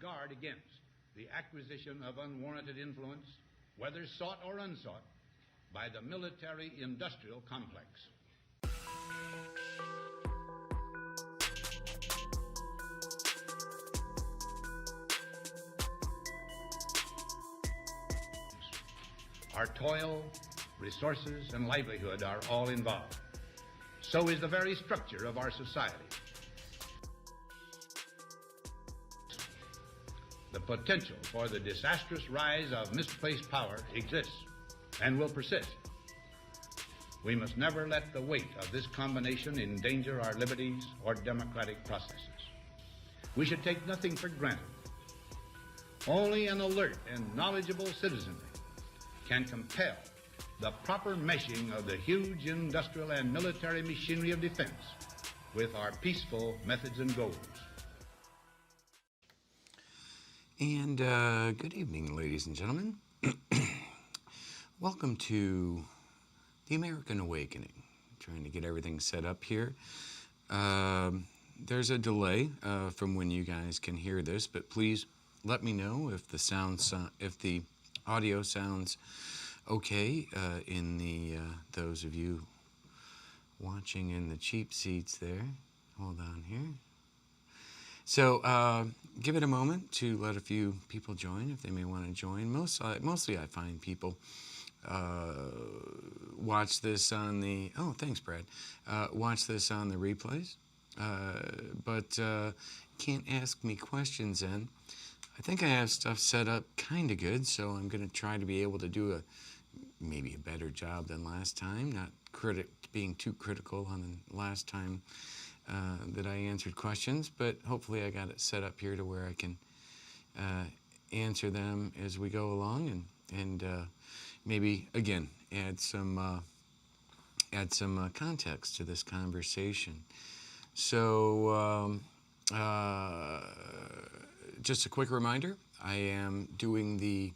guard against the acquisition of unwarranted influence, whether sought or unsought, by the military-industrial complex. Our toil, resources, and livelihood are all involved. So is the very structure of our society. The potential for the disastrous rise of misplaced power exists and will persist. We must never let the weight of this combination endanger our liberties or democratic processes. We should take nothing for granted. Only an alert and knowledgeable citizenry can compel the proper meshing of the huge industrial and military machinery of defense with our peaceful methods and goals. And good evening, ladies and gentlemen. Welcome to the American Awakening. Trying to get everything set up here. There's a delay from when you guys can hear this, but please let me know if the audio sounds okay in the those of you watching in the cheap seats there. Hold on here. So give it a moment to let a few people join if they may want to join. Mostly I find people watch this on the, oh, thanks, Brad. Watch this on the replays, but can't ask me questions in. I think I have stuff set up kind of good, so I'm going to try to be able to do maybe a better job than last time, not being too critical on the last time that I answered questions, but hopefully I got it set up here to where I can answer them as we go along and maybe, again, add some context to this conversation. So just a quick reminder, I am doing the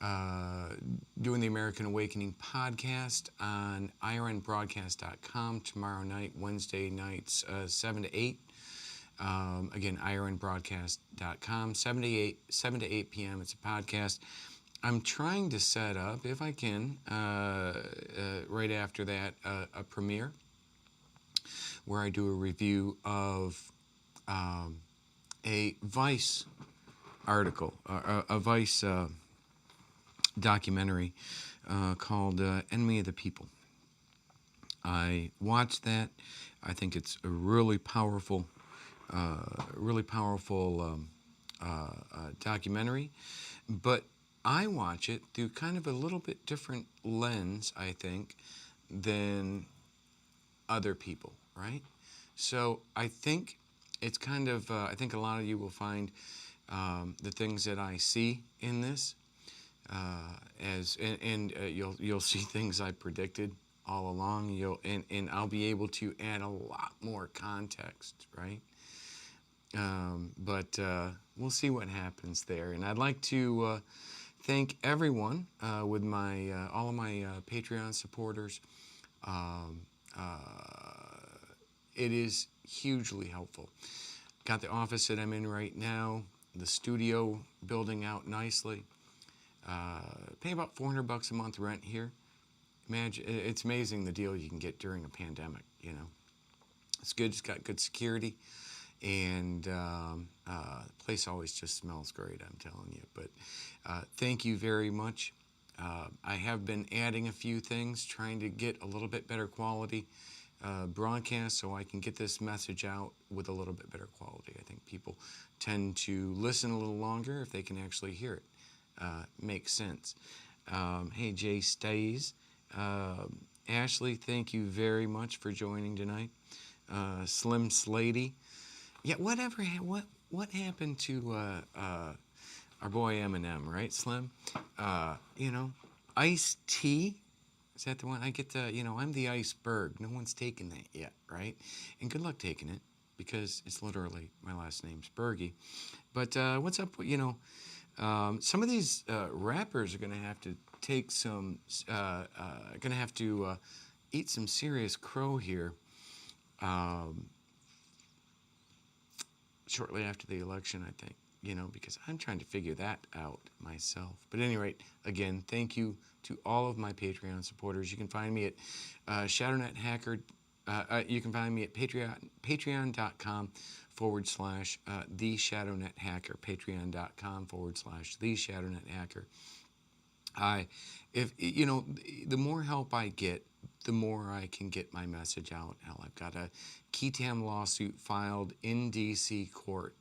American Awakening podcast on irnbroadcast.com tomorrow night, Wednesday nights, 7 to 8. Again, irnbroadcast.com, 7 to 8 p.m. It's a podcast. I'm trying to set up, if I can, right after that, a premiere where I do a review of a Vice article, a Vice documentary called Enemy of the People. I watched that. I think it's a really powerful documentary, but I watch it through kind of a little bit different lens, I think, than other people, right? So I think it's kind of, I think a lot of you will find the things that I see in this you'll see things I predicted all along. And I'll be able to add a lot more context, right? But we'll see what happens there. And I'd like to thank everyone with all of my Patreon supporters. It is hugely helpful. Got the office that I'm in right now, the studio building out nicely. Pay about $400 a month rent here. Imagine, it's amazing the deal you can get during a pandemic, you know. It's good, it's got good security, and the place always just smells great, I'm telling you. But thank you very much. I have been adding a few things, trying to get a little bit better quality broadcast so I can get this message out with a little bit better quality. I think people tend to listen a little longer if they can actually hear it. Makes sense. Hey, Jay Stays. Ashley, thank you very much for joining tonight. Slim Slady. Yeah, what happened to our boy Eminem, right, Slim? You know, Ice T. Is that the one? I get the, you know, I'm the iceberg. No one's taken that yet, right? And good luck taking it, because it's literally, my last name's Bergie. But what's up, you know, some of these rappers are going to have to take some, eat some serious crow here shortly after the election, I think. because I'm trying to figure that out myself. But at any rate, again, thank you to all of my Patreon supporters. You can find me at ShadowNet Hacker. You can find me at patreon.com/The ShadowNet Hacker. Patreon.com/The ShadowNet Hacker. The more help I get, the more I can get my message out. Hell, I've got a Ketam lawsuit filed in D.C. court.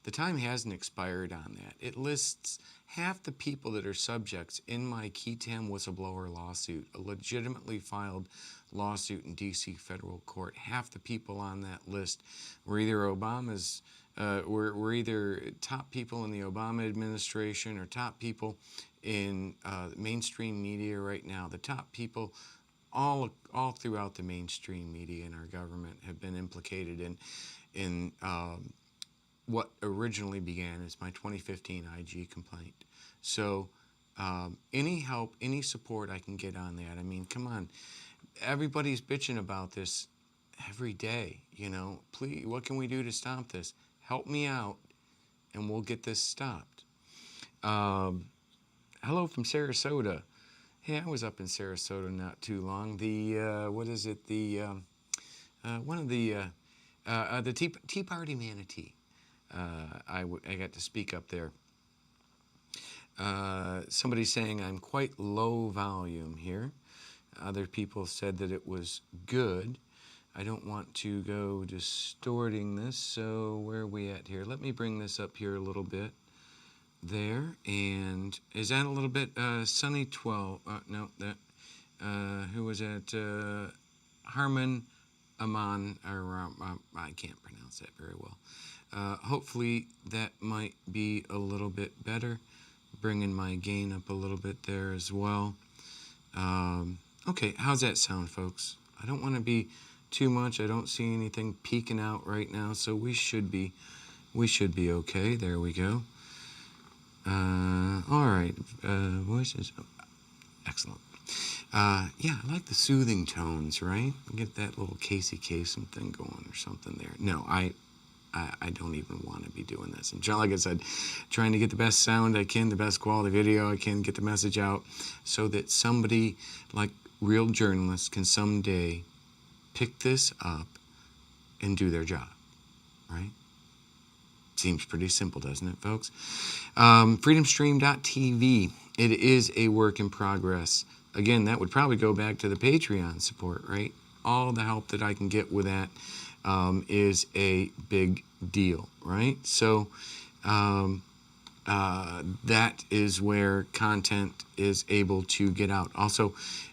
The time hasn't expired on that. It lists half the people that are subjects in my Ketam whistleblower lawsuit, a legitimately filed lawsuit in D.C. federal court. Half the people on that list were either were either top people in the Obama administration or top people in mainstream media right now. The top people all throughout the mainstream media in our government have been implicated in what originally began as my 2015 IG complaint. So any help, any support I can get on that. I mean, come on. Everybody's bitching about this every day, Please, what can we do to stop this? Help me out, and we'll get this stopped. Hello from Sarasota. Hey, I was up in Sarasota not too long. What is it? One of the Tea Party Manatee. I got to speak up there. Somebody's saying I'm quite low volume here. Other people said that it was good. I don't want to go distorting this, so where are we at here? Let me bring this up here a little bit. There, and is that a little bit Sunny 12? No, that who was that? Harman Aman, or I can't pronounce that very well. Hopefully that might be a little bit better. Bringing my gain up a little bit there as well. Okay, how's that sound, folks? I don't want to be too much. I don't see anything peeking out right now, so we should be okay. There we go. All right, voices. Oh, excellent. Yeah, I like the soothing tones, right? Get that little Casey Kasem thing going or something there. No, I don't even want to be doing this. And like I said, trying to get the best sound I can, the best quality video I can, get the message out so that somebody like real journalists can someday pick this up and do their job, right? Seems pretty simple, doesn't it, folks? Freedomstream.tv. It is a work in progress. Again, that would probably go back to the Patreon support, right? All the help that I can get with that is a big deal, right? So that is where content is able to get out. Also,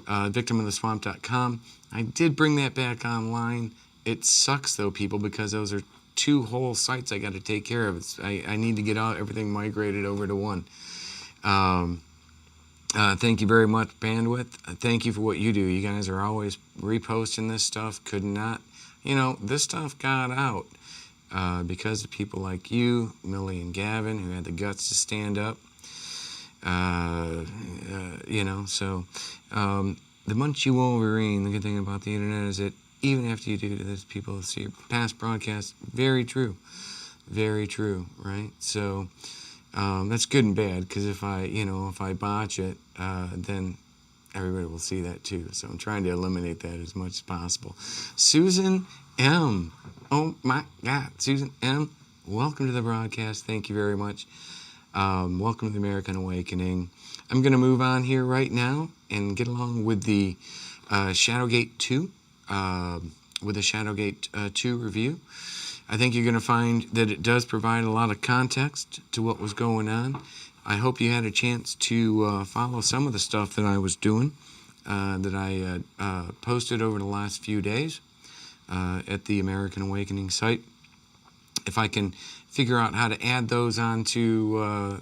victimoftheswamp.com. I did bring that back online. It sucks, though, people, because those are 2 whole sites I got to take care of. I need to get everything migrated over to one. Thank you very much, Bandwidth. Thank you for what you do. You guys are always reposting this stuff. Could not, this stuff got out because of people like you, Millie and Gavin, who had the guts to stand up. So the Munchie Wolverine, the good thing about the internet is that even after you do this, people see your past broadcasts. Very true. Very true, right? So that's good and bad, because if I botch it, then everybody will see that too. So I'm trying to eliminate that as much as possible. Susan M. Oh my God, Susan M. Welcome to the broadcast. Thank you very much. Welcome to the American Awakening. I'm going to move on here right now and get along with the ShadowGate 2. With the ShadowGate 2 review. I think you're going to find that it does provide a lot of context to what was going on. I hope you had a chance to follow some of the stuff that I was doing, that I posted over the last few days at the American Awakening site. If I can figure out how to add those onto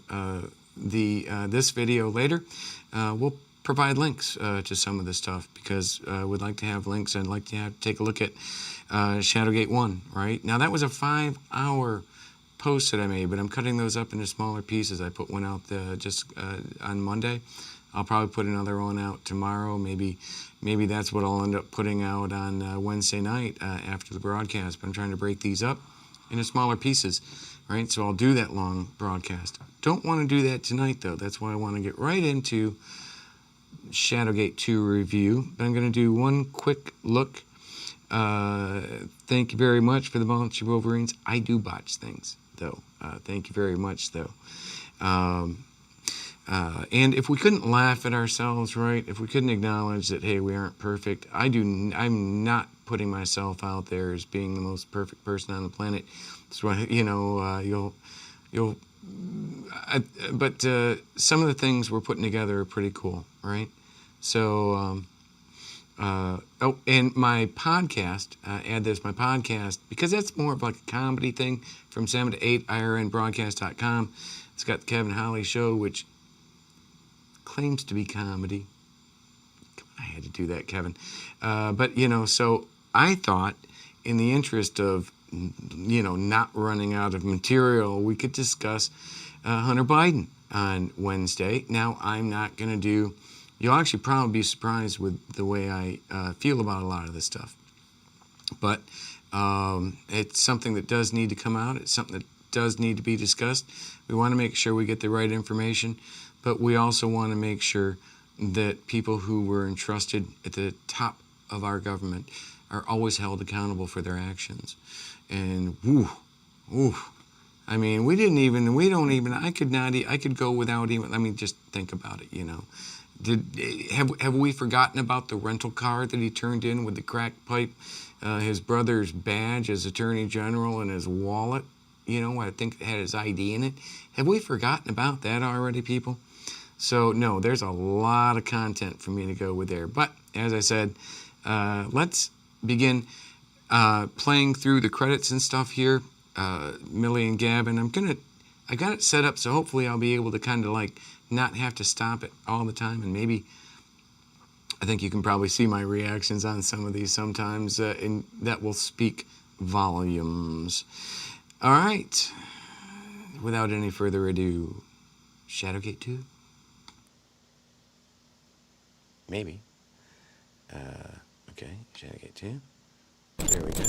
this video later, we'll provide links to some of the stuff, because we'd like to have links. I'd like to take a look at ShadowGate 1, right? Now, that was a 5-hour post that I made, but I'm cutting those up into smaller pieces. I put one out just on Monday. I'll probably put another one out tomorrow. Maybe that's what I'll end up putting out on Wednesday night after the broadcast. But I'm trying to break these up into smaller pieces, right? So I'll do that long broadcast. Don't want to do that tonight, though. That's why I want to get right into ShadowGate 2 review. But I'm going to do one quick look. Thank you very much for the volunteer Wolverines. I do botch things, though. Thank you very much, though. And if we couldn't laugh at ourselves, right? If we couldn't acknowledge that, hey, we aren't perfect. I'm not putting myself out there as being the most perfect person on the planet. That's why, but some of the things we're putting together are pretty cool, right? So, and my podcast, add this, my podcast, because that's more of like a comedy thing, from 7 to 8, irnbroadcast.com. It's got the Kevin Holly Show, which claims to be comedy. I had to do that, Kevin. But, so I thought, in the interest of, not running out of material, we could discuss Hunter Biden on Wednesday. Now, I'm not going to do... You'll actually probably be surprised with the way I feel about a lot of this stuff. But it's something that does need to come out. It's something that does need to be discussed. We want to make sure we get the right information, but we also want to make sure that people who were entrusted at the top of our government are always held accountable for their actions. And I mean, I could go without even, just think about it, Have we forgotten about the rental car that he turned in with the crack pipe, his brother's badge as Attorney General, and his wallet? I think it had his ID in it. Have we forgotten about that already, people? So, no, there's a lot of content for me to go with there. But, as I said, let's begin playing through the credits and stuff here. Millie and Gavin, I got it set up so hopefully I'll be able to kind of not have to stop it all the time, and maybe I think you can probably see my reactions on some of these sometimes, and that will speak volumes. All right, without any further ado, ShadowGate 2? Maybe. Okay, ShadowGate 2. There we go.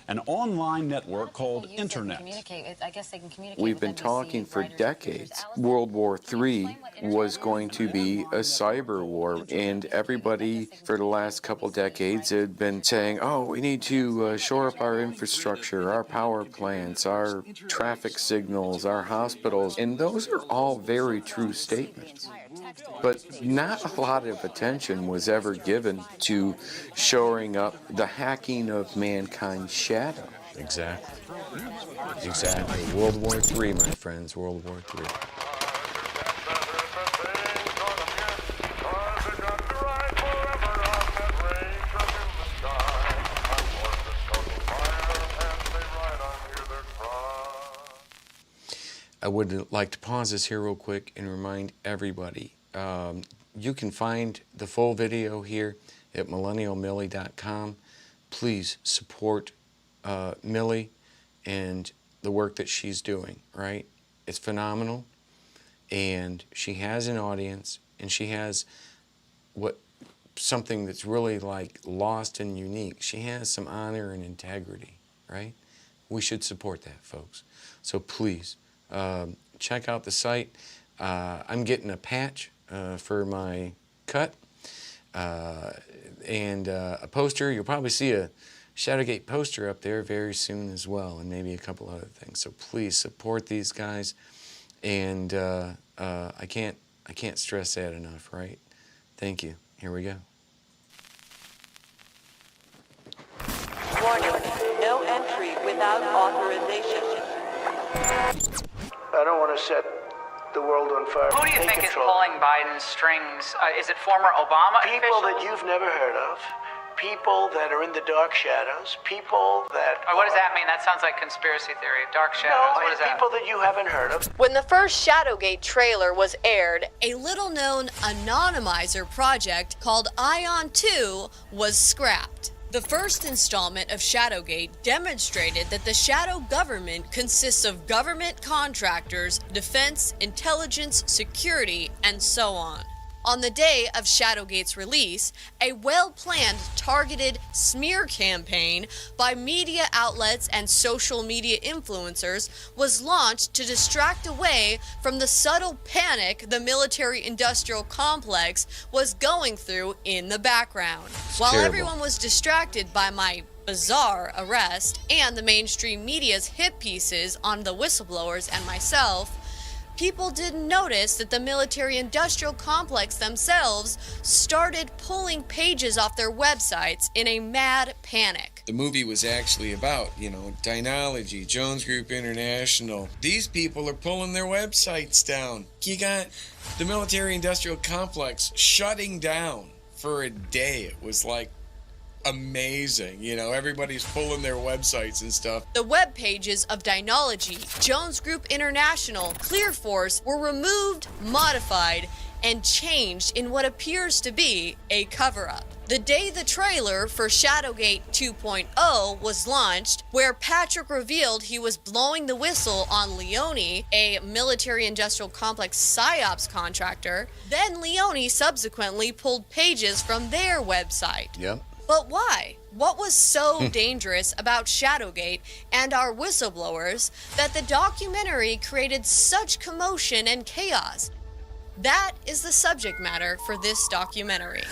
An online network called Internet. I guess they can communicate. We've been talking for decades. World War III was going to be a cyber war, and everybody for the last couple decades had been saying, oh, we need to shore up our infrastructure, our power plants, our traffic signals, our hospitals, and those are all very true statements. But not a lot of attention was ever given to shoring up the hacking of mankind's shadow. Exactly. World War III, my friends, World War III. I would like to pause this here real quick and remind everybody, you can find the full video here at millennialmillie.com. Please support Millie and the work that she's doing, right? It's phenomenal, and she has an audience, and she has something that's really lost and unique. She has some honor and integrity, right? We should support that, folks. So please, check out the site. I'm getting a patch for my cut and a poster. You'll probably see a ShadowGate poster up there very soon as well, and maybe a couple other things. So please support these guys, and I can't stress that enough, right? Thank you. Here we go. Warning, no entry without authorization. I don't want to set the world on fire. Who do you think is pulling Biden's strings? Is it former Obama People officials? that you've never heard of. People that are in the dark shadows. People that... What does that mean? That sounds like conspiracy theory. Dark shadows. No, What is that? people that you haven't heard of. When the first ShadowGate trailer was aired, a little-known anonymizer project called Ion 2 was scrapped. The first installment of ShadowGate demonstrated that the shadow government consists of government contractors, defense, intelligence, security, and so on. On the day of ShadowGate's release, a well-planned, targeted smear campaign by media outlets and social media influencers was launched to distract away from the subtle panic the military-industrial complex was going through in the background. While terrible. everyone was distracted by my bizarre arrest and the mainstream media's hit pieces on the whistleblowers and myself, people didn't notice that the military-industrial complex themselves started pulling pages off their websites in a mad panic. The movie was actually about, Dynology, Jones Group International. These people are pulling their websites down. You got the military-industrial complex shutting down for a day. It was like amazing. Everybody's pulling their websites and stuff. The web pages of Dynology, Jones Group International, Clear Force were removed, modified, and changed in what appears to be a cover-up. The day the trailer for ShadowGate 2.0 was launched, where Patrick revealed he was blowing the whistle on Leone, a military-industrial complex PSYOPs contractor, then Leone subsequently pulled pages from their website. Yep. But why? What was so dangerous about ShadowGate and our whistleblowers that the documentary created such commotion and chaos? That is the subject matter for this documentary.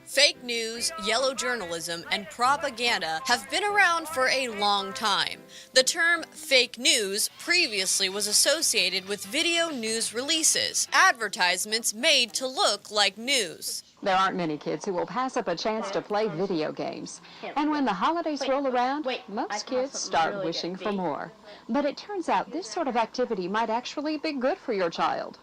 Fake news, yellow journalism, and propaganda have been around for a long time. The term fake news previously was associated with video news releases, advertisements made to look like news. There aren't many kids who will pass up a chance to play video games. And when the holidays roll around, most kids start wishing for more. But it turns out this sort of activity might actually be good for your child.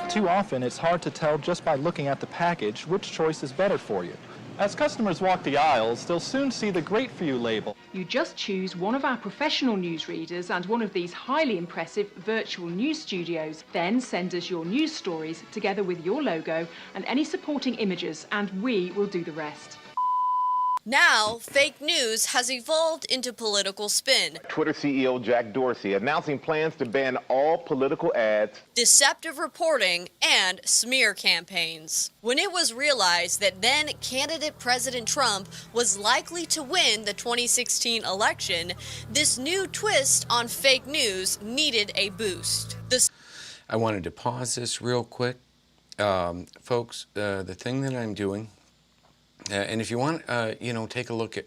Too often, it's hard to tell just by looking at the package which choice is better for you. As customers walk the aisles, they'll soon see the Great For You label. You just choose one of our professional newsreaders and one of these highly impressive virtual news studios. Then send us your news stories together with your logo and any supporting images, and we will do the rest. Now, fake news has evolved into political spin. Twitter CEO Jack Dorsey announcing plans to ban all political ads, deceptive reporting, and smear campaigns. When it was realized that then candidate President Trump was likely to win the 2016 election, this new twist on fake news needed a boost. I wanted to pause this real quick. Folks, the thing that I'm doing, and if you want, take a look at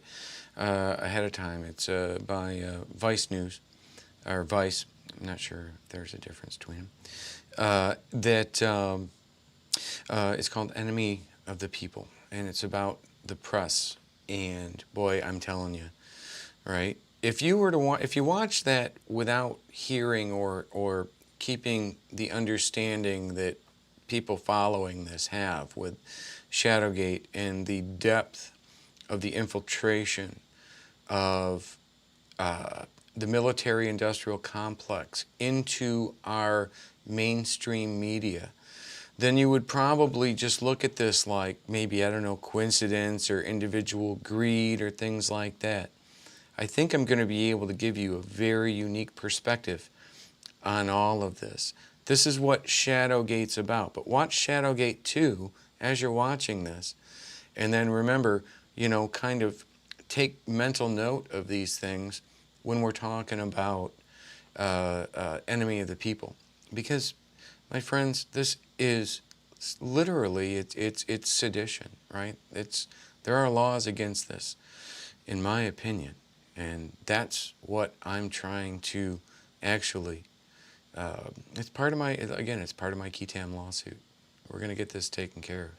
ahead of time. It's by Vice News, or Vice. I'm not sure if there's a difference between them. It's called Enemy of the People, and it's about the press. And boy, I'm telling you, right? If you were to if you watch that without hearing or keeping the understanding that people following this have with ShadowGate and the depth of the infiltration of the military-industrial complex into our mainstream media, then you would probably just look at this like maybe, I don't know, coincidence or individual greed or things like that. I think I'm going to be able to give you a very unique perspective on all of this. This is what ShadowGate's about. But watch ShadowGate 2 as you're watching this. And then remember, kind of take mental note of these things when we're talking about enemy of the people. Because, my friends, this is literally, it's sedition, right? There are laws against this, in my opinion. And that's what I'm trying to actually, it's part of my Ketam lawsuit. We're going to get this taken care of.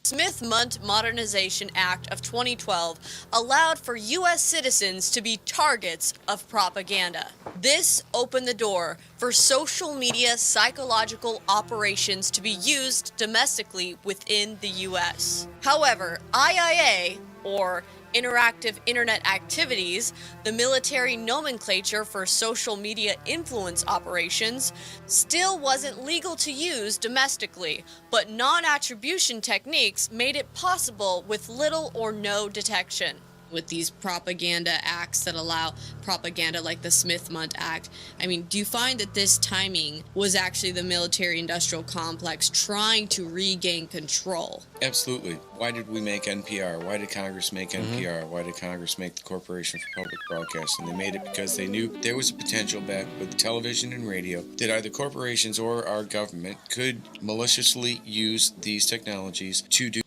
Smith-Mundt Modernization Act of 2012 allowed for U.S. citizens to be targets of propaganda. This opened the door for social media psychological operations to be used domestically within the U.S. However, IIA, or interactive internet activities, the military nomenclature for social media influence operations, still wasn't legal to use domestically, but non-attribution techniques made it possible with little or no detection. With these propaganda acts that allow propaganda like the Smith-Mundt Act, I mean, do you find that this timing was actually the military-industrial complex trying to regain control? Absolutely. Why did we make NPR? Why did Congress make NPR? Why did Congress make the Corporation for Public Broadcasting? They made it because they knew there was a potential back with television and radio that either corporations or our government could maliciously use these technologies to do.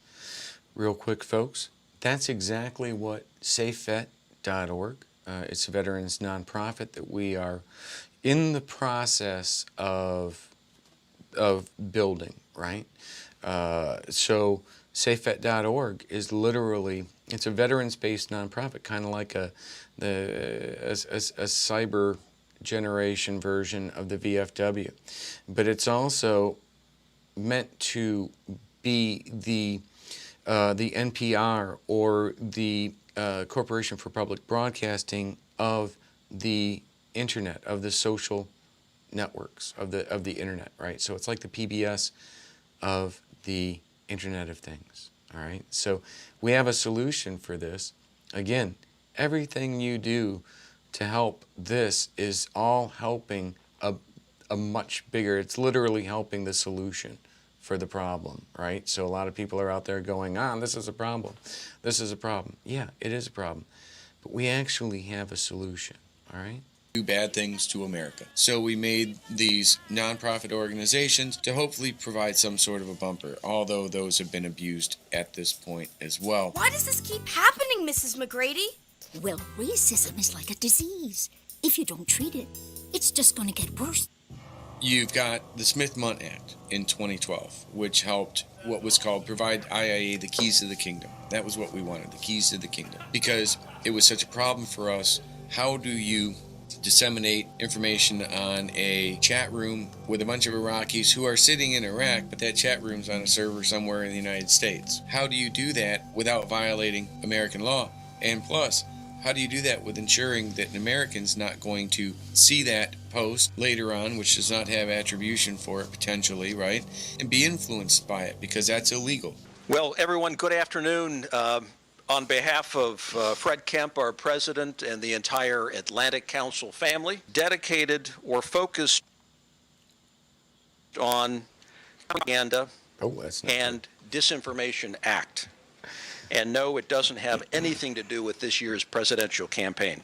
Real quick, folks, that's exactly what SafeVet.org, it's a veterans nonprofit that we are in the process of building, right? So SafeVet.org is literally, it's a veterans-based nonprofit, kind of like a cyber generation version of the VFW. But it's also meant to be the NPR or the Corporation for Public Broadcasting of the internet, of the social networks, of the internet, right? So it's like the PBS of the Internet of Things, all right? So we have a solution for this. Again, everything you do to help this is all helping a much bigger, it's literally helping the solution for the problem, right? So a lot of people are out there going, this is a problem. This is a problem. Yeah, it is a problem. But we actually have a solution, all right? Do bad things to America. So we made these nonprofit organizations to hopefully provide some sort of a bumper, although those have been abused at this point as well. Why does this keep happening, Mrs. McGrady? Well, racism is like a disease. If you don't treat it, it's just going to get worse. You've got the Smith-Mundt Act in 2012, which helped what was called provide IIA the keys to the kingdom. That was what we wanted, the keys to the kingdom. Because it was such a problem for us, how do you disseminate information on a chat room with a bunch of Iraqis who are sitting in Iraq, but that chat room's on a server somewhere in the United States? How do you do that without violating American law? And plus, how do you do that with ensuring that an American's not going to see that post later on, which does not have attribution for it potentially, right, and be influenced by it, because that's illegal? Well, everyone, good afternoon. On behalf of Fred Kemp, our president, and the entire Atlantic Council family, dedicated or focused on propaganda and Disinformation Act. And no, it doesn't have anything to do with this year's presidential campaign.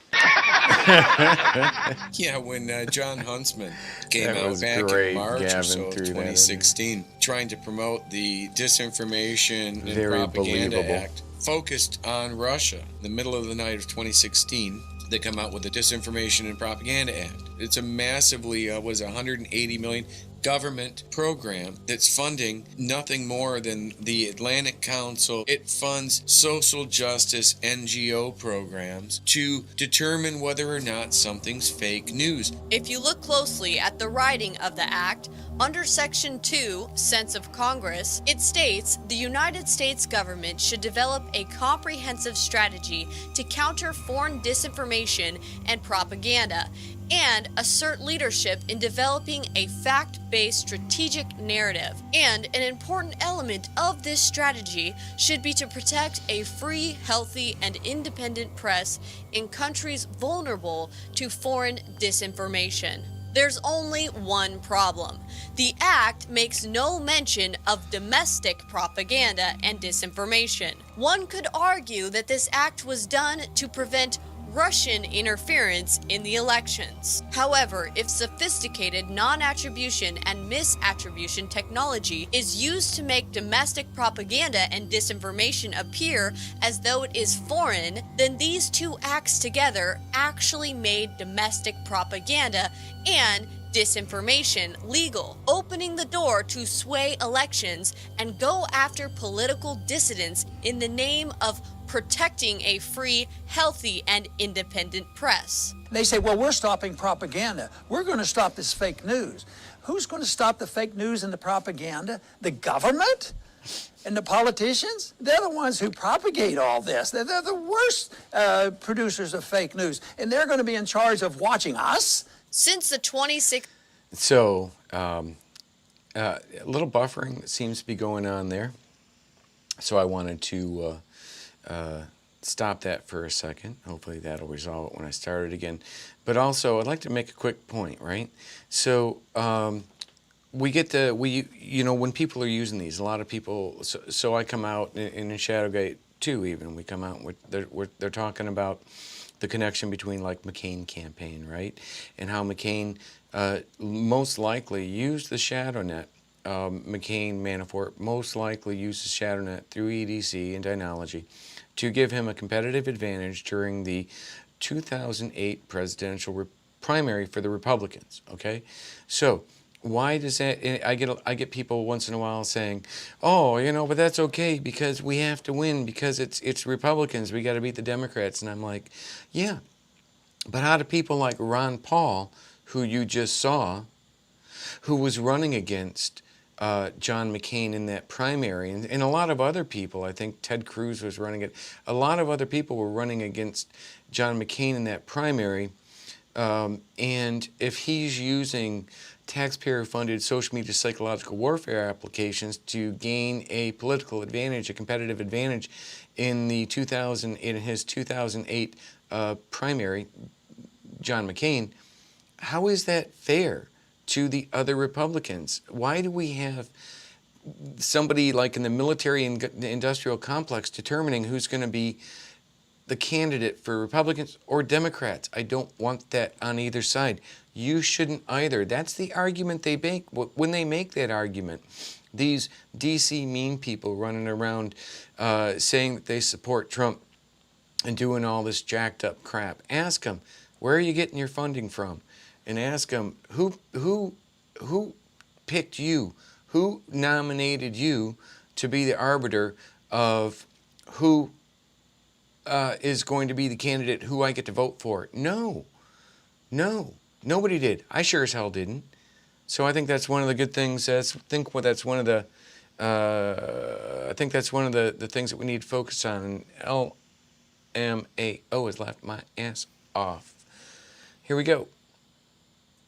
Yeah, when John Huntsman came out back in March or so of 2016, trying to promote the Disinformation and Propaganda Act, focused on Russia. In the middle of the night of 2016, they come out with the Disinformation and Propaganda Act. It's a massively, was $180 million government program that's funding nothing more than the Atlantic Council. It funds social justice NGO programs to determine whether or not something's fake news. If you look closely at the writing of the act, under Section 2, Sense of Congress, it states the United States government should develop a comprehensive strategy to counter foreign disinformation and propaganda, and assert leadership in developing a fact-based strategic narrative. And an important element of this strategy should be to protect a free, healthy, and independent press in countries vulnerable to foreign disinformation. There's only one problem. The act makes no mention of domestic propaganda and disinformation. One could argue that this act was done to prevent Russian interference in the elections. However, if sophisticated non-attribution and misattribution technology is used to make domestic propaganda and disinformation appear as though it is foreign, then these two acts together actually made domestic propaganda and disinformation legal, opening the door to sway elections and go after political dissidents in the name of protecting a free, healthy, and independent press. They say, well, we're stopping propaganda. We're going to stop this fake news. Who's going to stop the fake news and the propaganda? The government? And the politicians, they're the ones who propagate all this. They're the worst producers of fake news. And they're going to be in charge of watching us? Since the 26... So, a little buffering seems to be going on there. So I wanted to stop that for a second. Hopefully that'll resolve it when I start it again. But also, I'd like to make a quick point, right? So, when people are using these, a lot of people, so I come out in ShadowGate too, even, we come out with, they're talking about the connection between like McCain campaign, right? And how McCain most likely used the ShadowNet. McCain, Manafort, most likely used the ShadowNet through EDC and Dynology to give him a competitive advantage during the 2008 presidential primary for the Republicans, okay? So, why does that, I get people once in a while saying, oh, but that's okay because we have to win because it's Republicans, we got to beat the Democrats. And I'm like, yeah, but how do people like Ron Paul, who you just saw, who was running against John McCain in that primary, and a lot of other people, I think Ted Cruz was running it, a lot of other people were running against John McCain in that primary, and if he's using taxpayer-funded social media psychological warfare applications to gain a political advantage, a competitive advantage in his 2008 primary, John McCain, how is that fair to the other Republicans? Why do we have somebody like in the military and industrial complex determining who's going to be the candidate for Republicans or Democrats? I don't want that on either side. You shouldn't either. That's the argument they make. When they make that argument, these DC mean people running around saying that they support Trump and doing all this jacked up crap, ask them, where are you getting your funding from? And ask them, who picked you? Who nominated you to be the arbiter of who is going to be the candidate who I get to vote for? No. Nobody did. I sure as hell didn't. So I think that's one of the good things. I think that's one of the things that we need to focus on. And LMAO has laughed my ass off. Here we go.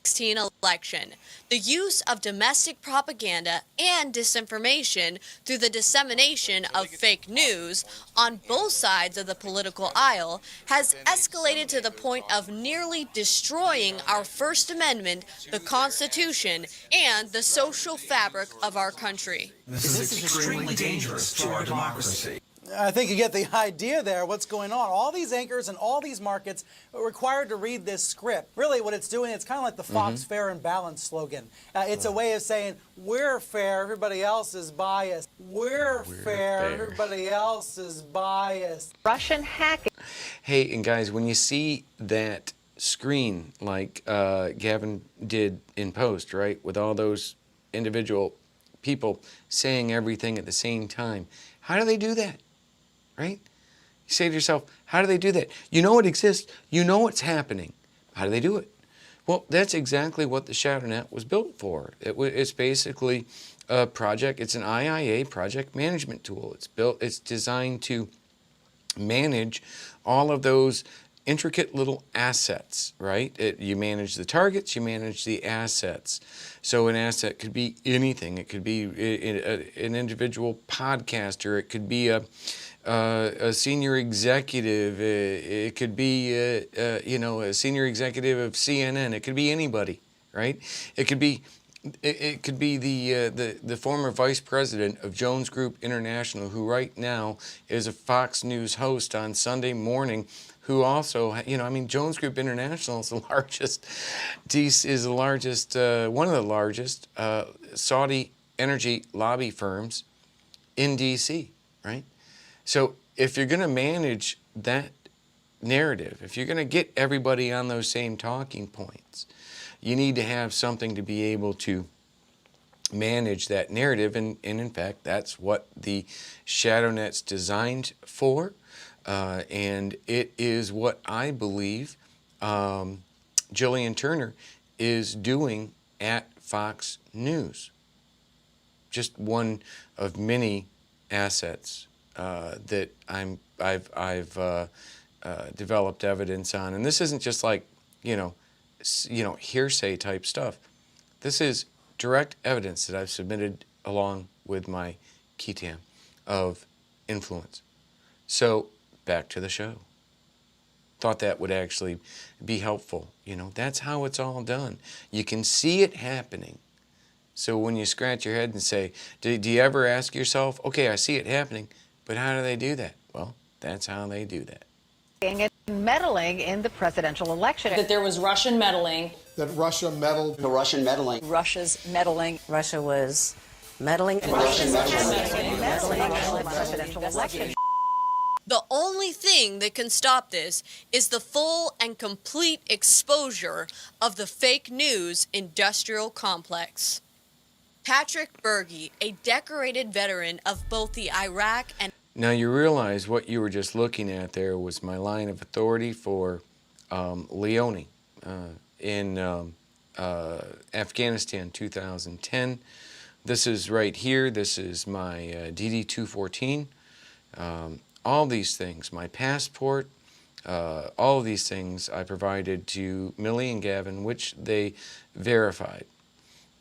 2016 election, the use of domestic propaganda and disinformation through the dissemination of fake news on both sides of the political aisle has escalated to the point of nearly destroying our First Amendment, the Constitution, and the social fabric of our country. This is extremely dangerous to our democracy. I think you get the idea there, what's going on. All these anchors and all these markets are required to read this script. Really what it's doing, it's kind of like the Fox Fair and Balanced slogan. It's a way of saying, we're fair, everybody else is biased. We're fair, everybody else is biased. Russian hacking. Hey, and guys, when you see that screen like Gavin did in post, right, with all those individual people saying everything at the same time, how do they do that? Right? You say to yourself, how do they do that? You know it exists. You know what's happening. How do they do it? Well, that's exactly what the ShadowNet was built for. It's basically a project. It's an IIA project management tool. It's designed to manage all of those intricate little assets, right? You manage the targets, you manage the assets. So an asset could be anything. It could be an individual podcaster. It could be a senior executive. It could be a senior executive of CNN. It could be anybody, right? It could be the former vice president of Jones Group International, who right now is a Fox News host on Sunday morning, who also, Jones Group International is one of the largest Saudi energy lobby firms in DC, right? So if you're going to manage that narrative, if you're going to get everybody on those same talking points, you need to have something to be able to manage that narrative, and in fact, that's what the ShadowNet's designed for. And it is what I believe Jillian Turner is doing at Fox News. just one of many assets that I've developed evidence on. And this isn't just like, hearsay type stuff. This is direct evidence that I've submitted along with my key tam of influence. So back to the show. Thought that would actually be helpful. That's how it's all done. You can see it happening. So when you scratch your head and say, do you ever ask yourself, okay, I see it happening, but how do they do that? Well, that's how they do that. Meddling in the presidential election. That there was Russian meddling. That Russia meddled. The Russian meddling. Russia's meddling. Russia was meddling. Russian meddling in the presidential election. The only thing that can stop this is the full and complete exposure of the fake news industrial complex. Patrick Berge, a decorated veteran of both the Iraq and... Now you realize what you were just looking at there was my line of authority for Leone in Afghanistan 2010. This is right here. This is my DD-214. All these things, my passport, all of these things I provided to Millie and Gavin, which they verified.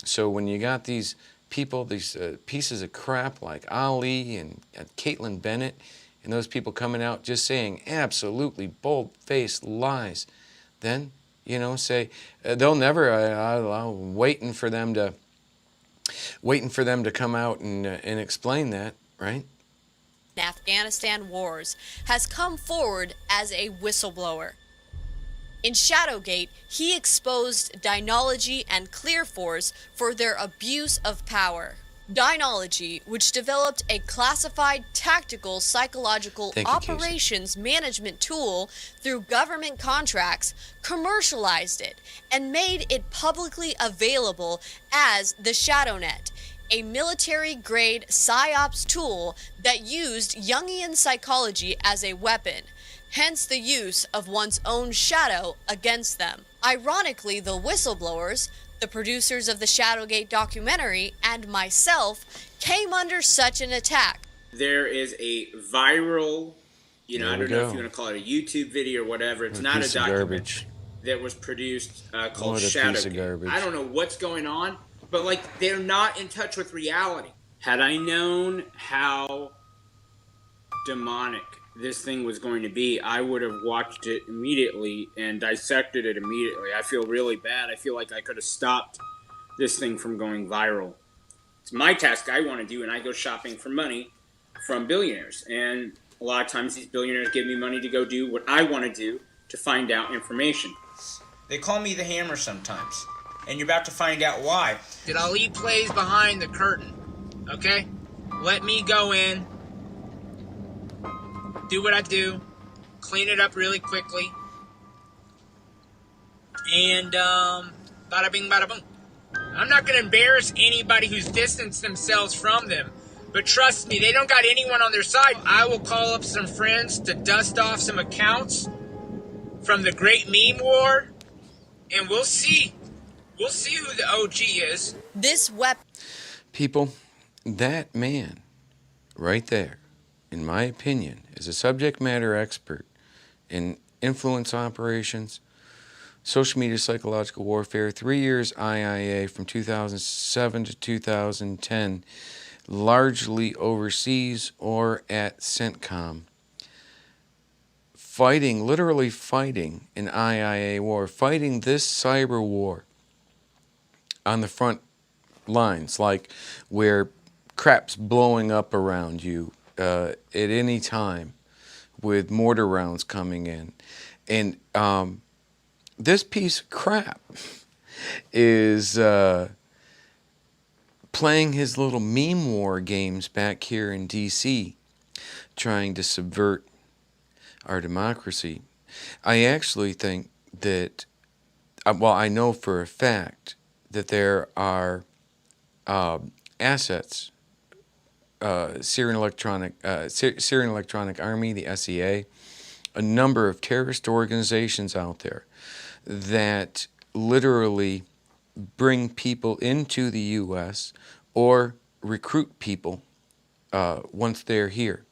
So when you got these people, these pieces of crap like Ali and Caitlin Bennett, and those people coming out just saying absolutely bold-faced lies, then, say, they'll never, I'm waiting for them to come out and explain that, right? Afghanistan wars has come forward as a whistleblower. In ShadowGate, he exposed Dynology and ClearForce for their abuse of power. Dynology, which developed a classified tactical psychological operations management tool through government contracts, commercialized it and made it publicly available as the ShadowNet, a military-grade PsyOps tool that used Jungian psychology as a weapon, hence the use of one's own shadow against them. Ironically, the whistleblowers, the producers of the ShadowGate documentary, and myself came under such an attack. There is a viral, I don't know if you want to call it a YouTube video or whatever. It's not a documentary that was produced called ShadowGate. I don't know what's going on, but they're not in touch with reality. Had I known how demonic this thing was going to be, I would have watched it immediately and dissected it immediately. I feel really bad. I feel like I could have stopped this thing from going viral. It's my task I want to do, and I go shopping for money from billionaires. And a lot of times these billionaires give me money to go do what I want to do to find out information. They call me the Hammer sometimes, and you're about to find out why. That Ali plays behind the curtain, okay? Let me go in, do what I do, clean it up really quickly, and bada bing, bada boom. I'm not going to embarrass anybody who's distanced themselves from them, but trust me, they don't got anyone on their side. I will call up some friends to dust off some accounts from the Great Meme War, and we'll see. We'll see who the OG is. This weapon. People, that man right there, in my opinion, is a subject matter expert in influence operations, social media psychological warfare, 3 years IIA from 2007 to 2010, largely overseas or at CENTCOM, literally fighting an IIA war, fighting this cyber war on the front lines, like where crap's blowing up around you at any time with mortar rounds coming in. And this piece of crap is playing his little meme war games back here in D.C., trying to subvert our democracy. I actually think that, I know for a fact that there are assets, Syrian Electronic Army, the SEA, a number of terrorist organizations out there that literally bring people into the U.S. or recruit people once they're here.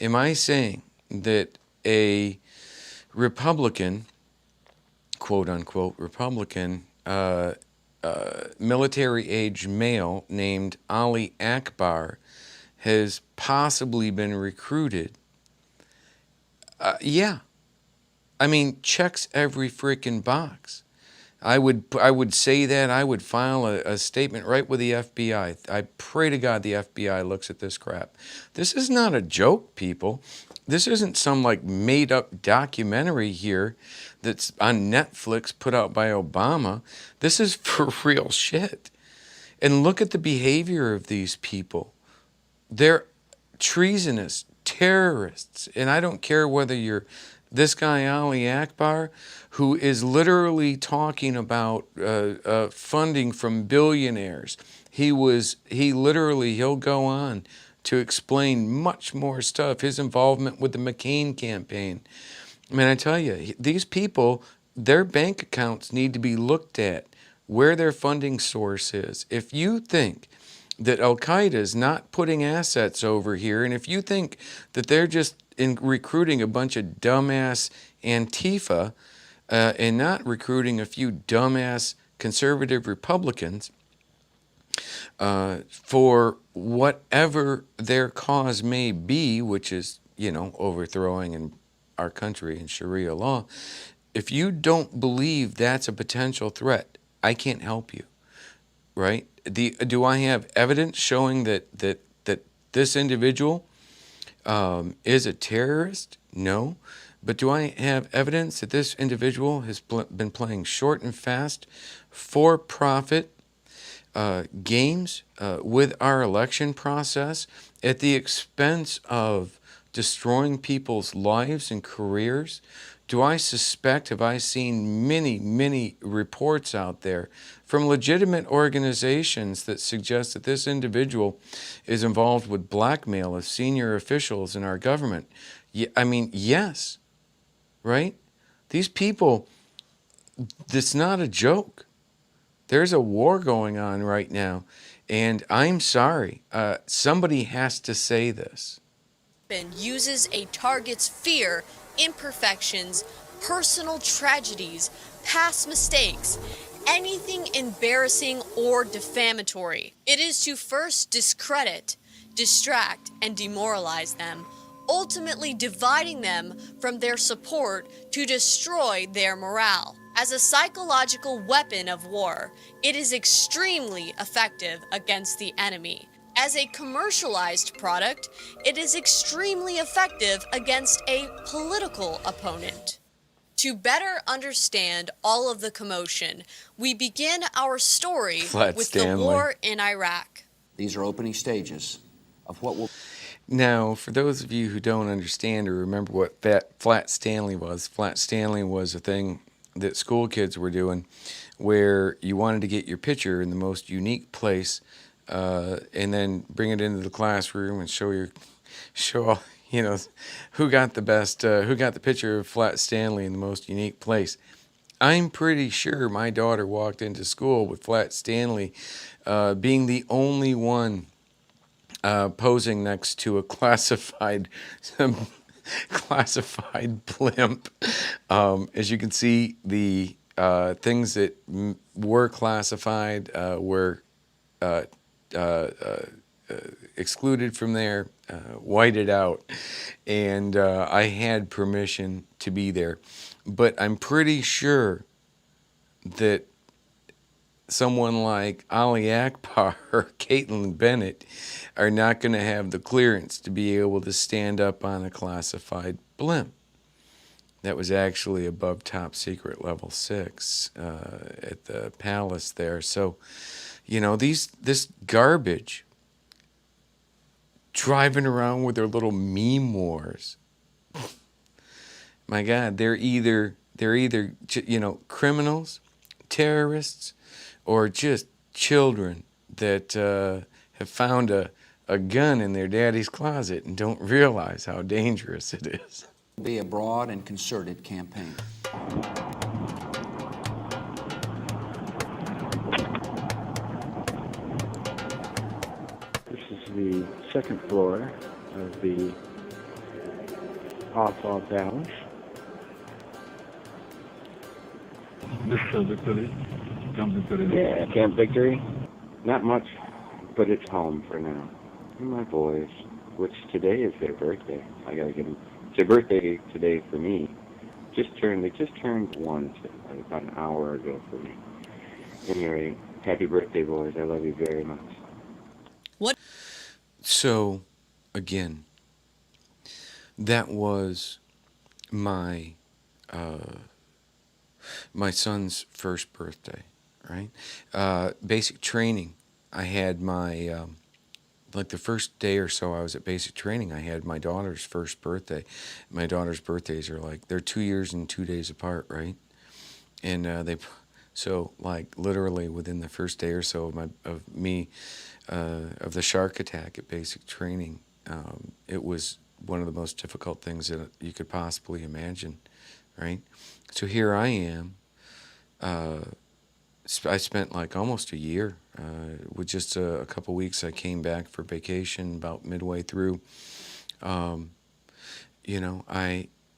Am I saying that a Republican, quote unquote Republican, military-age male named Ali Akbar has possibly been recruited? Yeah. I mean, checks every freaking box. I would say that. I would file a statement right with the FBI. I pray to God the FBI looks at this crap. This is not a joke, people. This isn't some like made-up documentary here that's on Netflix put out by Obama. This is for real shit. And look at the behavior of these people. They're treasonous terrorists. And I don't care whether you're this guy Ali Akbar, who is literally talking about funding from billionaires. He'll go on to explain much more stuff, his involvement with the McCain campaign. I mean, I tell you, these people, their bank accounts need to be looked at, where their funding source is. If you think that Al-Qaeda is not putting assets over here, and if you think that they're just recruiting a bunch of dumbass Antifa and not recruiting a few dumbass conservative Republicans for whatever their cause may be, which is, overthrowing in our country and Sharia law, if you don't believe that's a potential threat, I can't help you, right? Do I have evidence showing that this individual is a terrorist? No. But do I have evidence that this individual has been playing short and fast, for-profit games with our election process at the expense of destroying people's lives and careers? Do I suspect, have I seen many, many reports out there from legitimate organizations that suggest that this individual is involved with blackmail of senior officials in our government? I mean, yes, right? These people, it's not a joke. There's a war going on right now, and I'm sorry, somebody has to say this. Uses a target's fear, imperfections, personal tragedies, past mistakes, anything embarrassing or defamatory. It is to first discredit, distract, and demoralize them, ultimately dividing them from their support to destroy their morale. As a psychological weapon of war, it is extremely effective against the enemy. As a commercialized product, it is extremely effective against a political opponent. To better understand all of the commotion, we begin our story with the war in Iraq. These are opening stages of what will... Now, for those of you who don't understand or remember what Flat Stanley was a thing that school kids were doing where you wanted to get your picture in the most unique place and then bring it into the classroom and show who got the picture of Flat Stanley in the most unique place. I'm pretty sure my daughter walked into school with Flat Stanley being the only one posing next to a classified blimp. As you can see, the things that were classified were excluded from there, whited out, and I had permission to be there. But I'm pretty sure that someone like Ali Akbar or Caitlin Bennett are not going to have the clearance to be able to stand up on a classified blimp. That was actually above top secret level 6 at the palace there. So, this garbage driving around with their little meme wars. My God, they're either criminals, terrorists, or just children that have found a gun in their daddy's closet and don't realize how dangerous it is. Be a broad and concerted campaign. the second floor of the Hawthorne Palace. This is Victory. Camp Victory. Yeah, Camp Victory. Not much, but it's home for now. And my boys, which today is their birthday. I gotta get them. It's their birthday today for me. They just turned one about an hour ago for me. Anyway, happy birthday, boys. I love you very much. What? So, again, that was my my son's first birthday, right? Basic training. I had my like the first day or so I was at basic training, I had my daughter's first birthday. My daughter's birthdays are they're 2 years and 2 days apart, right? And so like literally within the first day or so of the shark attack at basic training, it was one of the most difficult things that you could possibly imagine, right? So here I am. I spent like almost a year. With just a couple weeks, I came back for vacation about midway through.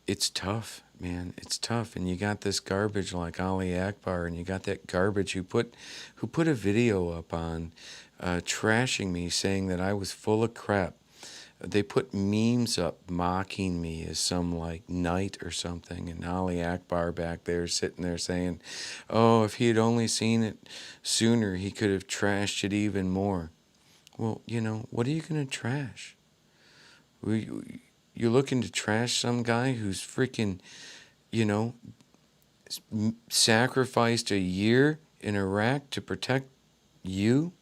It's tough, man. It's tough, and you got this garbage like Ali Akbar, and you got that garbage who put a video up on trashing me, saying that I was full of crap. They put memes up mocking me as some like knight or something, and Ali Akbar back there sitting there saying, "Oh, if he had only seen it sooner, he could have trashed it even more." Well, what are you going to trash? You're looking to trash some guy who's freaking, sacrificed a year in Iraq to protect you,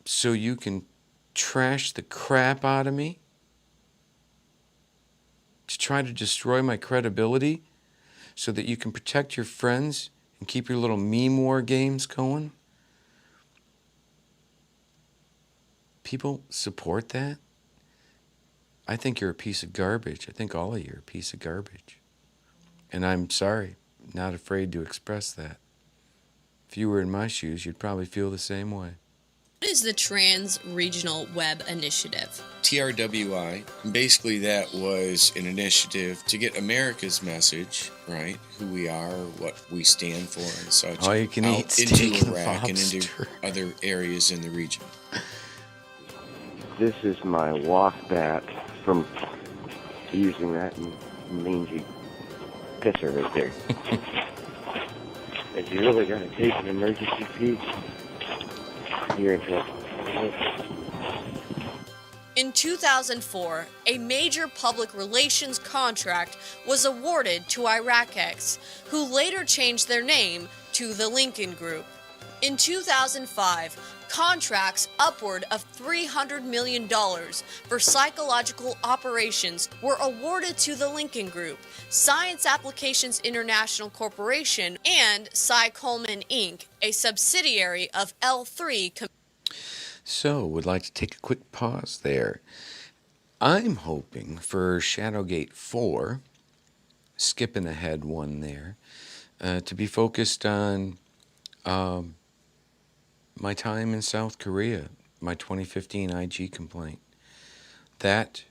so you can trash the crap out of me? To try to destroy my credibility so that you can protect your friends and keep your little meme war games going? People support that? I think you're a piece of garbage. I think all of you are a piece of garbage. And I'm sorry, not afraid to express that. If you were in my shoes, you'd probably feel the same way. What is the Trans Regional Web Initiative? TRWI, basically that was an initiative to get America's message, right, who we are, what we stand for and such, All you can out eat steak into and Iraq and into lobster. other areas in the region. This is my walk back from using that mangy pisser right there. If you really got to take an emergency pee, you're in trouble. In 2004, a major public relations contract was awarded to IRACX, who later changed their name to the Lincoln Group. In 2005, contracts upward of $300 million for psychological operations were awarded to the Lincoln Group, Science Applications International Corporation, and Cy Coleman Inc., a subsidiary of L3. So, would like to take a quick pause there. I'm hoping for ShadowGate 4, skipping ahead one there, to be focused on my time in South Korea, my 2015 IG complaint. That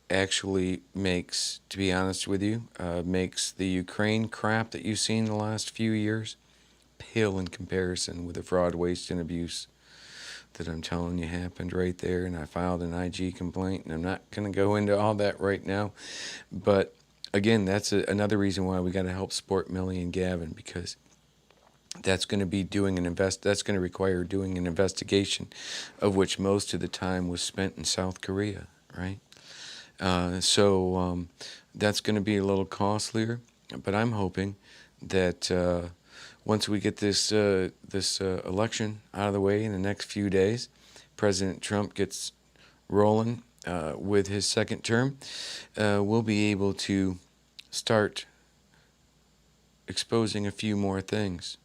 actually makes, to be honest with you, makes the Ukraine crap that you've seen the last few years pale in comparison with the fraud, waste, and abuse that I'm telling you happened right there. And I filed an IG complaint, and I'm not going to go into all that right now. But again, that's another reason why we got to help support Millie and Gavin, because that's going to be that's going to require doing an investigation, of which most of the time was spent in South Korea, right? So that's going to be a little costlier, but I'm hoping that once we get this election out of the way in the next few days, President Trump gets rolling with his second term, we'll be able to start exposing a few more things.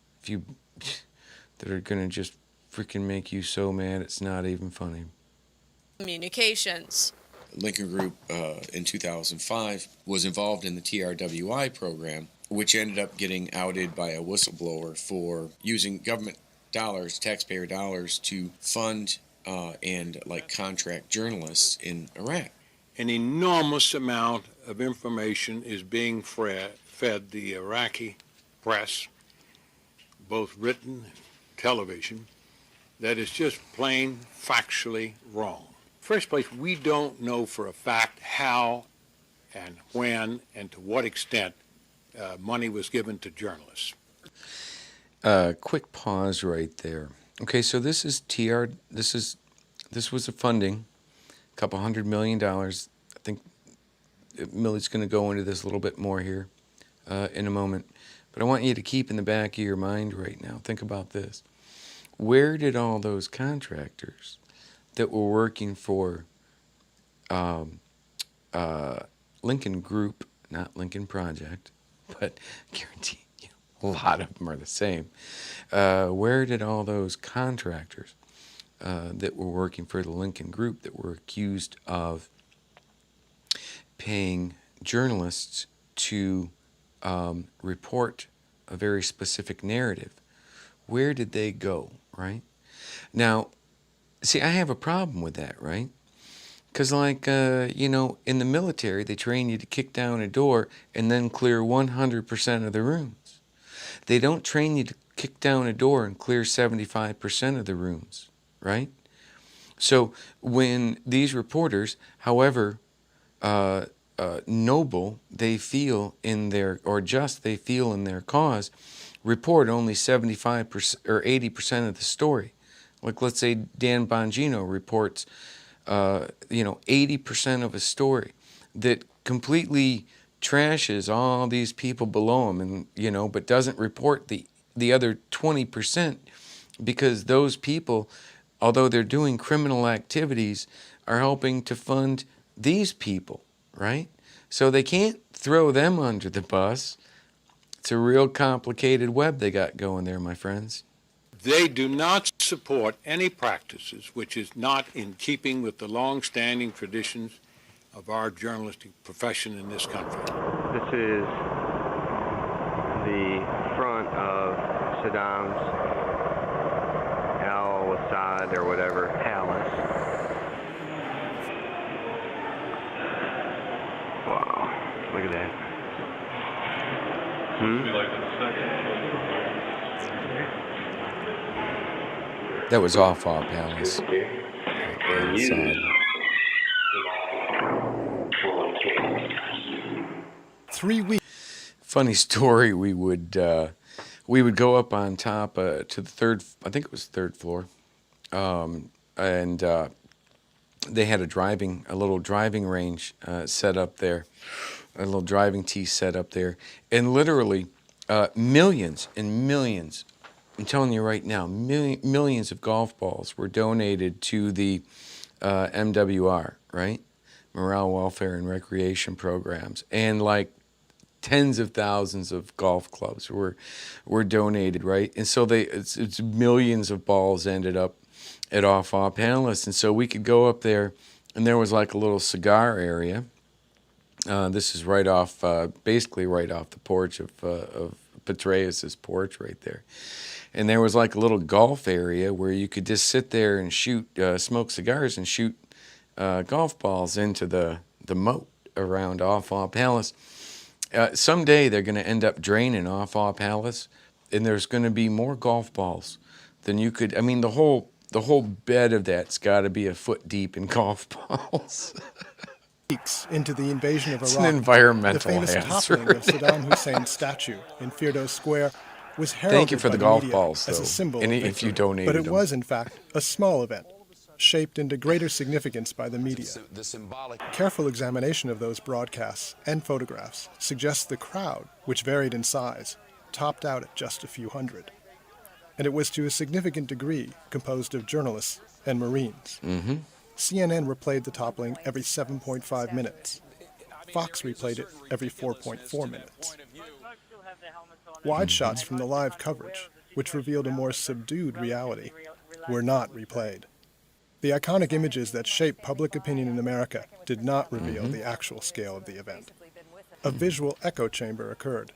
That are going to just freaking make you so mad it's not even funny. Communications. Lincoln Group in 2005 was involved in the TRWI program, which ended up getting outed by a whistleblower for using government dollars, taxpayer dollars, to fund and like contract journalists in Iraq. An enormous amount of information is being fed the Iraqi press, both written and television, that is just plain factually wrong. First place, we don't know for a fact how and when and to what extent money was given to journalists. Quick pause right there. Okay, so this is this was a funding, a couple $100 million. I think Millie's going to go into this a little bit more here in a moment. But I want you to keep in the back of your mind right now. Think about this. Where did all those contractors that were working for Lincoln Group, not Lincoln Project, but I guarantee you a lot of them are the same. Where did all those contractors that were working for the Lincoln Group that were accused of paying journalists to report a very specific narrative, where did they go, right? Now, see, I have a problem with that, right? Because, like, you know, in the military, they train you to kick down a door and then clear 100% of the rooms. They don't train you to kick down a door and clear 75% of the rooms, right? So when these reporters, however noble they feel in their, or just they feel in their cause, report only 75% or 80% of the story. Like, let's say Dan Bongino reports, 80% of a story that completely trashes all these people below him, and but doesn't report the other 20%, because those people, although they're doing criminal activities, are helping to fund these people, right? So they can't throw them under the bus. It's a real complicated web they got going there, my friends. They do not support any practices which is not in keeping with the long-standing traditions of our journalistic profession in this country. This is the front of Saddam's Al-Assad or whatever palace. Wow, look at that. That was Al-Assad Palace. Funny story. We would go up on top to the third. I think it was third floor, and they had a little driving range set up there, a little driving tee set up there, and literally millions and millions. I'm telling you right now, millions of golf balls were donated to the MWR, right? Morale, Welfare, and Recreation Programs. And like tens of thousands of golf clubs were donated, right? And so it's millions of balls ended up at Off-Off Palace. And so we could go up there, and there was like a little cigar area. This is right off, basically right off the porch of Petraeus's porch right there. And there was like a little golf area where you could just sit there and shoot, smoke cigars and shoot golf balls into the moat around Off-Off Palace. Someday they're going to end up draining Off-Off Palace, and there's going to be more golf balls than you could. I mean, the whole bed of that's got to be a foot deep in golf balls. Into the invasion of Iraq, it's an environmental the famous toppling of Saddam Hussein's statue in Firdos Square was heralded Thank you for by the golf media balls, as though, a symbol and of if you victory. donated But it them. was, in fact, a small event, shaped into greater significance by the media. Careful examination of those broadcasts and photographs suggests the crowd, which varied in size, topped out at just a few hundred. And it was to a significant degree composed of journalists and Marines. Mm-hmm. CNN replayed the toppling every 7.5 minutes. Fox replayed it every 4.4 minutes. Wide shots from the live coverage, which revealed a more subdued reality, were not replayed. The iconic images that shaped public opinion in America did not reveal the actual scale of the event. A visual echo chamber occurred.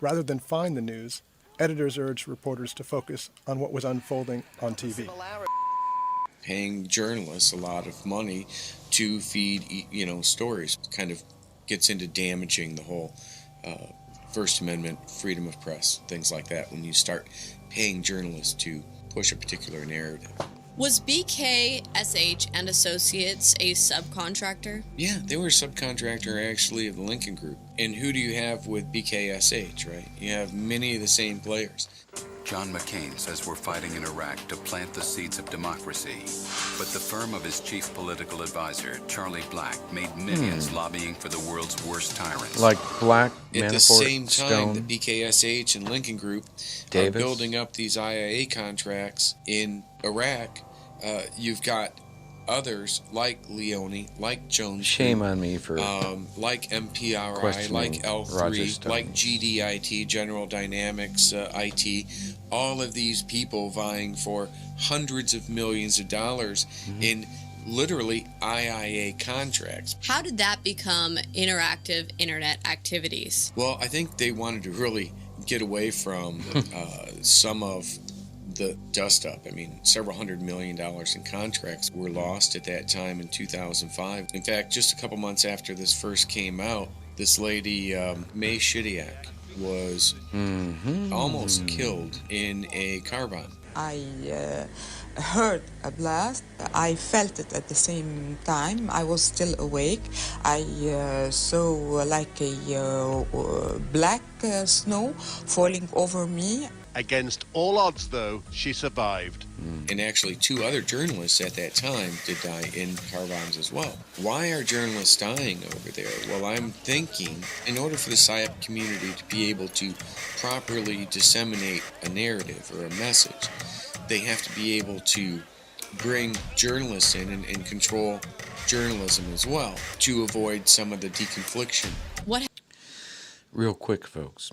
Rather than find the news, Editors urged reporters to focus on what was unfolding on TV. Paying journalists a lot of money to feed, stories kind of gets into damaging the whole First Amendment, freedom of press, things like that, when you start paying journalists to push a particular narrative. Was BKSH and Associates a subcontractor? Yeah, they were a subcontractor actually of the Lincoln Group. And who do you have with BKSH, right? You have many of the same players. John McCain says we're fighting in Iraq to plant the seeds of democracy. But the firm of his chief political advisor, Charlie Black, made millions lobbying for the world's worst tyrants. Like Black, At Manafort, the same time, Stone, the BKSH and Lincoln Group Davis. are building up these IAA contracts in Iraq. You've got others like Leone, like Jones. Shame on me for like MPRI, questioning like Roger L3, Stone. like GDIT, General Dynamics, IT. All of these people vying for hundreds of millions of dollars in literally IIA contracts. How did that become interactive internet activities? Well, I think they wanted to really get away from some of the dust up. I mean, several $100 million in contracts were lost at that time in 2005. In fact, just a couple months after this first came out, this lady, May Shidiak, was almost killed in a car bomb. I heard a blast. I felt it at the same time. I was still awake. I saw like a black snow falling over me. Against all odds, though, she survived. And actually, 2 other journalists at that time did die in car bombs as well. Why are journalists dying over there? Well, I'm thinking in order for the PSYOP community to be able to properly disseminate a narrative or a message, they have to be able to bring journalists in and control journalism as well to avoid some of the deconfliction. Real quick, folks.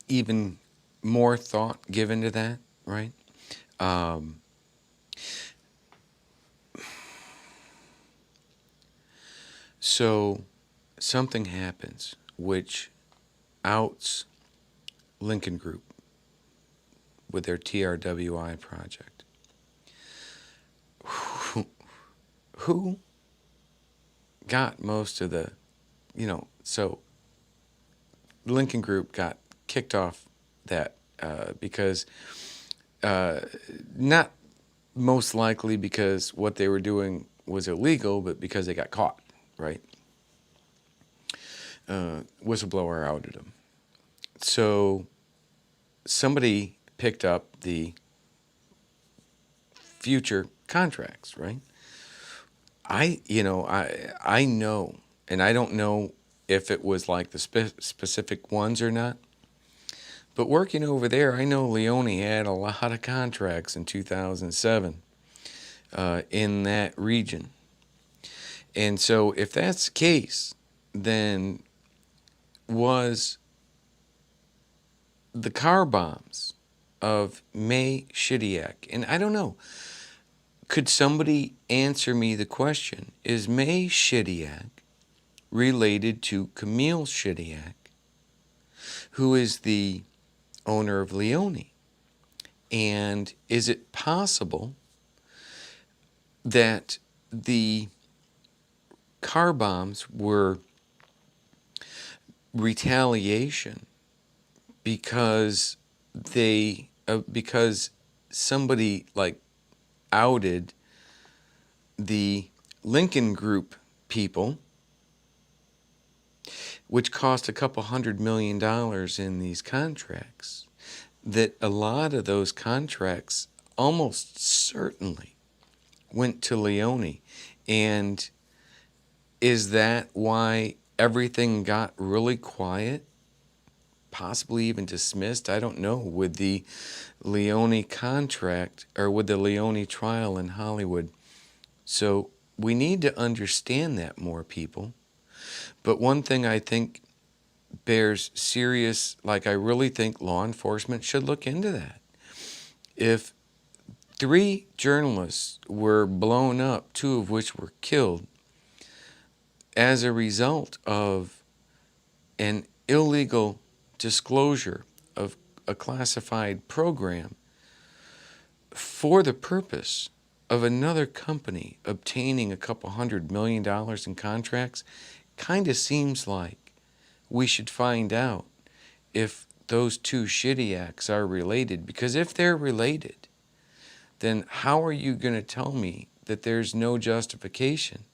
Even more thought given to that, right? So something happens which outs Lincoln Group with their TRWI project. Who got most of the, so Lincoln Group got kicked off that because not most likely because what they were doing was illegal, but because they got caught, right? Whistleblower outed them. So somebody picked up the future contracts, right? I know, and I don't know if it was like the specific ones or not, but working over there, I know Leone had a lot of contracts in 2007 in that region. And so if that's the case, then was the car bombs of May Shidiak, and I don't know, could somebody answer me the question, is May Shidiak related to Camille Shidiak, who is the owner of Leone? And is it possible that the car bombs were retaliation because because somebody like outed the Lincoln Group people, which cost a couple $100 million in these contracts, that a lot of those contracts almost certainly went to Leone? And is that why everything got really quiet, possibly even dismissed, I don't know, with the Leone contract or with the Leone trial in Hollywood? So we need to understand that more, people. But one thing I think bears serious, I really think law enforcement should look into that. If 3 journalists were blown up, 2 of which were killed, as a result of an illegal disclosure of a classified program for the purpose of another company obtaining a couple $100 million in contracts, kind of seems like we should find out if those two shitty acts are related. Because if they're related, then how are you going to tell me that there's no justification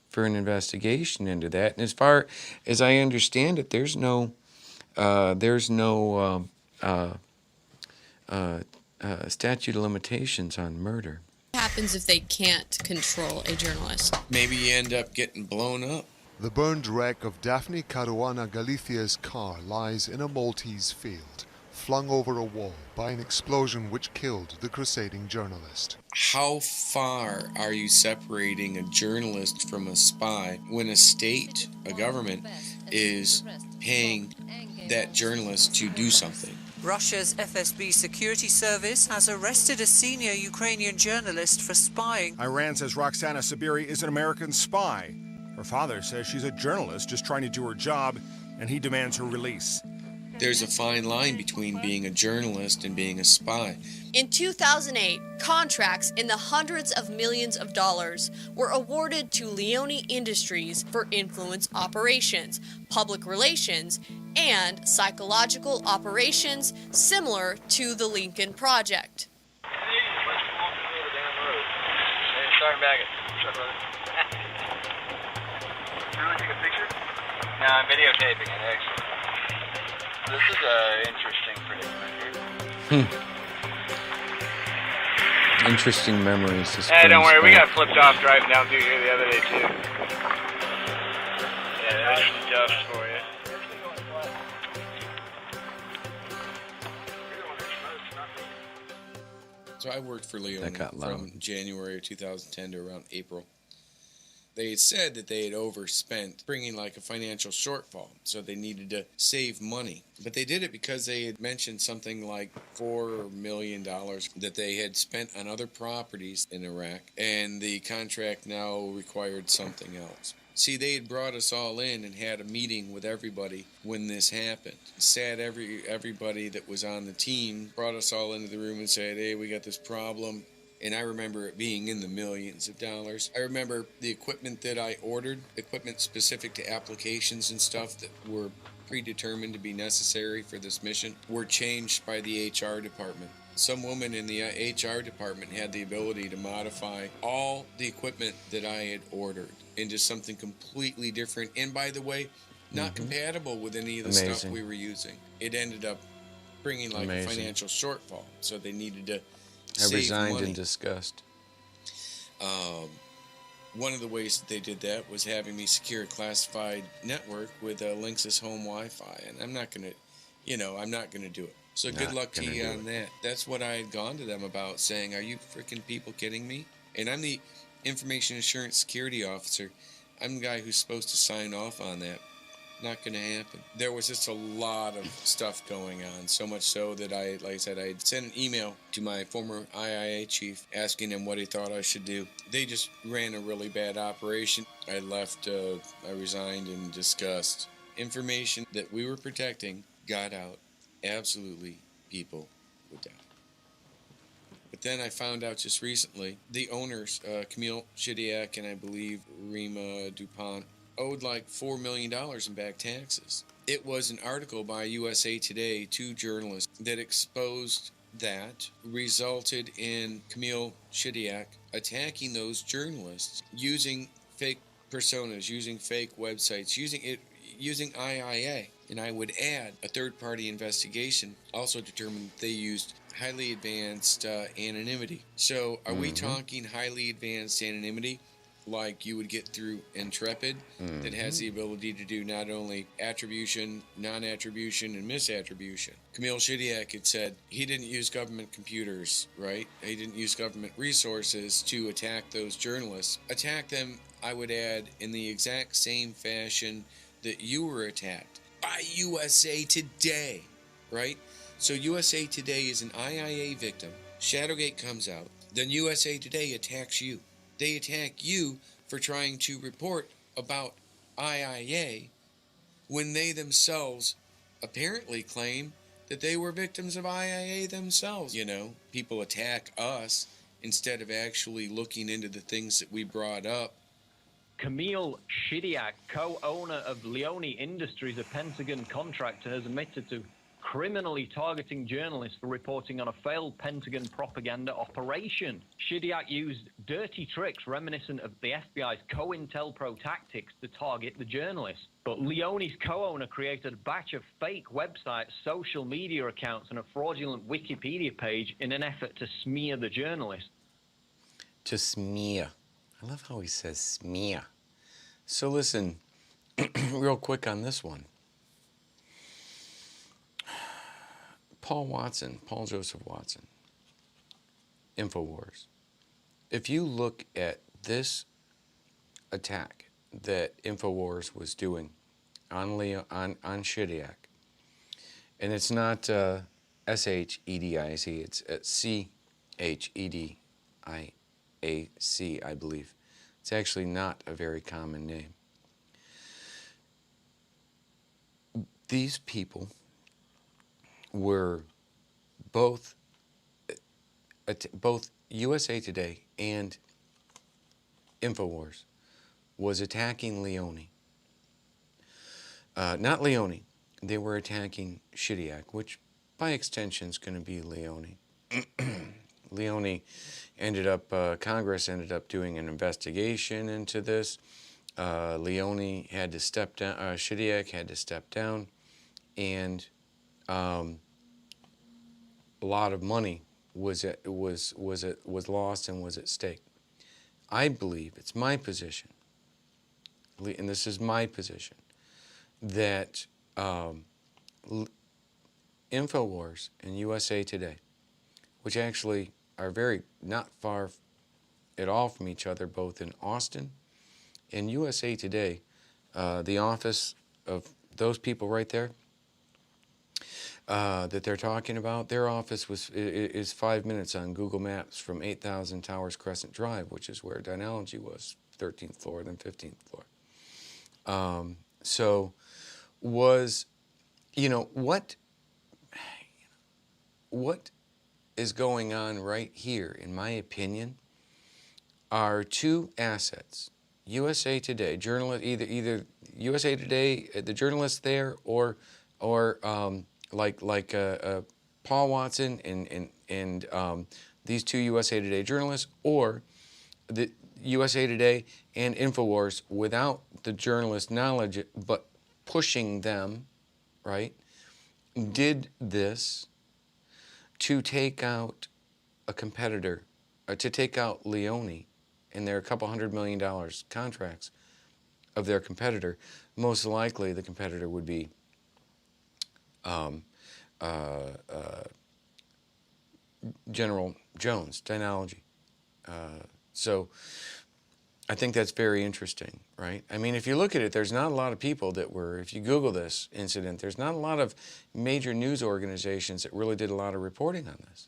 for an investigation into that? And as far as I understand it, there's no statute of limitations on murder. What happens if they can't control a journalist? Maybe you end up getting blown up. The burned wreck of Daphne Caruana Galicia's car lies in a Maltese field, flung over a wall by an explosion which killed the crusading journalist. How far are you separating a journalist from a spy when a state, a government, is paying that journalist to do something? Russia's FSB security service has arrested a senior Ukrainian journalist for spying. Iran says Roxana Sabiri is an American spy. Her father says she's a journalist just trying to do her job, and he demands her release. There's a fine line between being a journalist and being a spy. In 2008, contracts in the hundreds of millions of dollars were awarded to Leone Industries for influence operations, public relations, and psychological operations similar to the Lincoln Project. No, I'm videotaping it, actually. This is an interesting predicament here. Interesting memories. Hey, don't worry, we got flipped off driving down through here the other day, too. Yeah, there's some dust for you. So I worked for Leone from January of 2010 to around April. They had said that they had overspent, bringing like a financial shortfall, so they needed to save money. But they did it because they had mentioned something like $4 million that they had spent on other properties in Iraq, and the contract now required something else. See, they had brought us all in and had a meeting with everybody when this happened. Sat everybody that was on the team, brought us all into the room and said, hey, we got this problem. And I remember it being in the millions of dollars. I remember the equipment that I ordered, equipment specific to applications and stuff that were predetermined to be necessary for this mission, were changed by the HR department. Some woman in the HR department had the ability to modify all the equipment that I had ordered into something completely different. And by the way, not compatible with any of the stuff we were using. It ended up bringing like a financial shortfall. So they needed to I resigned in disgust. One of the ways that they did that was having me secure a classified network with Linksys home Wi-Fi, and I'm not gonna do it. So good luck to you on that. That's what I had gone to them about, saying, "Are you freaking people kidding me?" And I'm the information assurance security officer. I'm the guy who's supposed to sign off on that. Not going to happen. There was just a lot of stuff going on, so much so that I had sent an email to my former IIA chief asking him what he thought I should do. They just ran a really bad operation. I left, I resigned in disgust. Information that we were protecting got out. Absolutely, people would die. But then I found out just recently, the owners, Camille Chidiac and I believe Rima DuPont, owed like $4 million in back taxes. It was an article by USA Today, 2 journalists, that exposed that, resulted in Camille Chidiac attacking those journalists using fake personas, using fake websites, using IIA. And I would add, a third-party investigation also determined they used highly advanced anonymity. So are we talking highly advanced anonymity like you would get through Intrepid, that has the ability to do not only attribution, non-attribution, and misattribution? Camille Chidiac had said he didn't use government computers, right? He didn't use government resources to attack those journalists. Attack them, I would add, in the exact same fashion that you were attacked by USA Today, right? So USA Today is an IIA victim. ShadowGate comes out. Then USA Today attacks you. They attack you for trying to report about IIA when they themselves apparently claim that they were victims of IIA themselves. You know, people attack us instead of actually looking into the things that we brought up. Camille Shidiak, co-owner of Leone Industries, a Pentagon contractor, has admitted to criminally targeting journalists for reporting on a failed Pentagon propaganda operation. Shidiak used dirty tricks reminiscent of the FBI's COINTELPRO tactics to target the journalists. But Leone's co-owner created a batch of fake websites, social media accounts, and a fraudulent Wikipedia page in an effort to smear the journalists. To smear. I love how he says smear. So listen, real quick on this one. Paul Joseph Watson, InfoWars. If you look at this attack that InfoWars was doing on Shidiak, and it's not SHEDIC, it's CHEDIAC, I believe. It's actually not a very common name. These people were both USA Today and InfoWars was attacking Leone. Not Leone. They were attacking Shidiak, which by extension is going to be Leone. Leone ended up, Congress ended up doing an investigation into this. Leone had to step down, Shidiak had to step down, and a lot of money was lost and was at stake. I believe, it's my position, and this is my position, that InfoWars and USA Today, which actually are very not far at all from each other, both in Austin and USA Today, the office of those people right there that they're talking about, their office is 5 minutes on Google Maps from 8,000 Towers Crescent Drive, which is where Dynology was, 13th floor, then 15th floor. So was, you know, what is going on right here, in my opinion, are two assets. USA Today, journalist, either USA Today, the journalist there, or like Paul Watson and these two USA Today journalists, or the USA Today and InfoWars without the journalist knowledge, but pushing them, right, did this to take out a competitor, to take out Leone and their couple $100 million contracts of their competitor. Most likely the competitor would be General Jones, Dynology. So I think that's very interesting, right? I mean, if you look at it, there's not a lot of people that were, if you Google this incident, there's not a lot of major news organizations that really did a lot of reporting on this,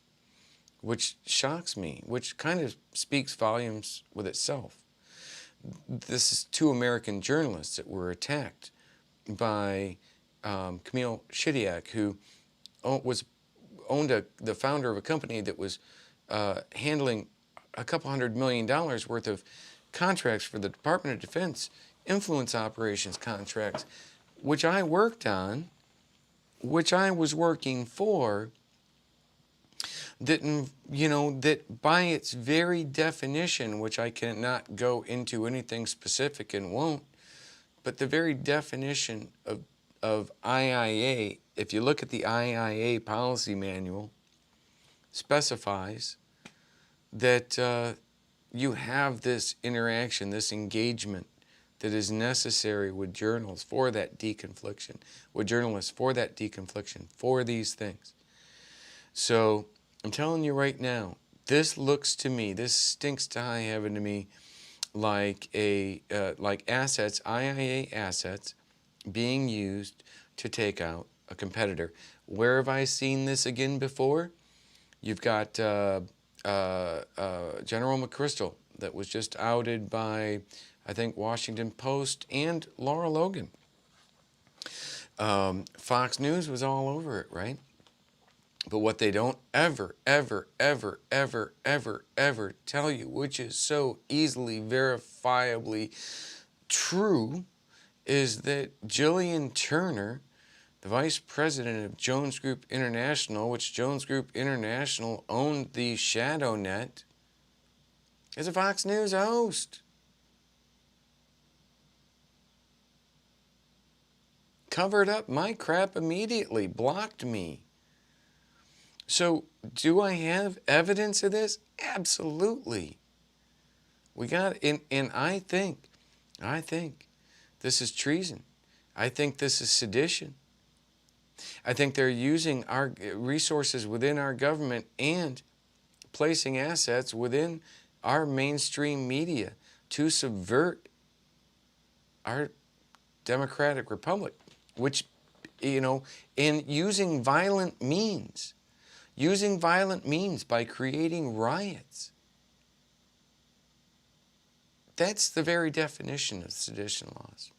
which shocks me, which kind of speaks volumes with itself. This is two American journalists that were attacked by Camille Shidiak, who owned the founder of a company that was handling a couple $100 million worth of contracts for the Department of Defense, influence operations contracts, which I worked on, which I was working for, that, you know, that by its very definition, which I cannot go into anything specific and won't, but the very definition of IIA, if you look at the IIA policy manual, specifies that you have this interaction, this engagement that is necessary with journalists for that deconfliction, for these things. So I'm telling you right now, this looks to me, this stinks to high heaven to me, like like assets, IIA assets, being used to take out a competitor. Where have I seen this again before? You've got General McChrystal that was just outed by, I think, Washington Post and Laura Logan. Fox News was all over it, right? But what they don't ever tell you, which is so easily verifiably true, is that Jillian Turner, the vice president of Jones Group International, which Jones Group International owned the ShadowNet, is a Fox News host. Covered up my crap immediately, blocked me. So, do I have evidence of this? Absolutely. We got, and I think this is treason. I think this is sedition. I think they're using our resources within our government and placing assets within our mainstream media to subvert our democratic republic, which, in using violent means by creating riots. That's the very definition of sedition laws.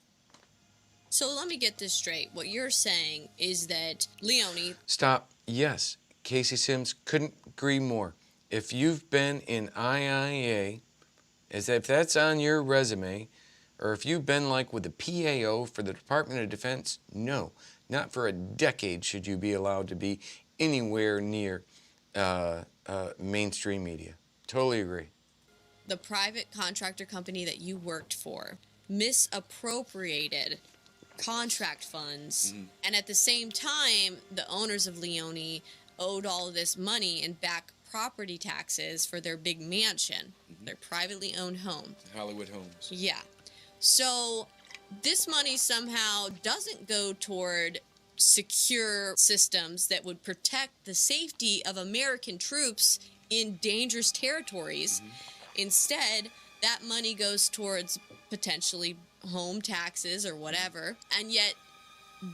So let me get this straight. What you're saying is that Leone... Stop. Yes. Casey Sims, couldn't agree more. If you've been in IIA, if that's on your resume, or if you've been like with the PAO for the Department of Defense, no. Not for a decade should you be allowed to be anywhere near mainstream media. Totally agree. The private contractor company that you worked for misappropriated contract funds, and at the same time, the owners of Leone owed all of this money in back property taxes for their big mansion, their privately owned home. Hollywood Homes. Yeah. So this money somehow doesn't go toward secure systems that would protect the safety of American troops in dangerous territories. Instead, that money goes towards potentially home taxes or whatever, and yet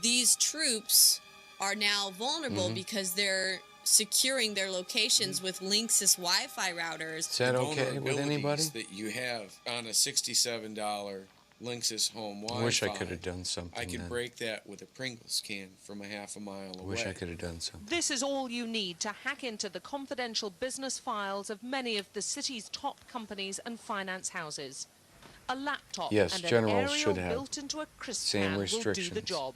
these troops are now vulnerable because they're securing their locations with Linksys Wi-Fi routers. Is that okay with anybody? That you have on a $67 Linksys home Wi-Fi. I wish I could have done something. I could break that with a Pringles can from a half a mile away. Wish I could have done something. This is all you need to hack into the confidential business files of many of the city's top companies and finance houses. A laptop and an aerial built into a crisp can will do the job.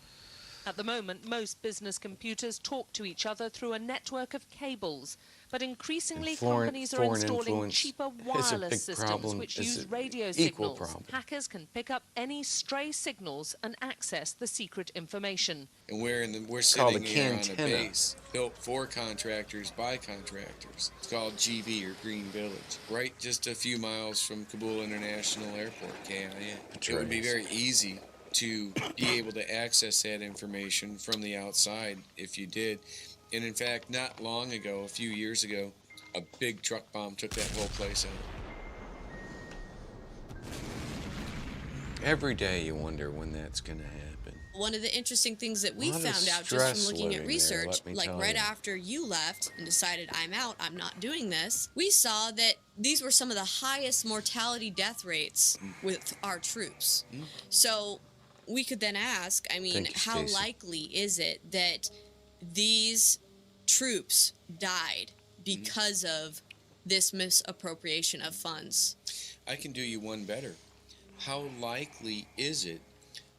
At the moment, most business computers talk to each other through a network of cables, but increasingly companies are installing cheaper wireless systems which use radio signals. Hackers can pick up any stray signals and access the secret information. And we're sitting here on a base built for contractors by contractors. It's called GV, or Green Village, right just a few miles from Kabul International Airport, KIA. It would be very easy to be able to access that information from the outside if you did. And in fact, not long ago, a few years ago, a big truck bomb took that whole place out. Every day you wonder when that's going to happen. One of the interesting things that we found out just from looking at research, like right after you left and decided I'm out, I'm not doing this, we saw that these were some of the highest mortality death rates with our troops. So we could then ask, I mean, how likely is it that these troops died because of this misappropriation of funds? I can do you one better. How likely is it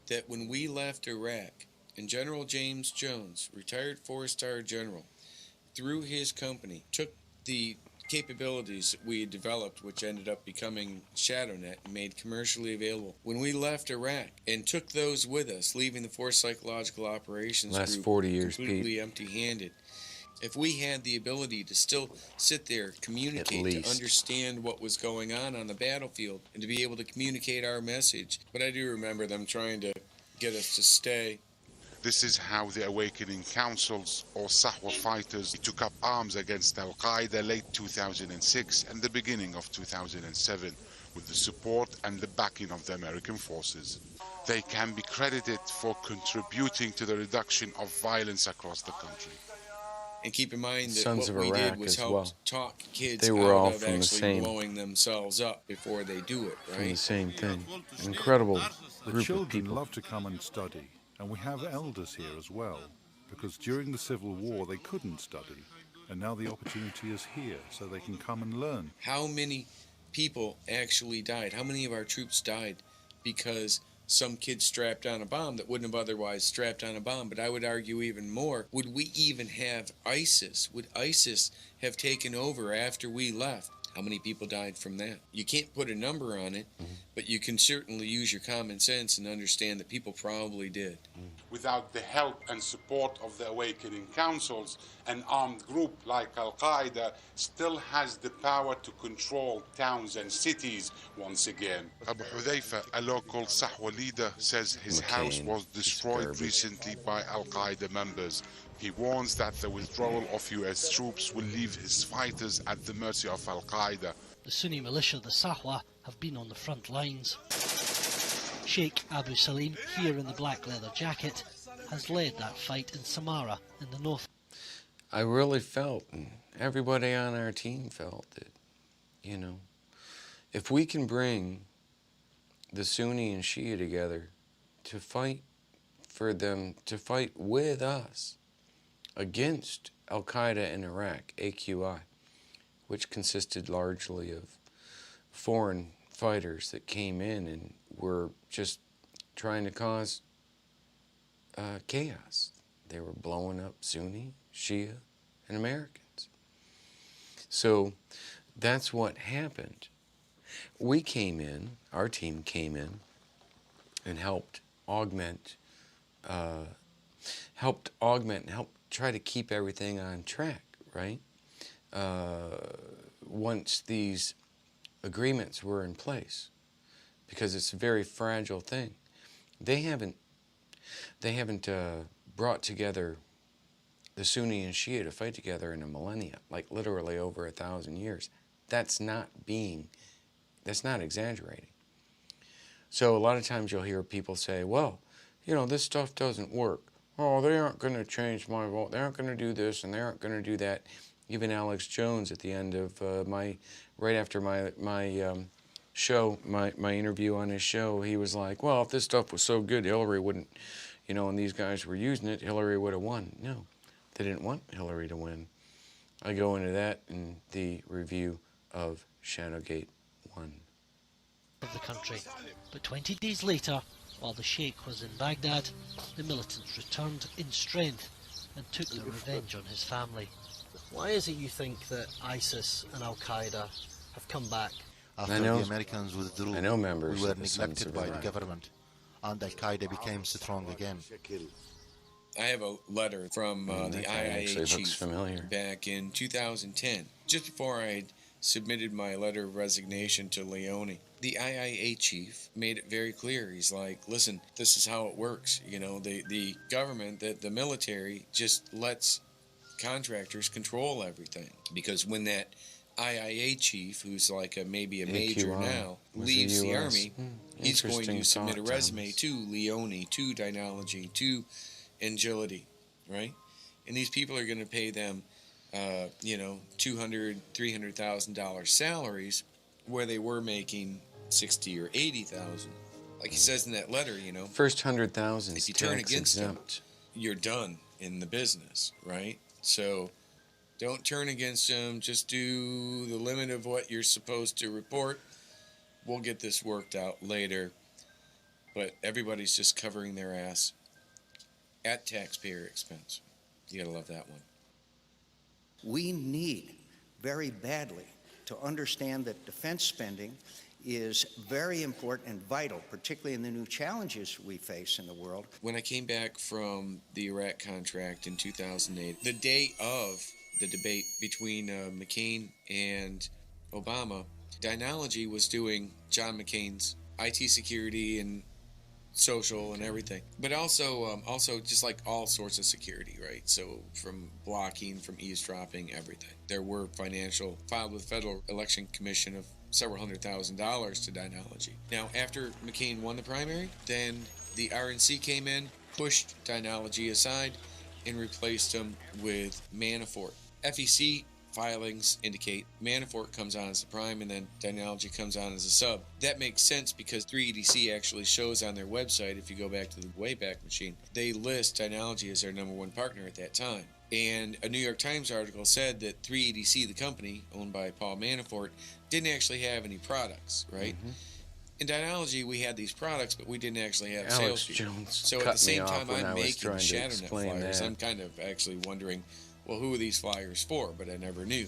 that when we left Iraq, and General James Jones, retired four-star general, through his company, took the capabilities that we had developed, which ended up becoming ShadowNet and made commercially available. When we left Iraq and took those with us, leaving the Force Psychological Operations Last Group 40 years, completely empty-handed, if we had the ability to still sit there, communicate, to understand what was going on the battlefield, and to be able to communicate our message. But I do remember them trying to get us to stay. This is how the Awakening Councils, or Sahwa fighters, took up arms against Al-Qaeda late 2006 and the beginning of 2007, with the support and the backing of the American forces. They can be credited for contributing to the reduction of violence across the country. And keep in mind that Sons what of we Iraq did was as help well. talk kids They were all out of from the actually same- blowing themselves up before they do it, right? From the same thing. Incredible The group of children people. love to come and study. And we have elders here as well, because during the Civil War they couldn't study, and now the opportunity is here, so they can come and learn. How many people actually died? How many of our troops died because some kid strapped on a bomb that wouldn't have otherwise strapped on a bomb? But I would argue even more, would we even have ISIS? Would ISIS have taken over after we left? How many people died from that? You can't put a number on it, but you can certainly use your common sense and understand that people probably did. Without the help and support of the awakening councils, an armed group like Al-Qaeda still has the power to control towns and cities once again. Abu Hudhaifa, a local Sahwa leader, says his house was destroyed recently by Al-Qaeda members. He warns that the withdrawal of US troops will leave his fighters at the mercy of Al-Qaeda. The Sunni militia, the Sahwa, have been on the front lines. Sheikh Abu Salim, here in the black leather jacket, has led that fight in Samara in the north. I really felt, and everybody on our team felt that, you know, if we can bring the Sunni and Shia together to fight for them, to fight with us against Al-Qaeda in Iraq, AQI, which consisted largely of foreign fighters that came in and were just trying to cause chaos. They were blowing up Sunni, Shia, and Americans. So that's what happened. We came in, our team came in, and helped augment and helped try to keep everything on track, right? Once these agreements were in place, because it's a very fragile thing. They haven't brought together the Sunni and Shia to fight together in a millennia, like literally over 1,000 years. That's not exaggerating. So a lot of times you'll hear people say, well, you know, this stuff doesn't work. Oh, they aren't going to change my vote. They aren't going to do this and they aren't going to do that. Even Alex Jones at the end of right after my show, my interview on his show, he was like, well, if this stuff was so good, Hillary wouldn't, you know, and these guys were using it, Hillary would have won. No, they didn't want Hillary to win. I go into that in the review of ShadowGate 1. Of the country. But 20 days later, while the Sheikh was in Baghdad, the militants returned in strength and took their revenge on his family. Why is it you think that ISIS and Al-Qaeda have come back? After the Americans withdrew, we were neglected by the government, and Al-Qaeda became strong again. I have a letter from the IIA chief back in 2010, just before I had submitted my letter of resignation to Leone. The IIA chief made it very clear. He's like, listen, this is how it works. You know, the government, the military just lets contractors control everything. Because when that IIA chief, who's like maybe a major now, leaves the Army, he's going to submit a resume to Leone, to Dynology, to Agility, right? And these people are going to pay them, you know, $200,000, $300,000 salaries where they were making $60,000 or $80,000. Like he says in that letter, you know, first 100,000 if you turn against them, you're done in the business, right? So don't turn against them. Just do the limit of what you're supposed to report. We'll get this worked out later. But everybody's just covering their ass at taxpayer expense. You gotta love that one. We need very badly to understand that defense spending is very important and vital, particularly in the new challenges we face in the world. When I came back from the Iraq contract in 2008, the day of the debate between McCain and Obama, Dynology was doing John McCain's IT security and social and everything, but also just like all sorts of security, right? So from blocking, from eavesdropping, everything. There were financial filed with Federal Election Commission of several $100,000 to Dynology. Now, after McCain won the primary, then the RNC came in, pushed Dynology aside, and replaced him with Manafort. FEC filings indicate Manafort comes on as the prime and then Dynology comes on as a sub. That makes sense because 3EDC actually shows on their website, if you go back to the Wayback Machine, they list Dynology as their #1 partner at that time. And a New York Times article said that 3EDC, the company owned by Paul Manafort, didn't actually have any products, right? In Dynology, we had these products, but we didn't actually have Alex salespeople. Jones So at cut the same me off time when I I'm was making trying to ShadowNet explain flyers, that. I'm kind of actually wondering, well, who are these flyers for? But I never knew.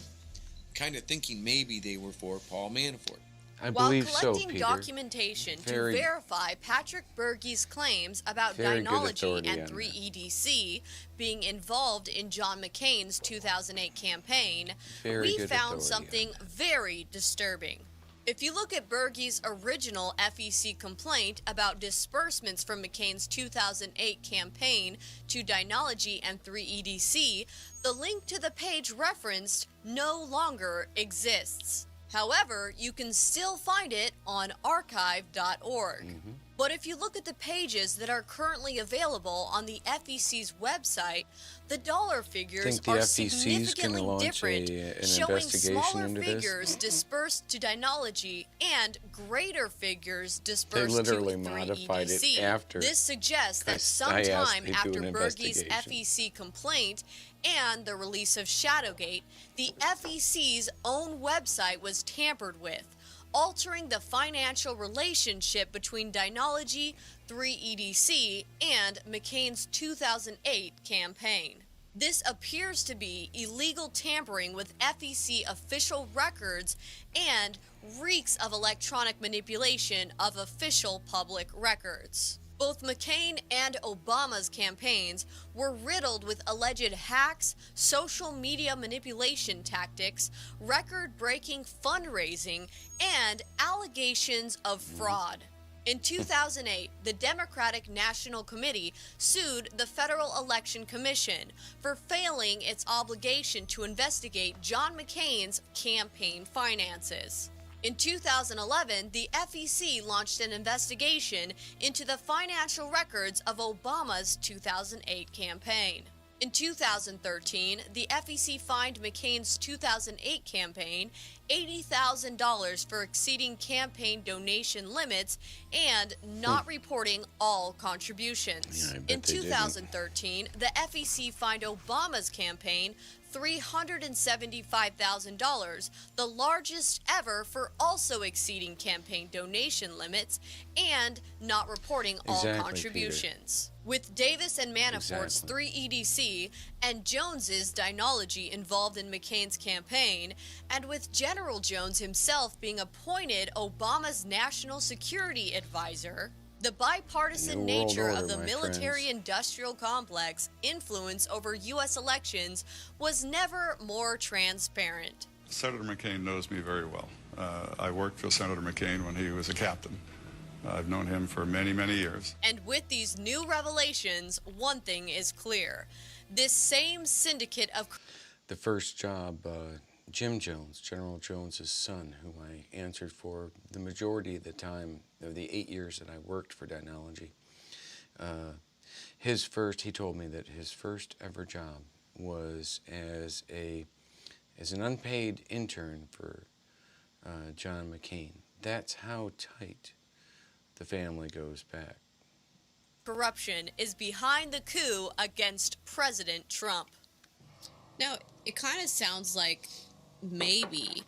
Kind of thinking maybe they were for Paul Manafort. I While believe so, collecting Peter. documentation Very- to verify Patrick Berge's claims about Very good Dynology authority and on that. 3EDC being involved in John McCain's 2008 campaign, Very we good found authority something very disturbing. If you look at Berge's original FEC complaint about disbursements from McCain's 2008 campaign to Dynology and 3EDC, the link to the page referenced no longer exists. However, you can still find it on archive.org. But if you look at the pages that are currently available on the FEC's website, the dollar figures Think the are FEC is significantly gonna launch different, an showing investigation smaller into this? figures dispersed to Dynology and greater figures They dispersed literally to modified 3EDC. it after This suggests that I asked sometime to do after an Berge's investigation. FEC complaint and the release of ShadowGate, the FEC's own website was tampered with, altering the financial relationship between Dynology, 3EDC, and McCain's 2008 campaign. This appears to be illegal tampering with FEC official records and reeks of electronic manipulation of official public records. Both McCain and Obama's campaigns were riddled with alleged hacks, social media manipulation tactics, record-breaking fundraising, and allegations of fraud. In 2008, the Democratic National Committee sued the Federal Election Commission for failing its obligation to investigate John McCain's campaign finances. In 2011, the FEC launched an investigation into the financial records of Obama's 2008 campaign. In 2013, the FEC fined McCain's 2008 campaign $80,000 for exceeding campaign donation limits and not reporting all contributions. Yeah, I bet In they didn't. 2013, the FEC fined Obama's campaign $375,000, the largest ever for also exceeding campaign donation limits and not reporting all Exactly, contributions. With Davis and Manafort's 3EDC and Jones's Dynology involved in McCain's campaign, and with General Jones himself being appointed Obama's national security advisor, the bipartisan New world nature of order, the my military-industrial complex influence over U.S. elections was never more transparent. Senator McCain knows me very well. I worked for Senator McCain when he was a captain. I've known him for many, many years. And with these new revelations, one thing is clear. This same syndicate of... The first job, Jim Jones, General Jones's son, who I answered for the majority of the time of the 8 years that I worked for Dynology. He told me that his first ever job was as an unpaid intern for John McCain. That's how tight the family goes back. corruption is behind the coup against President Trump. Now, it kind of sounds like maybe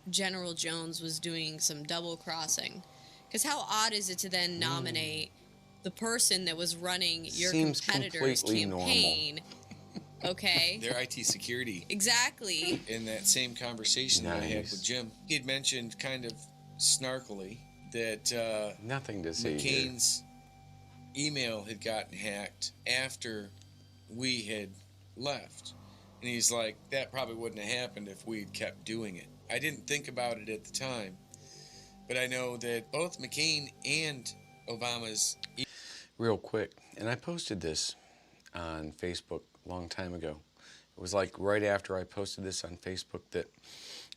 General Jones was doing some double-crossing. Because how odd is it to then nominate the person that was running your competitor's campaign? Okay. Their IT security. Exactly. In that same conversation that I had with Jim, he had mentioned kind of snarkily that nothing to see McCain's email had gotten hacked after we had left. And he's like, that probably wouldn't have happened if we'd kept doing it. I didn't think about it at the time, but I know that both McCain and Obama's... Real quick, and I posted this on Facebook a long time ago. It was like right after I posted this on Facebook that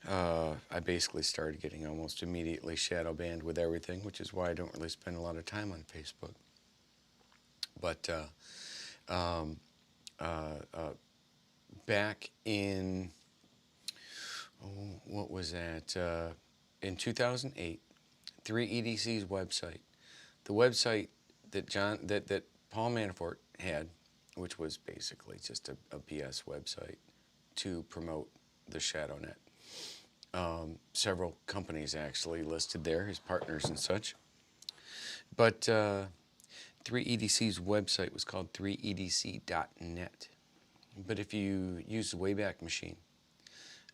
I basically started getting almost immediately shadow banned with everything, which is why I don't really spend a lot of time on Facebook. But back in what was that? In 2008, 3EDC's website, the website that that Paul Manafort had, which was basically just a BS website to promote the ShadowNet. Several companies actually listed there, his partners and such. But 3EDC's website was called 3EDC.net. But if you use the Wayback Machine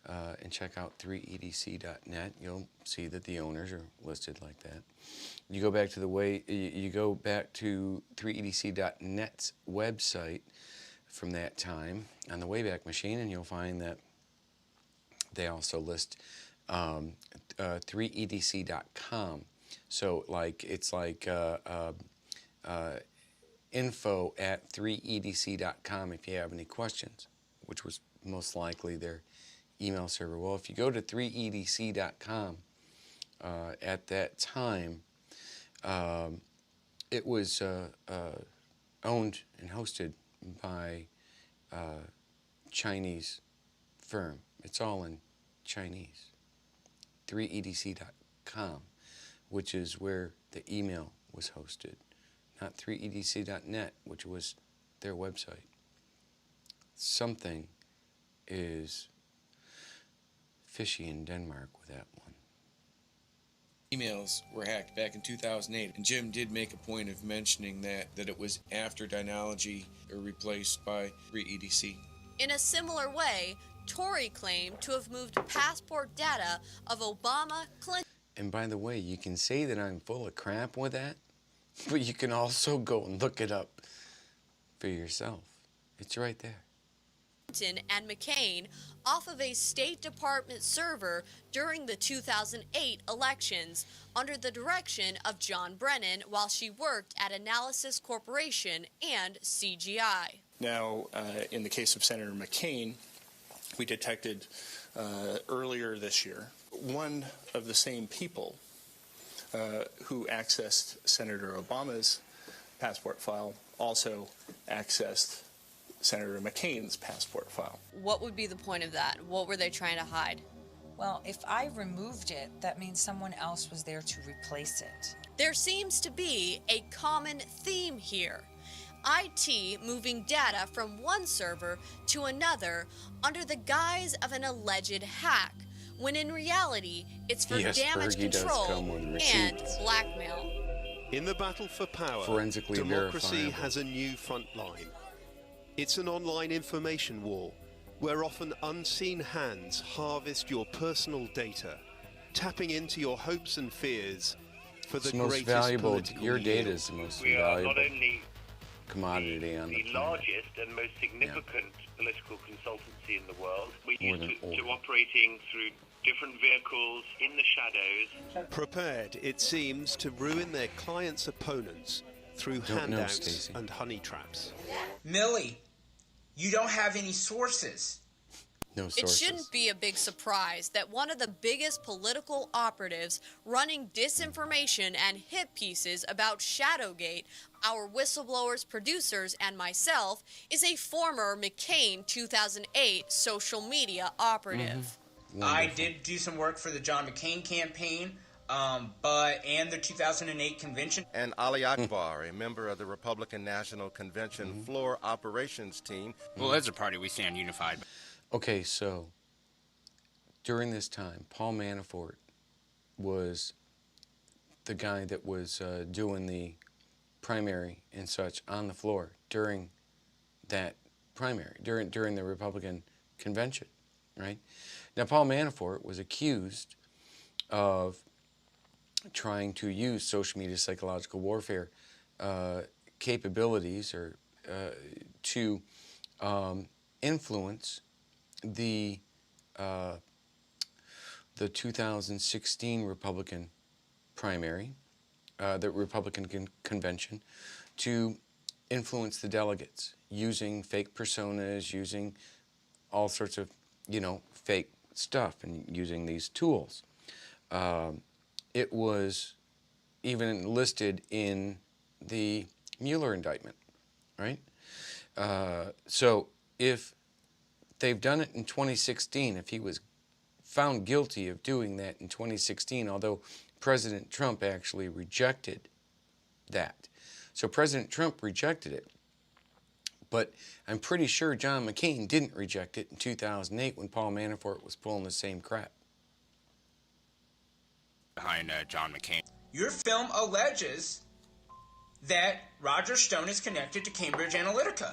and check out 3EDC.net, you'll see that the owners are listed like that. You go back to you go back to 3EDC.net's website from that time on the Wayback Machine, and you'll find that they also list 3EDC.com. So it's like info at 3EDC.com if you have any questions, which was most likely their email server. Well, if you go to 3EDC.com at that time, it was owned and hosted by a Chinese firm. It's all in Chinese. 3EDC.com, which is where the email was hosted, not 3EDC.net, which was their website. Something is fishy in Denmark with that one. Emails were hacked back in 2008, and Jim did make a point of mentioning that it was after Dynology or replaced by 3EDC. In a similar way, Tory claimed to have moved passport data of Obama, Clinton. And by the way, you can say that I'm full of crap with that, but you can also go and look it up for yourself. It's right there. And McCain off of a State Department server during the 2008 elections under the direction of John Brennan while she worked at Analysis Corporation and CGI. Now, in the case of Senator McCain, we detected earlier this year one of the same people who accessed Senator Obama's passport file also accessed Senator McCain's passport file. What would be the point of that? What were they trying to hide? Well, if I removed it, that means someone else was there to replace it. There seems to be a common theme here. IT moving data from one server to another under the guise of an alleged hack, when in reality it's for damage control and blackmail. In the battle for power, Forensically democracy verifiable. has a new front line. It's an online information war where often unseen hands harvest your personal data, tapping into your hopes and fears for the It's most greatest valuable. political Your data yield. is the most We are valuable not only commodity on the the planet. largest and most significant political consultancy in the world. We're More used than to oil. operating through different vehicles in the shadows. Prepared, it seems, to ruin their clients' opponents through Don't know, handouts Stacey. and honey traps. Millie, you don't have any sources. No It sources. shouldn't be a big surprise that one of the biggest political operatives running disinformation and hit pieces about ShadowGate, our whistleblowers, producers, and myself, is a former McCain 2008 social media operative. I did do some work for the John McCain campaign, and the 2008 convention. And Ali Akbar, a member of the Republican National Convention floor operations team. Well, as a party, we stand unified. Okay, so during this time, Paul Manafort was the guy that was doing the primary and such on the floor during that primary, during the Republican convention, right? Now, Paul Manafort was accused of trying to use social media psychological warfare capabilities or to influence the 2016 Republican primary, the Republican convention, to influence the delegates using fake personas, using all sorts of, fake stuff and using these tools. It was even listed in the Mueller indictment, right? So if they've done it in 2016, if he was found guilty of doing that in 2016, although President Trump actually rejected that. So President Trump rejected it. But I'm pretty sure John McCain didn't reject it in 2008 when Paul Manafort was pulling the same crap. Behind John McCain. Your film alleges that Roger Stone is connected to Cambridge Analytica.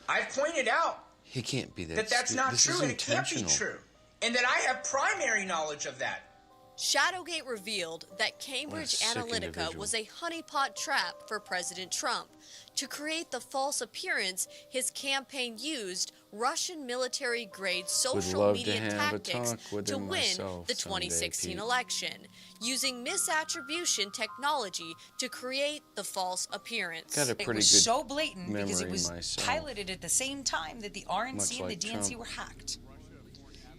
I've pointed out He can't be that that's not true, and it can't be true. And that I have primary knowledge of that. ShadowGate revealed that Cambridge Analytica was a honeypot trap for President Trump to create the false appearance his campaign used Russian military-grade social media tactics to win the 2016 election, using misattribution technology to create the false appearance. It was so blatant because it was piloted at the same time that the RNC and the DNC were hacked.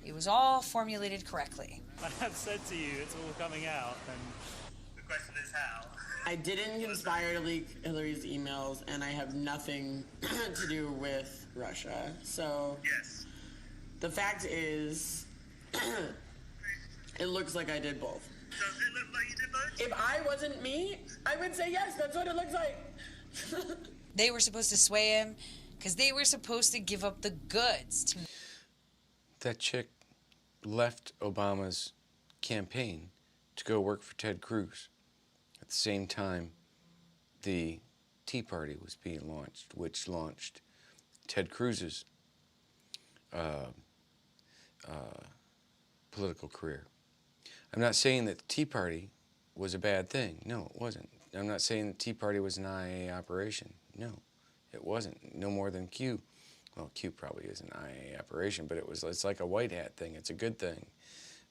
It was all formulated correctly. I have said to you, it's all coming out, and the question is how. I didn't conspire to leak Hillary's emails, and I have nothing to do with Russia. So, yes. The fact is, it looks like I did both. Does it look like you did both? If I wasn't me, I would say yes, that's what it looks like. They were supposed to sway him because they were supposed to give up the goods. That chick left Obama's campaign to go work for Ted Cruz. At the same time, the Tea Party was being launched, which launched Ted Cruz's political career. I'm not saying that the Tea Party was a bad thing. No, it wasn't. I'm not saying the Tea Party was an IA operation. No, it wasn't. No more than Q. Well, Q probably is an IA operation, but it's like a white hat thing. It's a good thing.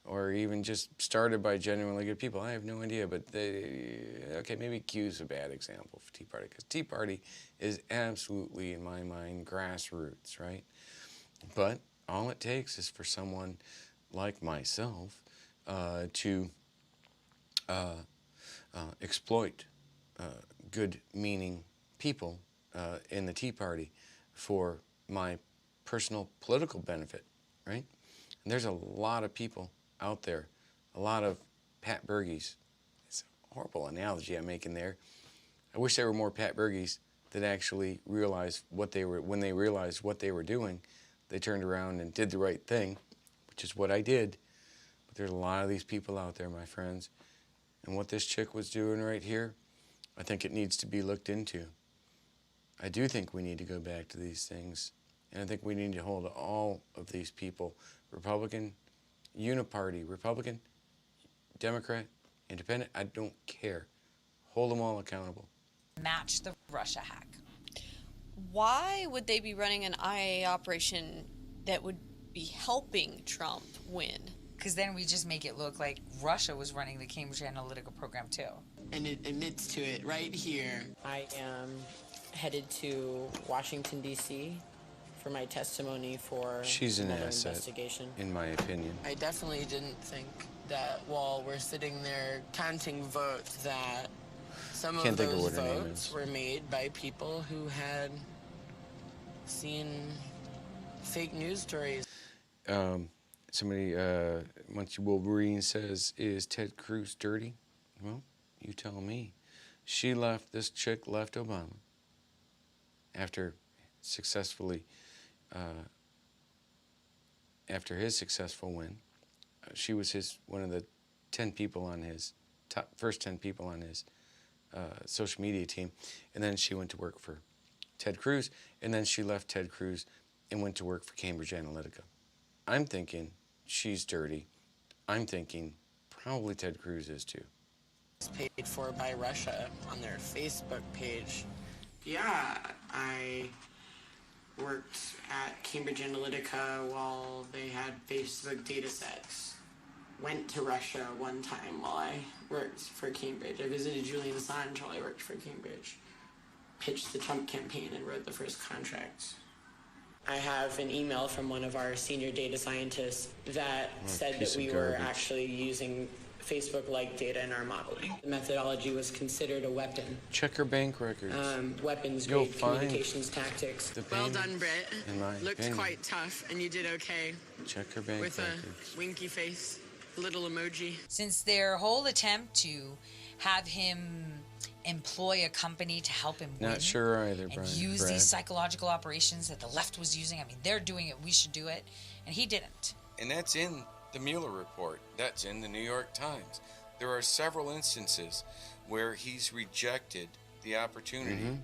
Or even just started by genuinely good people. I have no idea, but okay, maybe Q's a bad example for Tea Party, because Tea Party is absolutely, in my mind, grassroots, right? But all it takes is for someone like myself to exploit good-meaning people in the Tea Party for my personal political benefit, right? And there's a lot of people out there, a lot of Pat Bergies. It's a horrible analogy I'm making there. I wish there were more Pat Bergies that actually realized what they were, when they realized what they were doing, they turned around and did the right thing, which is what I did. But there's a lot of these people out there, my friends. And what this chick was doing right here, I think it needs to be looked into. I do think we need to go back to these things. And I think we need to hold all of these people, Republican, Uniparty, Republican, Democrat, Independent, I don't care. Hold them all accountable. Match the Russia hack. Why would they be running an IA operation that would be helping Trump win? Because then we just make it look like Russia was running the Cambridge Analytica program too. And it admits to it right here. I am headed to Washington, D.C. for my testimony for She's an another asset, investigation. in my opinion. I definitely didn't think that while we're sitting there counting votes that some of those votes were made by people who had seen fake news stories. Somebody, Muncie Wolverine says, is Ted Cruz dirty? Well, you tell me. This chick left Obama after successfully, after his successful win. She was one of the 10 people on his, first 10 people on his social media team. And then she went to work for Ted Cruz, and then she left Ted Cruz and went to work for Cambridge Analytica. I'm thinking she's dirty. I'm thinking probably Ted Cruz is too. It's paid for by Russia on their Facebook page. Yeah, I worked at Cambridge Analytica while they had Facebook data sets. Went to Russia one time while I worked for Cambridge. I visited Julian Assange while I worked for Cambridge. Pitched the Trump campaign and wrote the first contracts. I have an email from one of our senior data scientists that said that we were actually using Facebook-like data in our modeling. The methodology was considered a weapon. Check her bank records. Weapons-grade communications tactics. Well done, Britt. Looked opinion. quite tough, and you did okay. Check her bank with records. A winky face, little emoji. Since their whole attempt to have him employ a company to help him win Not sure either, and Brian. use Brad. these psychological operations that the left was using. I mean, they're doing it, we should do it, and he didn't. And that's in the Mueller report. That's in the New York Times. There are several instances where he's rejected the opportunity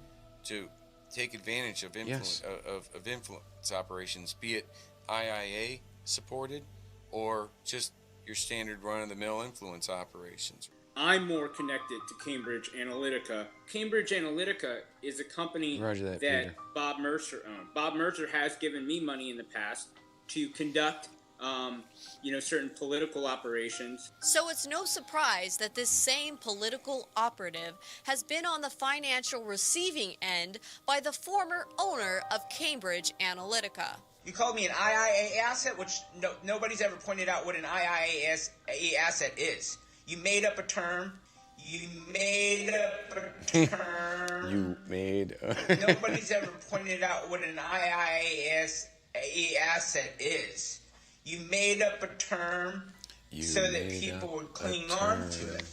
to take advantage of influence, of influence operations, be it IIA supported or just your standard run-of-the-mill influence operations. I'm more connected to Cambridge Analytica. Cambridge Analytica is a company that Bob Mercer owned. Bob Mercer has given me money in the past to conduct certain political operations. So it's no surprise that this same political operative has been on the financial receiving end by the former owner of Cambridge Analytica. You called me an IIA asset, which nobody's ever pointed out what an IIA asset is. You made up a term. Nobody's ever pointed out what an IIA asset is. You made up a term so that people would cling on to it.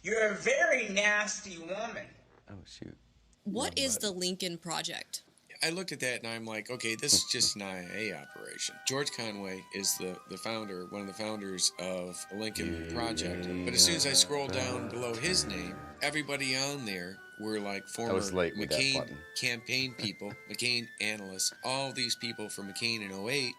You're a very nasty woman. Oh, shoot. What is the Lincoln Project? I looked at that and I'm like, okay, this is just an IIA operation. George Conway is the founder, one of the founders of the Lincoln Project. But as soon as I scroll down below his name, everybody on there were like former McCain campaign people, McCain analysts, all these people from McCain in 2008.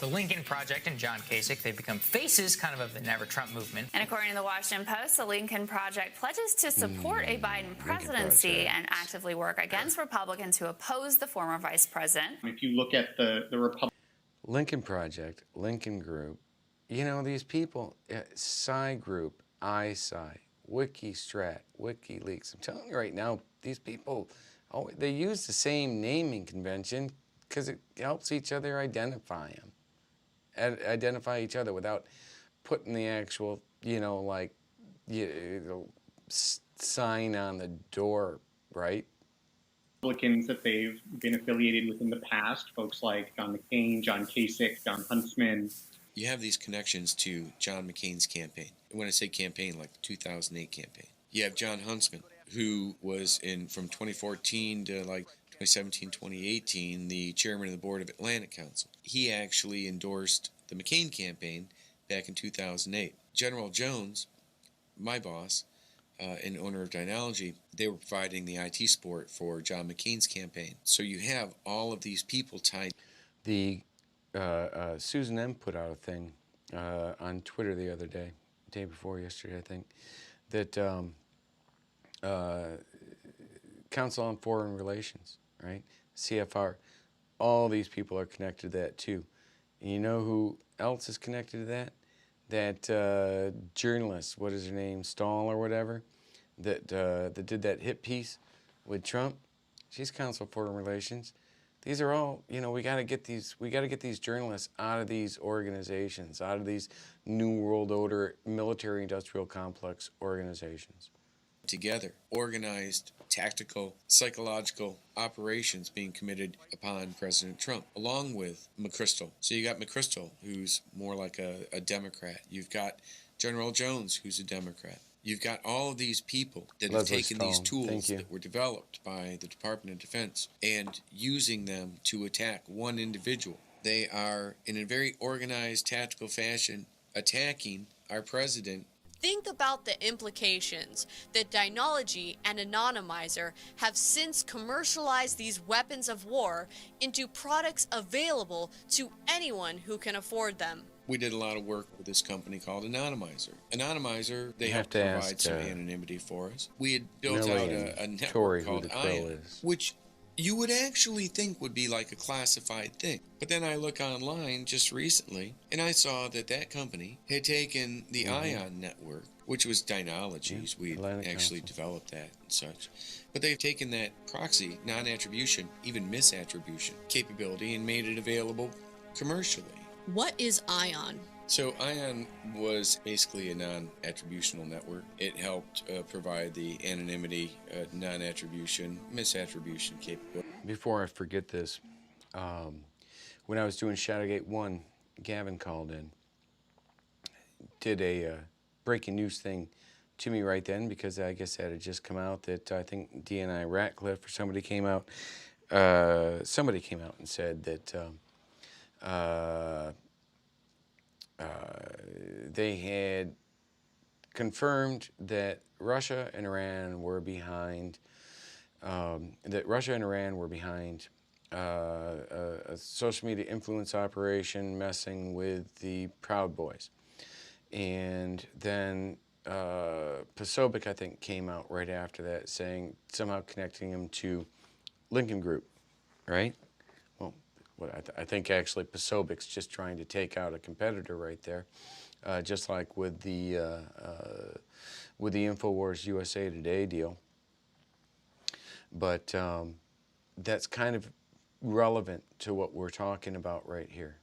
The Lincoln Project and John Kasich, they've become faces of the Never Trump movement. And according to the Washington Post, the Lincoln Project pledges to support a Biden presidency and actively work against Republicans who oppose the former vice president. If you look at the Republican Lincoln Project, Lincoln Group, these people, Psi Group, iSci, WikiStrat, WikiLeaks. I'm telling you right now, these people, they use the same naming convention because it helps each other identify them. Identify each other without putting the actual, sign on the door, right? Republicans that they've been affiliated with in the past, folks like John McCain, John Kasich, John Huntsman. You have these connections to John McCain's campaign. When I say campaign, like the 2008 campaign. You have John Huntsman, who was from 2014 to 2017, 2018, the chairman of the board of Atlantic Council. He actually endorsed the McCain campaign back in 2008. General Jones, my boss, and owner of Dynology, they were providing the IT support for John McCain's campaign. So you have all of these people tied. The Susan M. put out a thing on Twitter the other day, day before yesterday, I think, that Council on Foreign Relations, right? CFR. All these people are connected to that too. And you know who else is connected to that? That journalist, what is her name, Stahl or whatever, that did that hit piece with Trump. She's Council on Foreign Relations. These are all, we got to get these journalists out of these organizations, out of these New World Order military-industrial complex organizations. Together, organized, tactical, psychological operations being committed upon President Trump, along with McChrystal. So you got McChrystal, who's more like a Democrat. You've got General Jones, who's a Democrat. You've got all of these people that have taken these tools that were developed by the Department of Defense and using them to attack one individual. They are, in a very organized, tactical fashion, attacking our president. Think about the implications that Dynology and Anonymizer have since commercialized these weapons of war into products available to anyone who can afford them. We did a lot of work with this company called Anonymizer. Anonymizer, they helped provide some anonymity for us. We had built out a network called ION, which you would actually think would be like a classified thing. But then I look online just recently, and I saw that company had taken the ION network, which was Dynology's. We actually developed that and such. But they've taken that proxy, non-attribution, even misattribution capability and made it available commercially. What is ION? So ION was basically a non-attributional network. It helped provide the anonymity, non-attribution, misattribution capability. Before I forget this, when I was doing ShadowGate 1, Gavin called in, did a breaking news thing to me right then, because I guess that had just come out that I think DNI Ratcliffe or somebody came out and said that they had confirmed that Russia and Iran were behind a social media influence operation messing with the Proud Boys. And then Posobiec, I think, came out right after that saying, somehow connecting him to Lincoln Group, right? Well, I think actually Posobiec's just trying to take out a competitor right there, just like with the InfoWars USA Today deal. But that's kind of relevant to what we're talking about right here.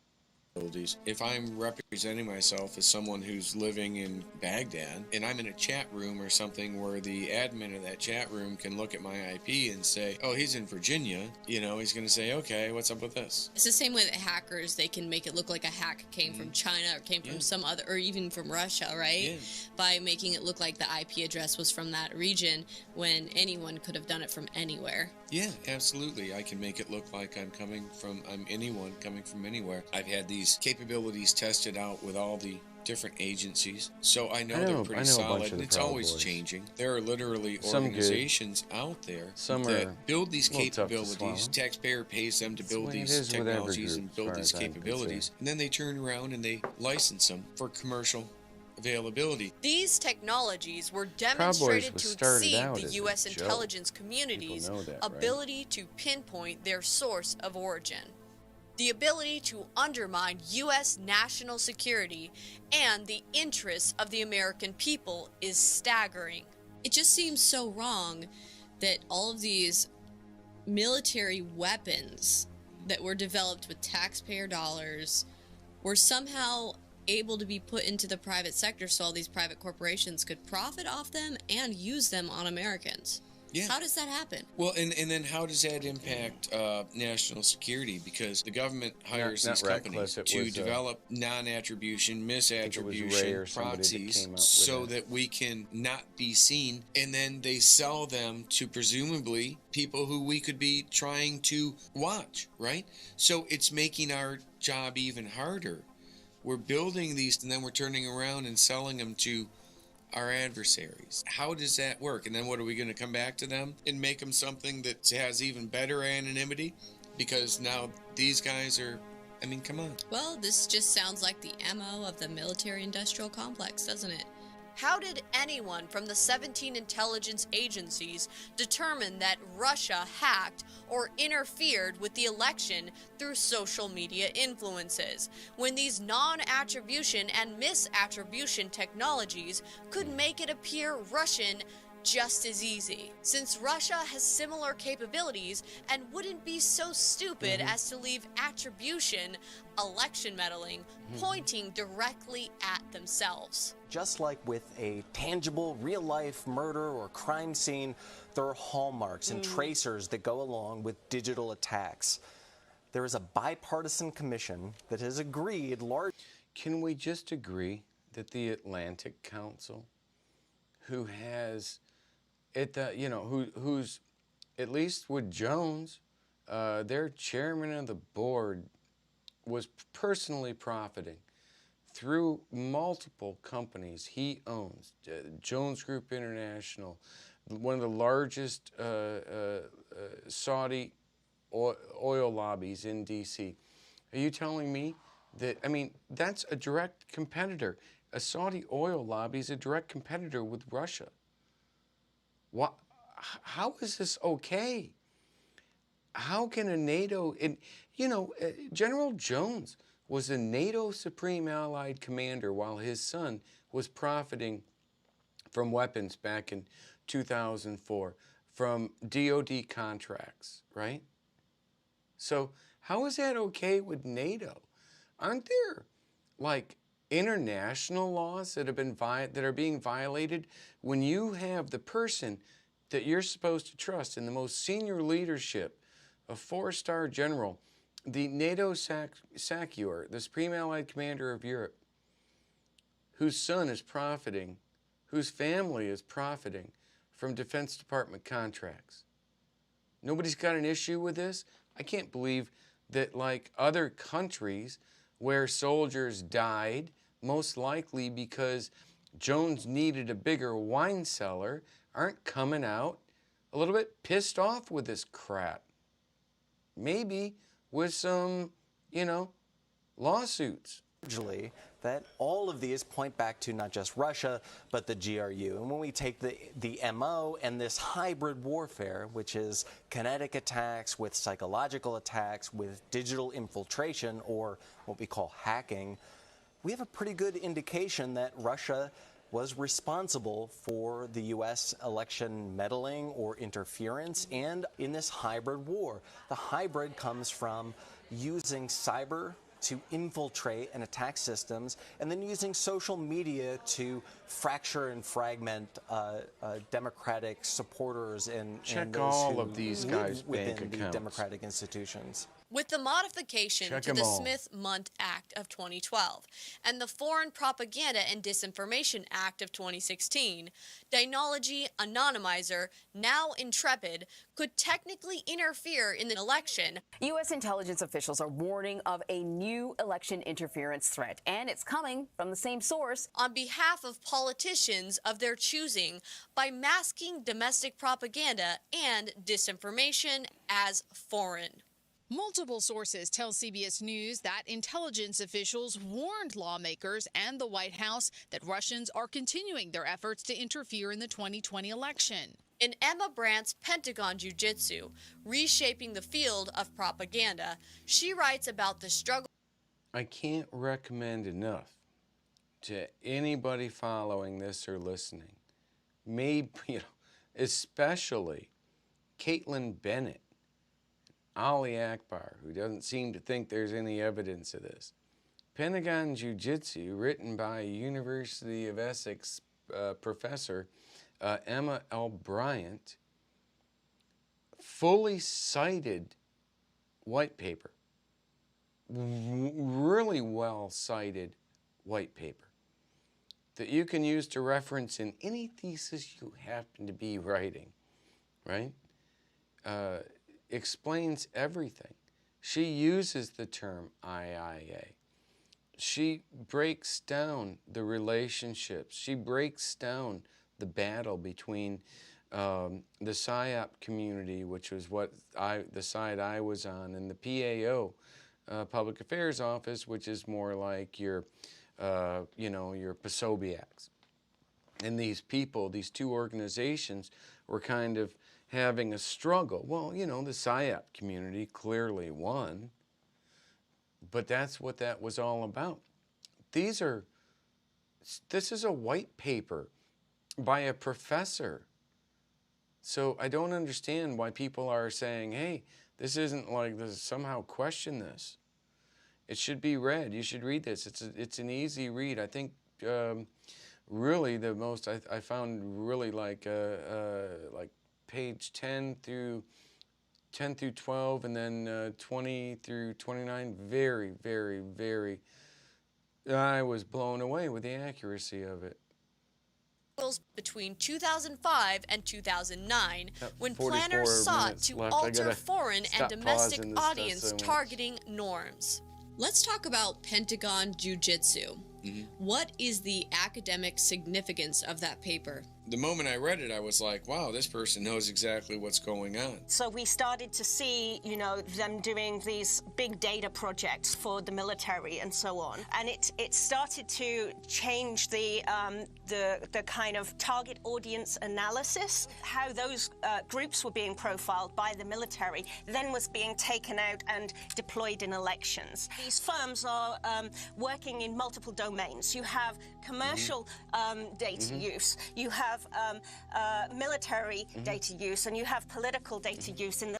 If I'm representing myself as someone who's living in Baghdad and I'm in a chat room or something where the admin of that chat room can look at my IP and say, oh, he's in Virginia, you know, he's going to say, okay, what's up with this? It's the same way that hackers, they can make it look like a hack came from China or came from some other, or even from Russia, right? Yeah. By making it look like the IP address was from that region when anyone could have done it from anywhere. Yeah, absolutely. I can make it look like I'm anyone coming from anywhere. I've had these capabilities tested out with all the different agencies, so I know they're pretty solid, and it's always changing. There are literally organizations out there that build these capabilities. Taxpayer pays them to build these technologies and build these capabilities, and then they turn around and they license them for commercial availability. These technologies were demonstrated to exceed the U.S. intelligence community's ability to pinpoint their source of origin. The ability to undermine U.S. national security and the interests of the American people is staggering. It just seems so wrong that all of these military weapons that were developed with taxpayer dollars were somehow able to be put into the private sector so all these private corporations could profit off them and use them on Americans. Yeah. How does that happen? Well, and then how does that impact national security? Because the government hires these companies to develop non-attribution, misattribution proxies so that we can not be seen, and then they sell them to presumably people who we could be trying to watch, right? So it's making our job even harder. We're building these and then we're turning around and selling them to our adversaries. How does that work? And then what, are we going to come back to them and make them something that has even better anonymity? Because now these guys are, I mean, come on. Well, this just sounds like the MO of the military-industrial complex, doesn't it? How did anyone from the 17 intelligence agencies determine that Russia hacked or interfered with the election through social media influences, when these non-attribution and misattribution technologies could make it appear Russian just as easy, since Russia has similar capabilities and wouldn't be so stupid as to leave attribution, election meddling, pointing directly at themselves. Just like with a tangible, real-life murder or crime scene, there are hallmarks and tracers that go along with digital attacks. There is a bipartisan commission that has agreed Can we just agree that the Atlantic Council, who has who's at least with Jones, their chairman of the board was personally profiting through multiple companies he owns, Jones Group International, one of the largest Saudi oil lobbies in D.C. Are you telling me that, I mean, that's a direct competitor. A Saudi oil lobby is a direct competitor with Russia. What? How is this okay? How can a NATO, General Jones was a NATO Supreme Allied Commander while his son was profiting from weapons back in 2004, from DoD contracts, right? So how is that okay with NATO? Aren't there, like, international laws that have been that are being violated when you have the person that you're supposed to trust in the most senior leadership, a 4-star general, the NATO SACEUR, the Supreme Allied Commander of Europe, whose son is profiting, whose family is profiting from Defense Department contracts. Nobody's got an issue with this? I can't believe that, like other countries where soldiers died, most likely because Jones needed a bigger wine cellar, aren't coming out a little bit pissed off with this crap. Maybe with some, you know, lawsuits. That all of these point back to not just Russia, but the GRU. And when we take the MO and this hybrid warfare, which is kinetic attacks with psychological attacks, with digital infiltration, or what we call hacking, we have a pretty good indication that Russia was responsible for the U.S. election meddling or interference, and in this hybrid war. The hybrid comes from using cyber to infiltrate and attack systems, and then using social media to fracture and fragment Democratic supporters and check those all who of these guys' within bank the accounts. Democratic institutions. With the modification Check to 'em the all. Smith-Mundt Act of 2012 and the Foreign Propaganda and Disinformation Act of 2016, Dynology Anonymizer, now Intrepid, could technically interfere in the election. U.S. intelligence officials are warning of a new election interference threat, and it's coming from the same source. On behalf of politicians of their choosing by masking domestic propaganda and disinformation as foreign. Multiple sources tell CBS News that intelligence officials warned lawmakers and the White House that Russians are continuing their efforts to interfere in the 2020 election. In Emma Brandt's Pentagon Jiu-Jitsu, Reshaping the Field of Propaganda, she writes about the struggle. I can't recommend enough to anybody following this or listening, maybe, you know, especially Caitlin Bennett, Ali Akbar, who doesn't seem to think there's any evidence of this. Pentagon Jiu-Jitsu, written by University of Essex professor Emma L. Bryant, fully cited white paper, really well cited white paper that you can use to reference in any thesis you happen to be writing, right? Explains everything. She uses the term IIA. She breaks down the relationships. She breaks down the battle between the PSYOP community, which was the side I was on, and the PAO, Public Affairs Office, which is more like your, you know, your PSOBIACs. And these people, these two organizations, were kind of having a struggle. Well, you know, the PSYOP community clearly won, but that's what that was all about. This is a white paper by a professor. So I don't understand why people are saying, hey, this isn't like this, somehow question this. It should be read. You should read this. It's an easy read. I think really the most I found really like page 10 through 12 and then 20 through 29, very, very, very, I was blown away with the accuracy of it. Between 2005 and 2009, when 44 planners sought minutes to left. I alter gotta foreign stop and domestic pausing this stuff audience so much. targeting norms. Let's talk about Pentagon Jiu-Jitsu. What is the academic significance of that paper? The moment I read it, I was like, wow, this person knows exactly what's going on. So we started to see, you know, them doing these big data projects for the military and so on. And it started to change the kind of target audience analysis, how those groups were being profiled by the military, then was being taken out and deployed in elections. These firms are working in multiple domains. You have commercial data use, you have military data use, and you have political data use in the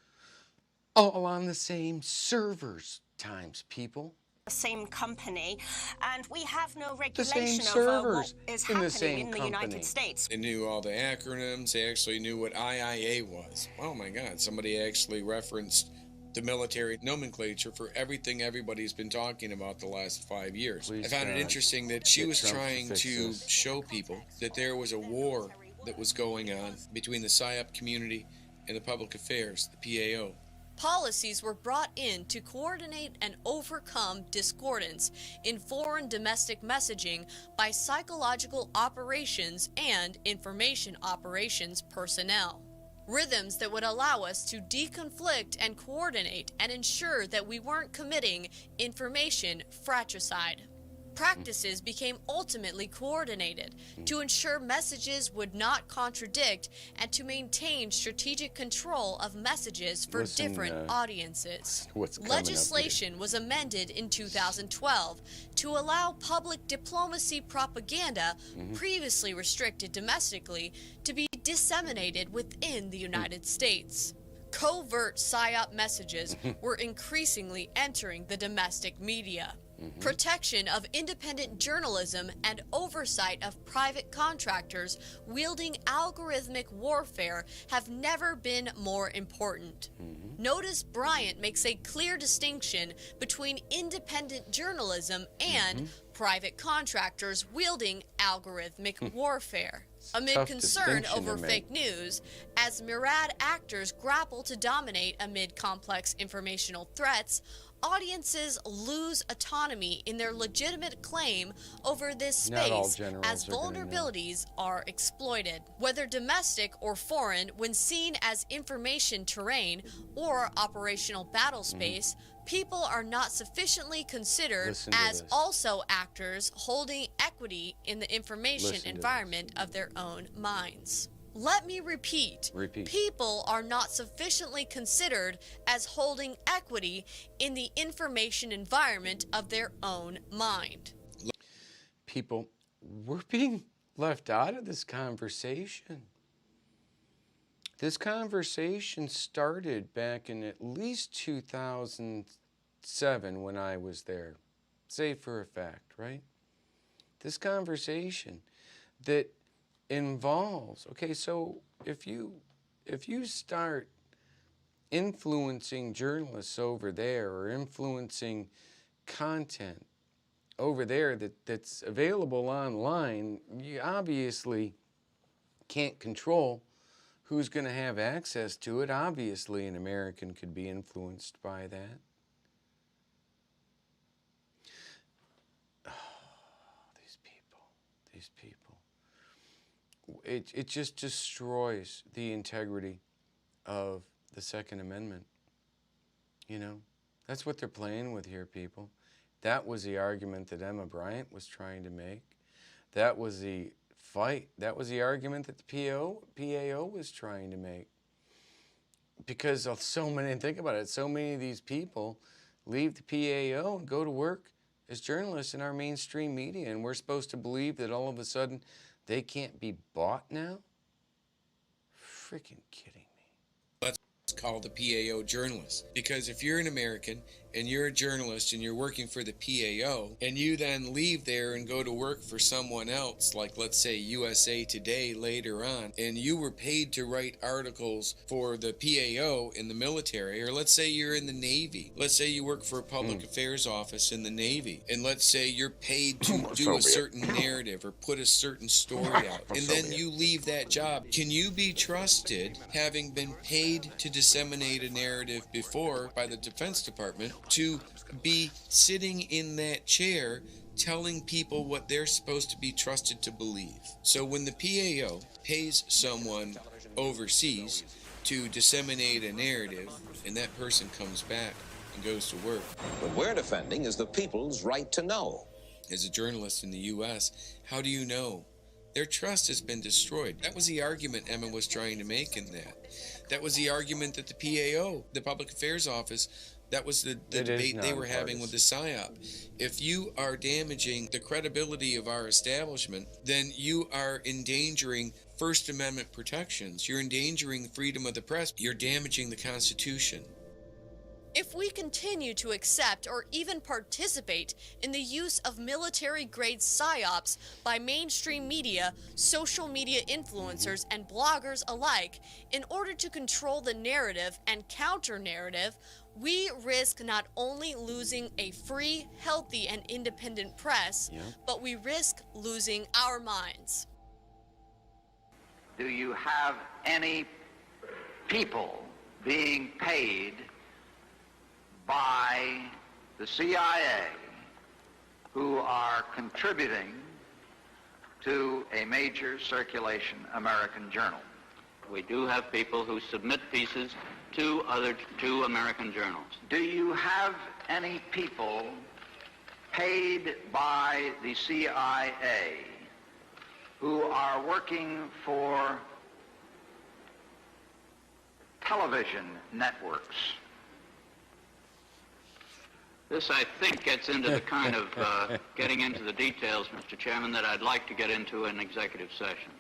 all on the same servers times, people. same company, and we have no The same regulation over what servers is in the happening same in the company. United States. They knew all the acronyms. They actually knew what IIA was. Oh my God, somebody actually referenced the military nomenclature for everything everybody's been talking about the last 5 years. I found it interesting that she was trying to show people that there was a war that was going on between the PSYOP community and the public affairs, the PAO. Policies were brought in to coordinate and overcome discordance in foreign domestic messaging by psychological operations and information operations personnel. Rhythms that would allow us to deconflict and coordinate and ensure that we weren't committing information fratricide. Practices became ultimately coordinated to ensure messages would not contradict and to maintain strategic control of messages for different audiences. Legislation was amended in 2012 to allow public diplomacy propaganda previously restricted domestically to be disseminated within the United States. Covert PSYOP messages were increasingly entering the domestic media. Protection of independent journalism and oversight of private contractors wielding algorithmic warfare have never been more important. Notice Bryant makes a clear distinction between independent journalism and private contractors wielding algorithmic warfare. Amid concern over fake news, as myriad actors grapple to dominate amid complex informational threats, audiences lose autonomy in their legitimate claim over this space as vulnerabilities are exploited. Whether domestic or foreign, when seen as information terrain or operational battle space, people are not sufficiently considered as also actors holding equity in the information environment of their own minds. Let me repeat. People are not sufficiently considered as holding equity in the information environment of their own mind. People, we're being left out of this conversation. This conversation started back in at least 2007 when I was there. Say for a fact, right? This conversation that involves, okay, so if you start influencing journalists over there or influencing content over there that's available online, you obviously can't control who's going to have access to it. Obviously, an American could be influenced by that. Oh, these people. It just destroys the integrity of the Second Amendment. You know, that's what they're playing with here, people. That was the argument that Emma Bryant was trying to make. That was the fight. That was the argument that the PAO was trying to make. Because of so many, think about it, so many of these people leave the PAO and go to work as journalists in our mainstream media, and we're supposed to believe that all of a sudden they can't be bought now? Freaking kidding me. Let's call the PAO journalists. Because if you're an American and you're a journalist and you're working for the PAO and you then leave there and go to work for someone else, like let's say USA Today later on, and you were paid to write articles for the PAO in the military, or let's say you're in the Navy, let's say you work for a public affairs office in the Navy, and let's say you're paid to do a certain narrative or put a certain story out, and then you leave that job. Can you be trusted, having been paid to disseminate a narrative before by the Defense Department, to be sitting in that chair telling people what they're supposed to be trusted to believe? So when the PAO pays someone overseas to disseminate a narrative and that person comes back and goes to work, what we're defending is the people's right to know. As a journalist in the U.S., how do you know? Their trust has been destroyed. That was the argument Emma was trying to make in that. That was the argument that the PAO, the Public Affairs Office, that was the debate they were having with the PSYOP. If you are damaging the credibility of our establishment, then you are endangering First Amendment protections. You're endangering the freedom of the press. You're damaging the Constitution. If we continue to accept or even participate in the use of military-grade psyops by mainstream media, social media influencers, and bloggers alike in order to control the narrative and counter-narrative, we risk not only losing a free, healthy, and independent press, but we risk losing our minds. Do you have any people being paid by the CIA who are contributing to a major circulation American journal? We do have people who submit pieces to American journals. Do you have any people paid by the CIA who are working for television networks? This, I think, gets into the kind of getting into the details, Mr. Chairman, that I'd like to get into in executive session.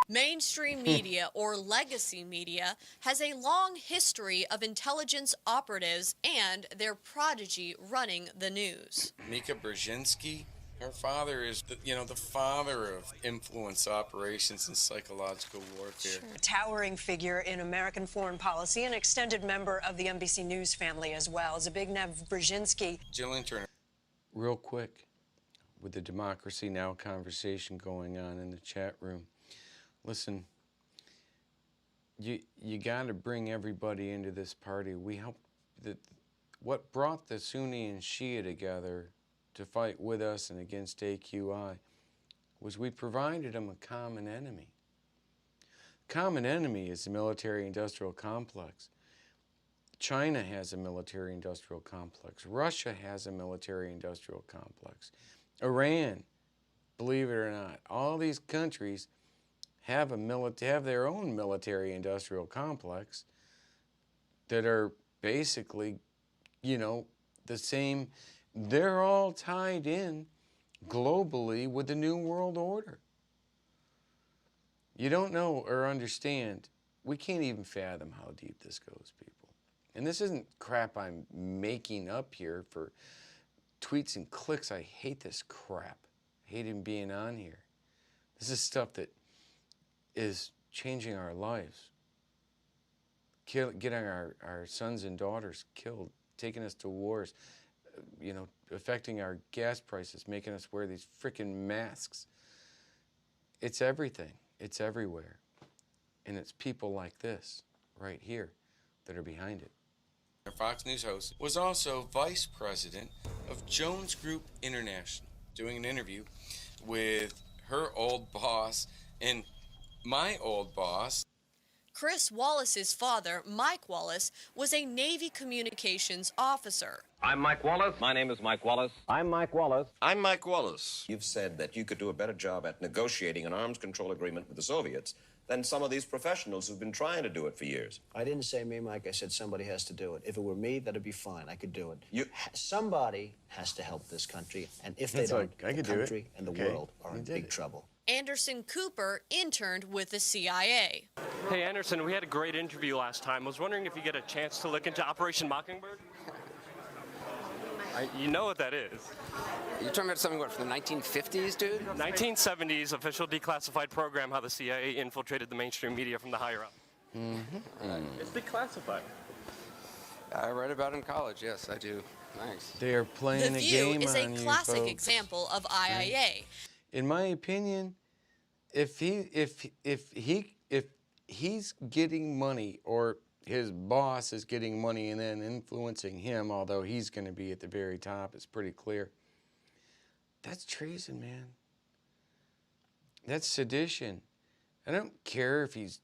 Mainstream media, or legacy media, has a long history of intelligence operatives and their prodigy running the news. Mika Brzezinski, her father is, the father of influence operations and psychological warfare. A towering figure in American foreign policy, an extended member of the NBC News family as well. Zbigniew Brzezinski. Jillian Turner. Real quick, with the Democracy Now! Conversation going on in the chat room. Listen, you got to bring everybody into this party. We help. What brought the Sunni and Shia together to fight with us and against AQI was we provided them a common enemy. Common enemy is the military-industrial complex. China has a military-industrial complex. Russia has a military-industrial complex. Iran, believe it or not, all these countries have their own military-industrial complex that are basically, the same. They're all tied in globally with the New World Order. You don't know or understand. We can't even fathom how deep this goes, people. And this isn't crap I'm making up here for tweets and clicks. I hate this crap. I hate even being on here. This is stuff that is changing our lives, getting our sons and daughters killed, taking us to wars, affecting our gas prices, making us wear these frickin' masks. It's everything. It's everywhere. And it's people like this right here that are behind it. Our Fox News host was also vice president of Jones Group International, doing an interview with her old boss and my old boss. Chris Wallace's father, Mike Wallace, was a Navy communications officer. I'm Mike Wallace. My name is Mike Wallace. I'm Mike Wallace. I'm Mike Wallace. You've said that you could do a better job at negotiating an arms control agreement with the Soviets than some of these professionals who've been trying to do it for years. I didn't say me, Mike. I said somebody has to do it. If it were me, that'd be fine. I could do it. Somebody has to help this country, and if they don't, the country and the world are in big trouble. Anderson Cooper interned with the CIA. Hey, Anderson, we had a great interview last time. I was wondering if you get a chance to look into Operation Mockingbird? You know what that is. You're talking about something, from the 1950s, dude? 1970s, official declassified program, how the CIA infiltrated the mainstream media from the higher up. It's declassified. I read about it in college, yes, I do. Thanks. They are playing The a View game is on a you, classic folks. example of IIA. In my opinion, if he's getting money, or his boss is getting money and then influencing him, although he's going to be at the very top, it's pretty clear. That's treason, man. That's sedition. I don't care if he's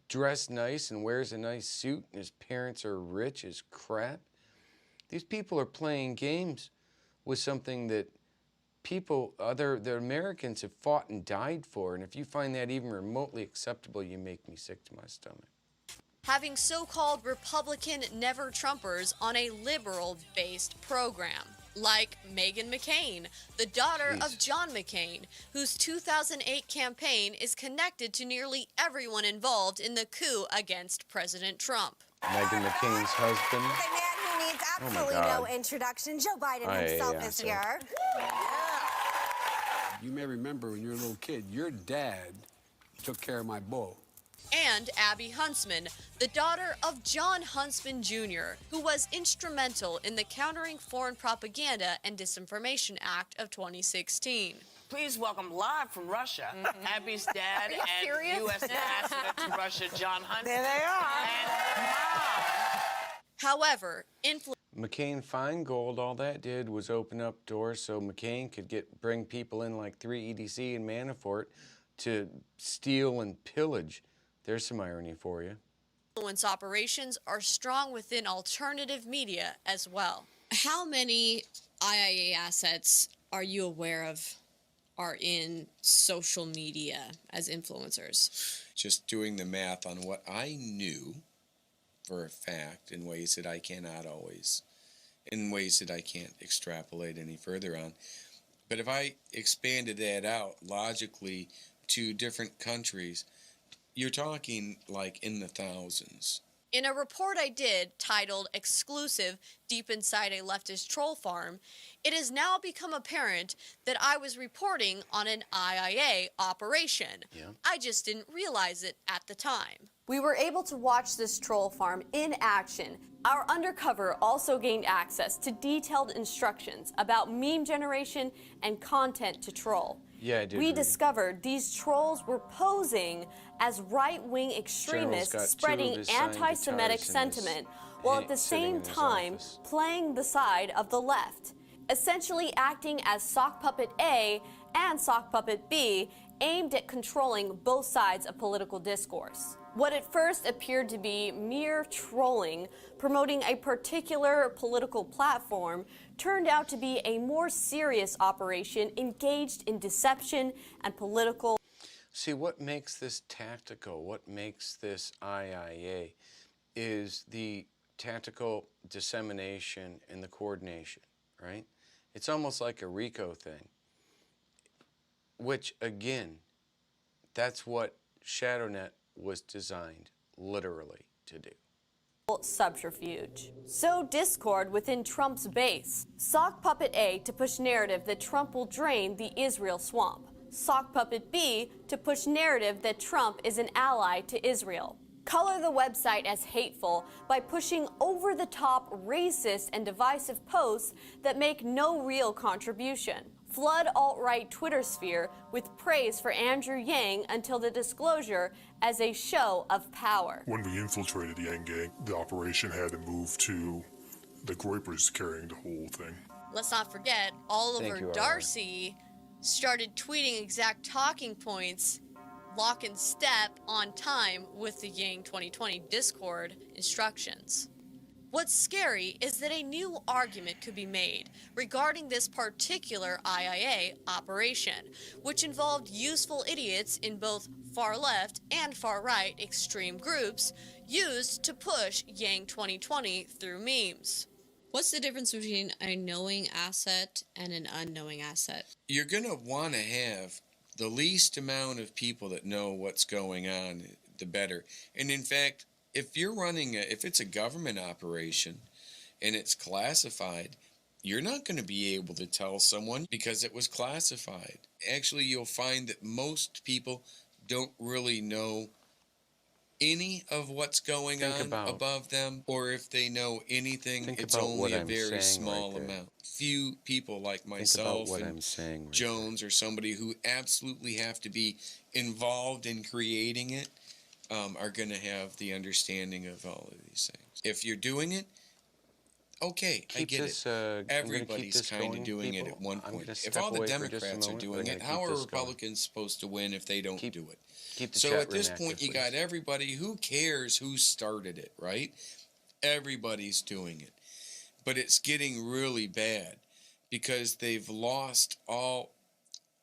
dressed nice and wears a nice suit and his parents are rich as crap. These people are playing games with something that the Americans have fought and died for, and if you find that even remotely acceptable, you make me sick to my stomach. Having so-called Republican never-Trumpers on a liberal-based program, like Meghan McCain, the daughter of John McCain, whose 2008 campaign is connected to nearly everyone involved in the coup against President Trump. Meghan McCain's husband. Absolutely no introduction. Joe Biden himself is here. You may remember when you were a little kid, your dad took care of my bull. And Abby Huntsman, the daughter of John Huntsman Jr., who was instrumental in the Countering Foreign Propaganda and Disinformation Act of 2016. Please welcome live from Russia, Abby's dad and serious? U.S. ambassador to Russia, John Huntsman. There they are. However, McCain-Feingold, all that did was open up doors so McCain could bring people in like 3 EDC and Manafort to steal and pillage. There's some irony for you. Influence operations are strong within alternative media as well. How many IIA assets are you aware of are in social media as influencers? Just doing the math on what I knew for a fact in ways that I cannot always, in ways that I can't extrapolate any further on. But if I expanded that out logically to different countries, you're talking like in the thousands. In a report I did titled Exclusive Deep Inside a Leftist Troll Farm, it has now become apparent that I was reporting on an IIA operation. I just didn't realize it at the time. We were able to watch this troll farm in action. Our undercover also gained access to detailed instructions about meme generation and content to troll. Yeah, I did. We discovered these trolls were posing as right-wing extremists spreading anti-Semitic sentiment, while at the same time playing the side of the left, essentially acting as sock puppet A and sock puppet B, aimed at controlling both sides of political discourse. What at first appeared to be mere trolling, promoting a particular political platform, turned out to be a more serious operation engaged in deception and political. See, what makes this tactical, what makes this IIA, is the tactical dissemination and the coordination, right? It's almost like a RICO thing, which, again, that's what ShadowNet was designed, literally, to do. Subterfuge. So discord within Trump's base. Sock puppet A to push narrative that Trump will drain the Israel swamp. Sock puppet B to push narrative that Trump is an ally to Israel. Color the website as hateful by pushing over-the-top racist and divisive posts that make no real contribution. Flood alt-right Twitter sphere with praise for Andrew Yang until the disclosure as a show of power. When we infiltrated the Yang Gang, the operation had to move to the Groypers carrying the whole thing. Let's not forget, Oliver Darcy started tweeting exact talking points, lock and step on time with the Yang 2020 Discord instructions. What's scary is that a new argument could be made regarding this particular IIA operation, which involved useful idiots in both far left and far right extreme groups used to push Yang 2020 through memes. What's the difference between a knowing asset and an unknowing asset? You're going to want to have the least amount of people that know what's going on, the better. And in fact, if you're running, if it's a government operation and it's classified, you're not going to be able to tell someone because it was classified. Actually, you'll find that most people don't really know any of what's going on above them, or if they know anything, it's only a very small amount. Few people like myself and Jones or somebody who absolutely have to be involved in creating it are going to have the understanding of all of these things. If you're doing it, okay, I get it. Everybody's kind of doing it at one point. If all the Democrats are doing it, how are Republicans supposed to win if they don't do it? So at this point, you got everybody. Who cares who started it, right? Everybody's doing it. But it's getting really bad because they've lost all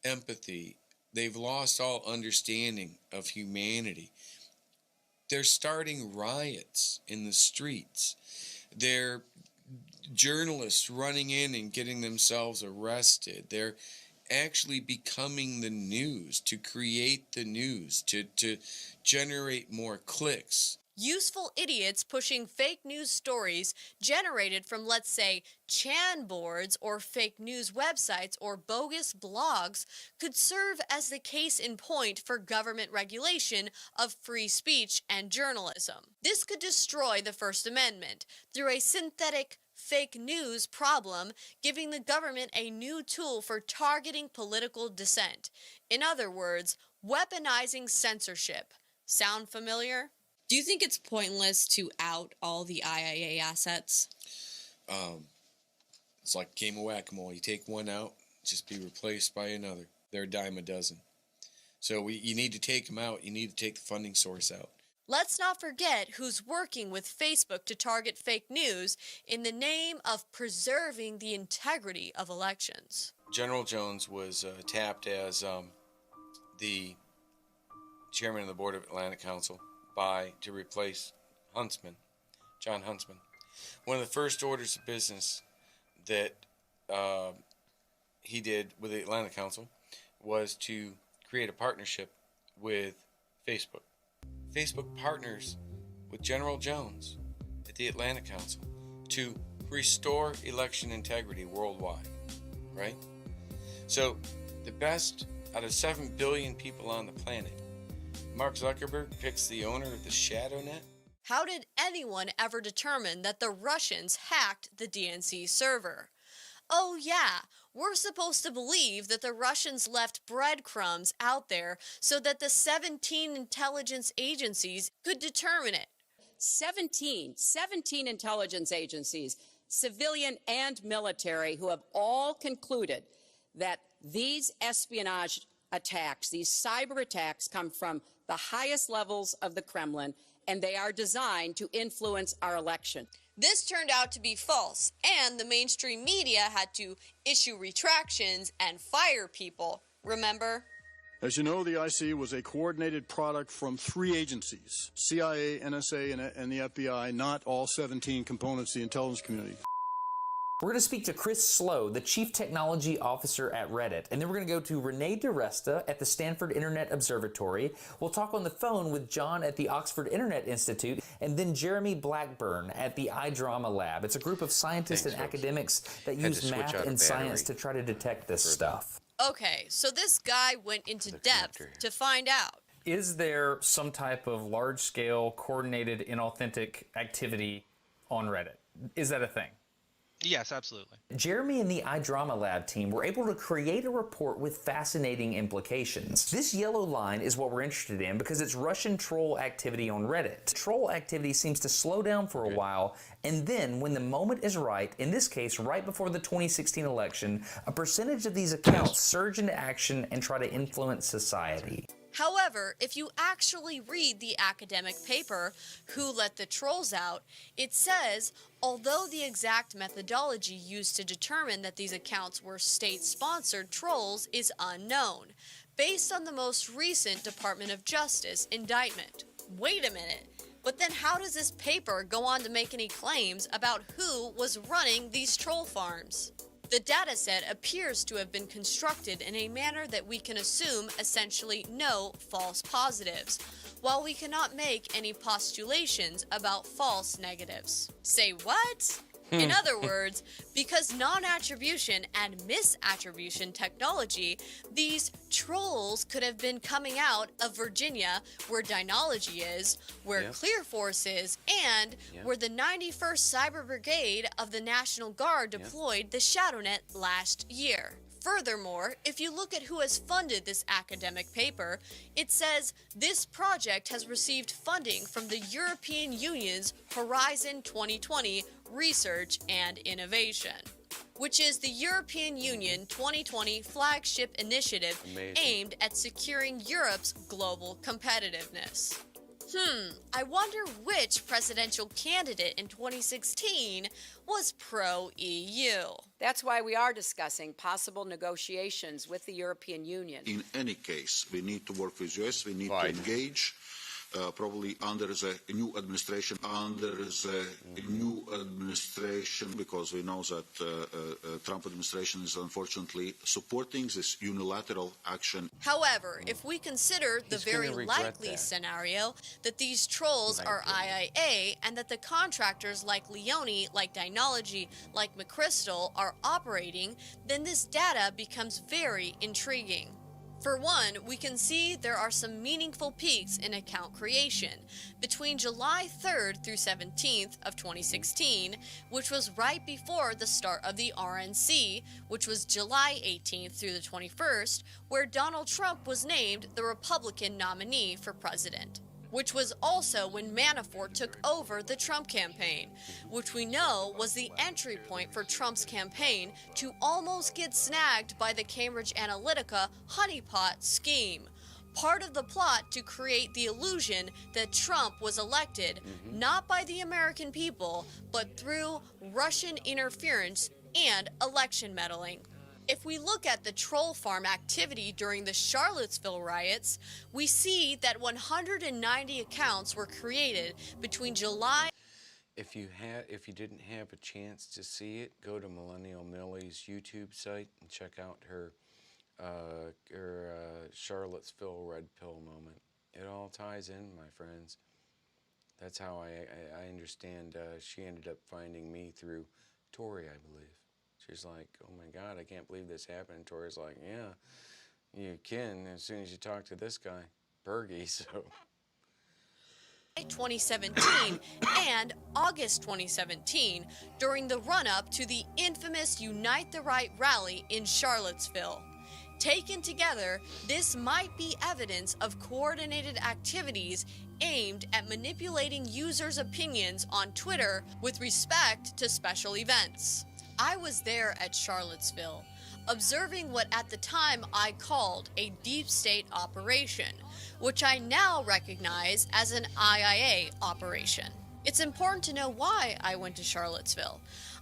empathy. They've lost all understanding of humanity. They're starting riots in the streets. They're journalists running in and getting themselves arrested. They're actually becoming the news, to create the news, to generate more clicks. Useful idiots pushing fake news stories generated from, let's say, Chan boards or fake news websites or bogus blogs could serve as the case in point for government regulation of free speech and journalism. This could destroy the First Amendment through a synthetic fake news problem, giving the government a new tool for targeting political dissent. In other words, weaponizing censorship. Sound familiar? Do you think it's pointless to out all the IIA assets? It's like a game of whack-a-mole. You take one out, just be replaced by another. They're a dime a dozen. So you need to take them out. You need to take the funding source out. Let's not forget who's working with Facebook to target fake news in the name of preserving the integrity of elections. General Jones was tapped as the chairman of the board of Atlantic Council to replace John Huntsman. One of the first orders of business that he did with the Atlantic Council was to create a partnership with Facebook. Facebook partners with General Jones at the Atlantic Council to restore election integrity worldwide, right? So the best out of 7 billion people on the planet, Mark Zuckerberg picks the owner of the ShadowNet? How did anyone ever determine that the Russians hacked the DNC server? Oh yeah, we're supposed to believe that the Russians left breadcrumbs out there so that the 17 intelligence agencies could determine it. 17 intelligence agencies, civilian and military, who have all concluded that these espionage attacks, these cyber attacks, come from the highest levels of the Kremlin, and they are designed to influence our election. This turned out to be false, and the mainstream media had to issue retractions and fire people, remember? As you know, the IC was a coordinated product from 3 agencies, CIA, NSA, and the FBI, not all 17 components of the intelligence community. We're going to speak to Chris Slow, the Chief Technology Officer at Reddit. And then we're going to go to Renee DiResta at the Stanford Internet Observatory. We'll talk on the phone with John at the Oxford Internet Institute, and then Jeremy Blackburn at the iDrama Lab. It's a group of scientists and academics that use math and science to try to detect this stuff. Okay, so this guy went into depth to find out. Is there some type of large-scale, coordinated, inauthentic activity on Reddit? Is that a thing? Yes, absolutely. Jeremy and the iDrama Lab team were able to create a report with fascinating implications. This yellow line is what we're interested in because it's Russian troll activity on Reddit. Troll activity seems to slow down for a while, and then when the moment is right, in this case right before the 2016 election, a percentage of these accounts surge into action and try to influence society. However, if you actually read the academic paper, Who Let the Trolls Out, it says, although the exact methodology used to determine that these accounts were state-sponsored trolls is unknown, based on the most recent Department of Justice indictment. Wait a minute, but then how does this paper go on to make any claims about who was running these troll farms? The dataset appears to have been constructed in a manner that we can assume essentially no false positives, while we cannot make any postulations about false negatives. Say what? In other words, because non-attribution and misattribution technology, these trolls could have been coming out of Virginia, where Dynology is, where Clear Force is, and where the 91st Cyber Brigade of the National Guard deployed the ShadowNet last year. Furthermore, if you look at who has funded this academic paper, it says this project has received funding from the European Union's Horizon 2020 Research and Innovation, which is the European Union 2020 flagship initiative aimed at securing Europe's global competitiveness. I wonder which presidential candidate in 2016 was pro-EU. That's why we are discussing possible negotiations with the European Union. In any case, we need to work with US, we need to engage probably under the new administration, because we know that Trump administration is unfortunately supporting this unilateral action. However, if we consider the very likely that. scenario that these trolls are IIA and that the contractors like Leone, like Dynology, like McChrystal are operating, then this data becomes very intriguing. For one, we can see there are some meaningful peaks in account creation. Between July 3rd through 17th of 2016, which was right before the start of the RNC, which was July 18th through the 21st, where Donald Trump was named the Republican nominee for president, which was also when Manafort took over the Trump campaign, which we know was the entry point for Trump's campaign to almost get snagged by the Cambridge Analytica honeypot scheme. Part of the plot to create the illusion that Trump was elected not by the American people, but through Russian interference and election meddling. If we look at the troll farm activity during the Charlottesville riots, we see that 190 accounts were created between July. If you didn't have a chance to see it, go to Millennial Millie's YouTube site and check out her Charlottesville red pill moment. It all ties in, my friends. That's how I understand she ended up finding me through Tori, I believe. She's like, oh my God, I can't believe this happened. And Tori's like, yeah, you can as soon as you talk to this guy, Bergie, so. 2017 and August 2017 during the run-up to the infamous Unite the Right rally in Charlottesville. Taken together, this might be evidence of coordinated activities aimed at manipulating users' opinions on Twitter with respect to special events. I was there at Charlottesville, observing what at the time I called a deep state operation, which I now recognize as an IIA operation. It's important to know why I went to Charlottesville.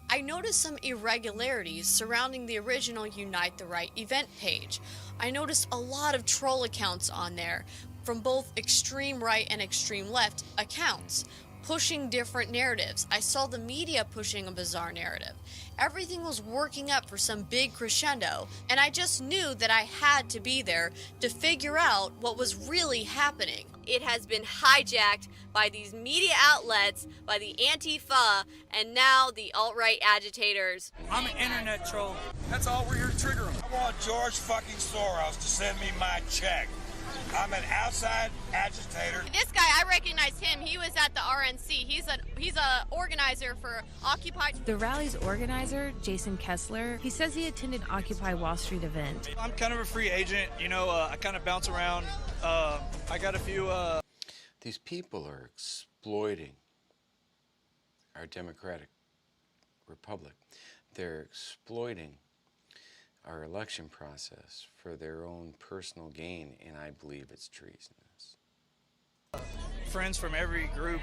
I noticed some irregularities surrounding the original Unite the Right event page. I noticed a lot of troll accounts on there, from both extreme right and extreme left accounts, pushing different narratives. I saw the media pushing a bizarre narrative. Everything was working up for some big crescendo, and I just knew that I had to be there to figure out what was really happening. It has been hijacked by these media outlets, by the Antifa, and now the alt-right agitators. I'm an internet troll. That's all we're here to trigger them. I want George fucking Soros to send me my check. I'm an outside agitator. This guy, I recognize him. He was at the RNC. He's a organizer for Occupy. The rally's organizer, Jason Kessler, he says he attended Occupy Wall Street event. I'm kind of a free agent. You know, I kind of bounce around. I got a few... These people are exploiting our democratic republic. They're exploiting our election process for their own personal gain, and I believe it's treasonous. Friends from every group.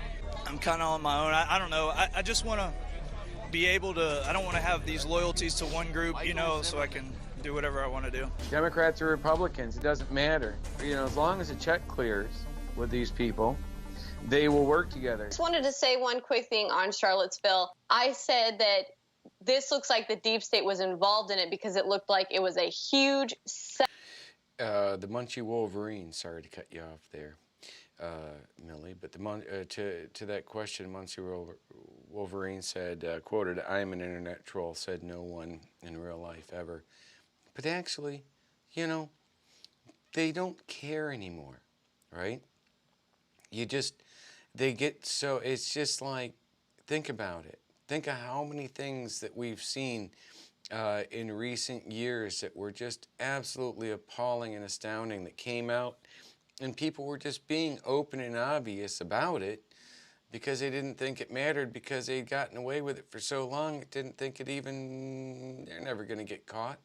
I'm kind of on my own. I don't know. I just want to be able to, I don't want to have these loyalties to one group, you know, so I can do whatever I want to do. Democrats or Republicans, it doesn't matter. You know, as long as the check clears with these people, they will work together. Just wanted to say one quick thing on Charlottesville. I said that this looks like the deep state was involved in it because it looked like it was a huge... The Munchie Wolverine, sorry to cut you off there, Millie, but to that question, Munchie Wolverine said, quoted, "I am an internet troll," said no one in real life ever. But actually, you know, they don't care anymore, right? They get so, it's just like, think about it. Think of how many things that we've seen in recent years that were just absolutely appalling and astounding that came out, and people were just being open and obvious about it because they didn't think it mattered, because they'd gotten away with it for so long, didn't think it even, they're never going to get caught,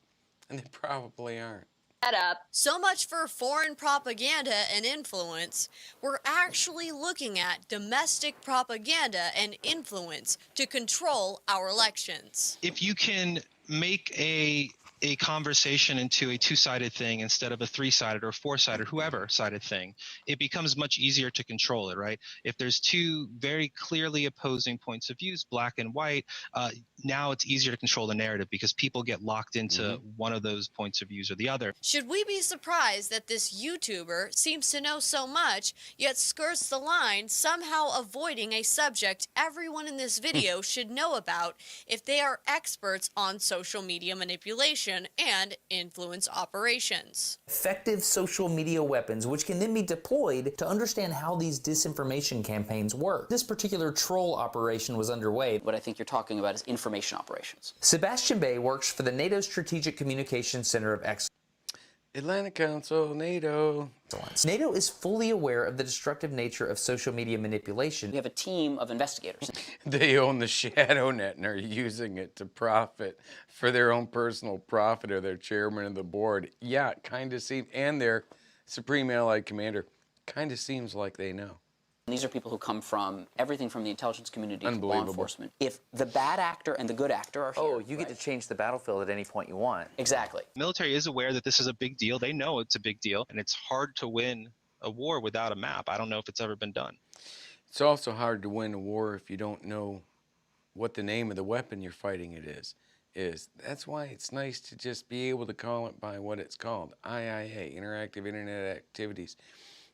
and they probably aren't. Up. So much for foreign propaganda and influence. We're actually looking at domestic propaganda and influence to control our elections. If you can make a conversation into a two-sided thing instead of a three-sided or four-sided, whoever sided thing, it becomes much easier to control it, right? If there's two very clearly opposing points of views, black and white, now it's easier to control the narrative because people get locked into one of those points of views or the other. Should we be surprised that this YouTuber seems to know so much, yet skirts the line, somehow avoiding a subject everyone in this video should know about if they are experts on social media manipulation and influence operations? Effective social media weapons, which can then be deployed to understand how these disinformation campaigns work. This particular troll operation was underway. What I think you're talking about is information operations. Sebastian Bay works for the NATO Strategic Communications Center of Excellence. Atlantic Council, NATO. NATO is fully aware of the destructive nature of social media manipulation. We have a team of investigators. They own the ShadowNet and are using it to profit for their own personal profit, or their chairman of the board. Yeah, kind of seems, and their Supreme Allied Commander, kind of seems like they know. These are people who come from everything from the intelligence community to law enforcement. If the bad actor and the good actor are here, you get to change the battlefield at any point you want. Exactly. The military is aware that this is a big deal. They know it's a big deal, and it's hard to win a war without a map. I don't know if it's ever been done. It's also hard to win a war if you don't know what the name of the weapon you're fighting it is. That's why it's nice to just be able to call it by what it's called. IIA, Interactive Internet Activities.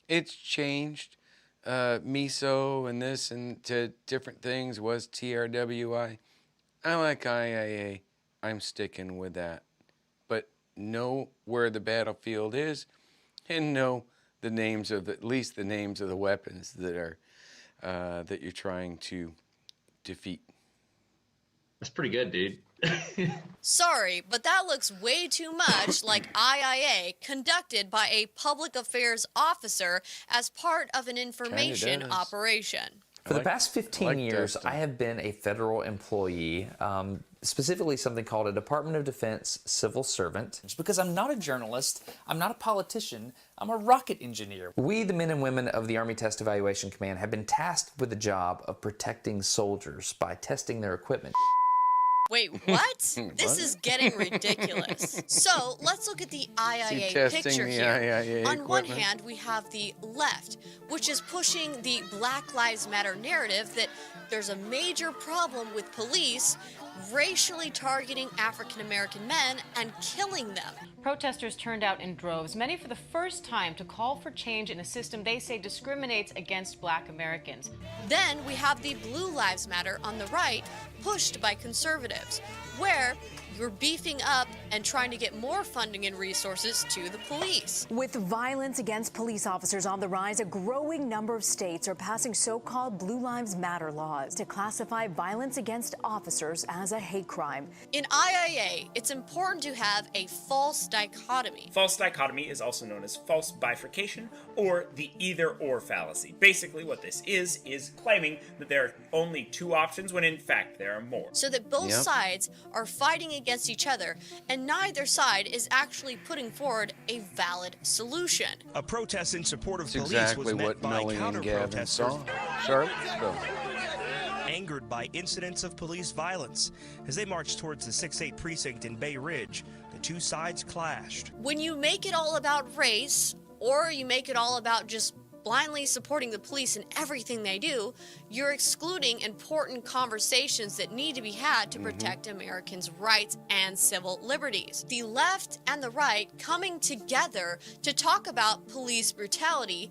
It's changed. MISO and this and to different things was TRWI. I like IIA. I'm sticking with that. But know where the battlefield is, and know the names of at least the names of the weapons that are that you're trying to defeat. That's pretty good, dude. Sorry, but that looks way too much like IIA conducted by a public affairs officer as part of an information operation. For the past 15 years, I have been a federal employee, specifically something called a Department of Defense civil servant. It's because I'm not a journalist, I'm not a politician, I'm a rocket engineer. We, the men and women of the Army Test Evaluation Command, have been tasked with the job of protecting soldiers by testing their equipment. Wait, what? This is getting ridiculous. So let's look at the IIA picture here. On one hand, we have the left, which is pushing the Black Lives Matter narrative that there's a major problem with police racially targeting African American men and killing them. Protesters turned out in droves, many for the first time, to call for change in a system they say discriminates against Black Americans. Then we have the Blue Lives Matter on the right, pushed by conservatives, where you're beefing up and trying to get more funding and resources to the police. With violence against police officers on the rise, a growing number of states are passing so-called Blue Lives Matter laws to classify violence against officers as a hate crime. In IIA, it's important to have a false dichotomy. False dichotomy is also known as false bifurcation or the either-or fallacy. Basically, what this is claiming that there are only two options when in fact there are more. So that both sides are fighting against each other, and neither side is actually putting forward a valid solution. A protest in support of police exactly was met by counter-protesters angered by incidents of police violence. As they marched towards the 6-8 precinct in Bay Ridge, the two sides clashed. When you make it all about race, or you make it all about just blindly supporting the police in everything they do, you're excluding important conversations that need to be had to protect Americans' rights and civil liberties. The left and the right coming together to talk about police brutality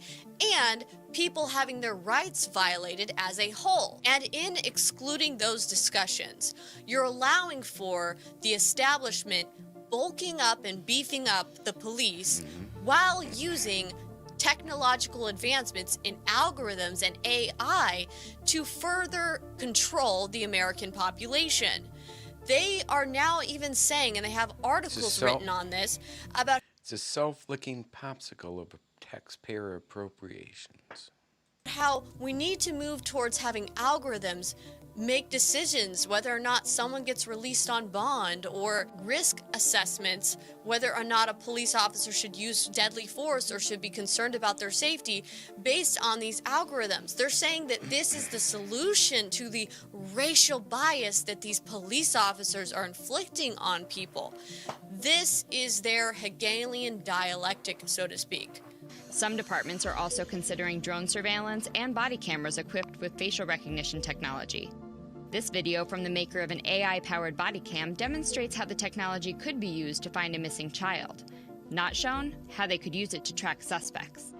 and people having their rights violated as a whole. And in excluding those discussions, you're allowing for the establishment bulking up and beefing up the police while using technological advancements in algorithms and AI to further control the American population. They are now even saying, and they have articles written on this, about it's a self-licking popsicle of taxpayer appropriations. How we need to move towards having algorithms make decisions whether or not someone gets released on bond, or risk assessments whether or not a police officer should use deadly force or should be concerned about their safety based on these algorithms. They're saying that this is the solution to the racial bias that these police officers are inflicting on people. This is their Hegelian dialectic, so to speak. Some departments are also considering drone surveillance and body cameras equipped with facial recognition technology. This video from the maker of an AI-powered body cam demonstrates how the technology could be used to find a missing child. Not shown, how they could use it to track suspects.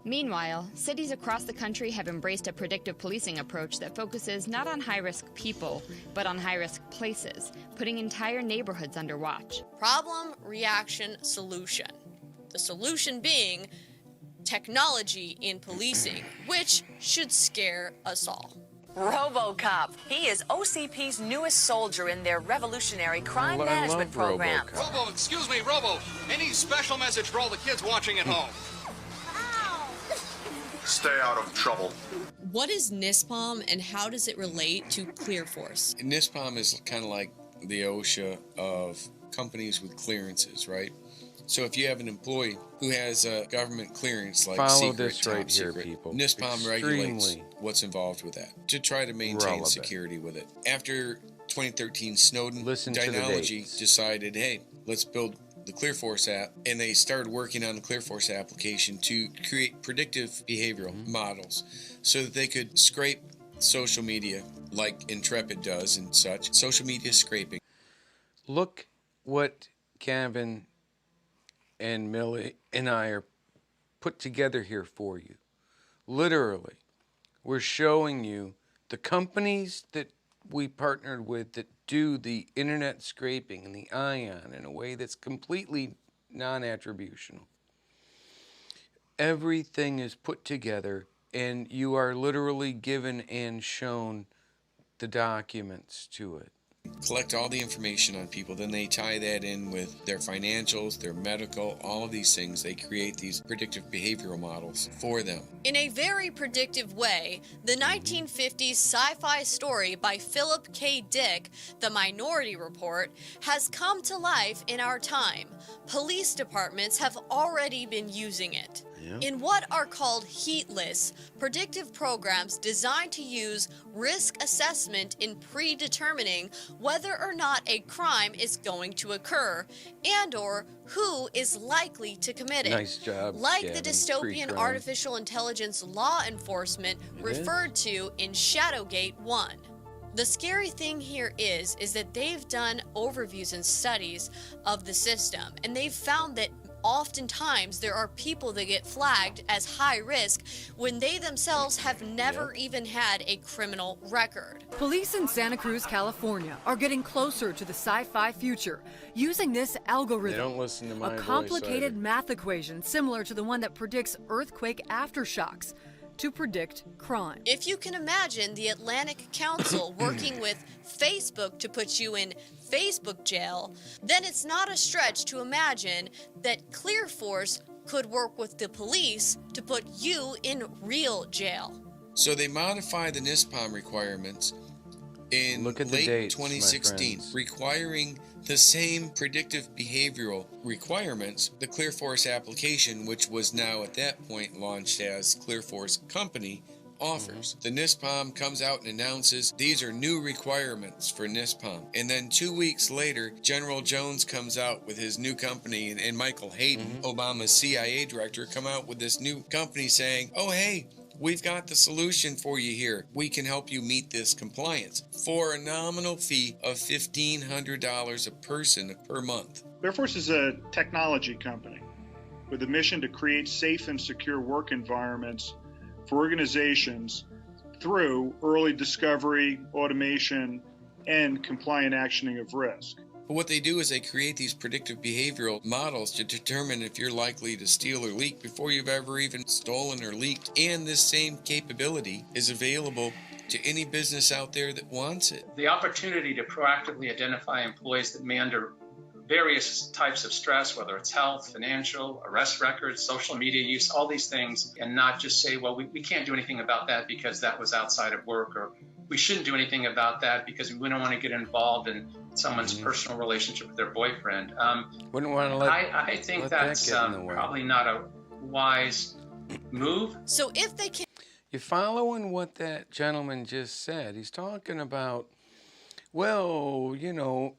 Meanwhile, cities across the country have embraced a predictive policing approach that focuses not on high-risk people, but on high-risk places, putting entire neighborhoods under watch. Problem, reaction, solution. The solution being technology in policing, which should scare us all. RoboCop. He is OCP's newest soldier in their revolutionary crime management program. Robo, excuse me, Robo. Any special message for all the kids watching at home? Stay out of trouble. What is NISPOM and how does it relate to ClearForce? NISPOM is kind of like the OSHA of companies with clearances, right? So if you have an employee who has a government clearance, like Follow secret, this right top here, secret, people. NISPOM regulates Extremely what's involved with that to try to maintain relevant. security with it. After 2013 Snowden, Listen to the Dynology dates. decided, hey, let's build the ClearForce app, and they started working on the ClearForce application to create predictive behavioral models so that they could scrape social media like Intrepid does and such, social media scraping. Look what Kevin and Millie and I are put together here for you. Literally, we're showing you the companies that we partnered with that do the internet scraping and the ION in a way that's completely non-attributional. Everything is put together, and you are literally given and shown the documents to it. Collect all the information on people, then they tie that in with their financials, their medical, all of these things. They create these predictive behavioral models for them. In a very predictive way, the 1950s sci-fi story by Philip K. Dick, The Minority Report, has come to life in our time. Police departments have already been using it. In what are called heatless, predictive programs designed to use risk assessment in predetermining whether or not a crime is going to occur and or who is likely to commit it. Nice job, Like Gavin. the dystopian Pre-crime. artificial intelligence law enforcement referred to in ShadowGate 1. The scary thing here is that they've done overviews and studies of the system, and they've found that oftentimes there are people that get flagged as high risk when they themselves have never even had a criminal record. Police in Santa Cruz, California are getting closer to the sci-fi future using this algorithm. They don't listen to my a voice complicated either. math equation similar to the one that predicts earthquake aftershocks to predict crime. If you can imagine the Atlantic Council working with Facebook to put you in Facebook jail, then it's not a stretch to imagine that ClearForce could work with the police to put you in real jail. So they modified the NISPOM requirements in Look at the late dates, my 2016, friends. requiring the same predictive behavioral requirements. The ClearForce application, which was now at that point launched as ClearForce Company, offers. The NISPOM comes out and announces these are new requirements for NISPOM. And then 2 weeks later, General Jones comes out with his new company, and Michael Hayden, Obama's CIA director, come out with this new company saying, oh, hey, we've got the solution for you here. We can help you meet this compliance for a nominal fee of $1,500 a person per month. ClearForce is a technology company with a mission to create safe and secure work environments for organizations through early discovery, automation, and compliant actioning of risk. But what they do is they create these predictive behavioral models to determine if you're likely to steal or leak before you've ever even stolen or leaked. And this same capability is available to any business out there that wants it. The opportunity to proactively identify employees that may various types of stress, whether it's health, financial, arrest records, social media use, all these things, and not just say, well, we can't do anything about that because that was outside of work, or we shouldn't do anything about that because we don't want to get involved in someone's personal relationship with their boyfriend. Wouldn't want to let I think let that's that get in the way. probably not a wise move. So if they can... You following what that gentleman just said? He's talking about, well, you know,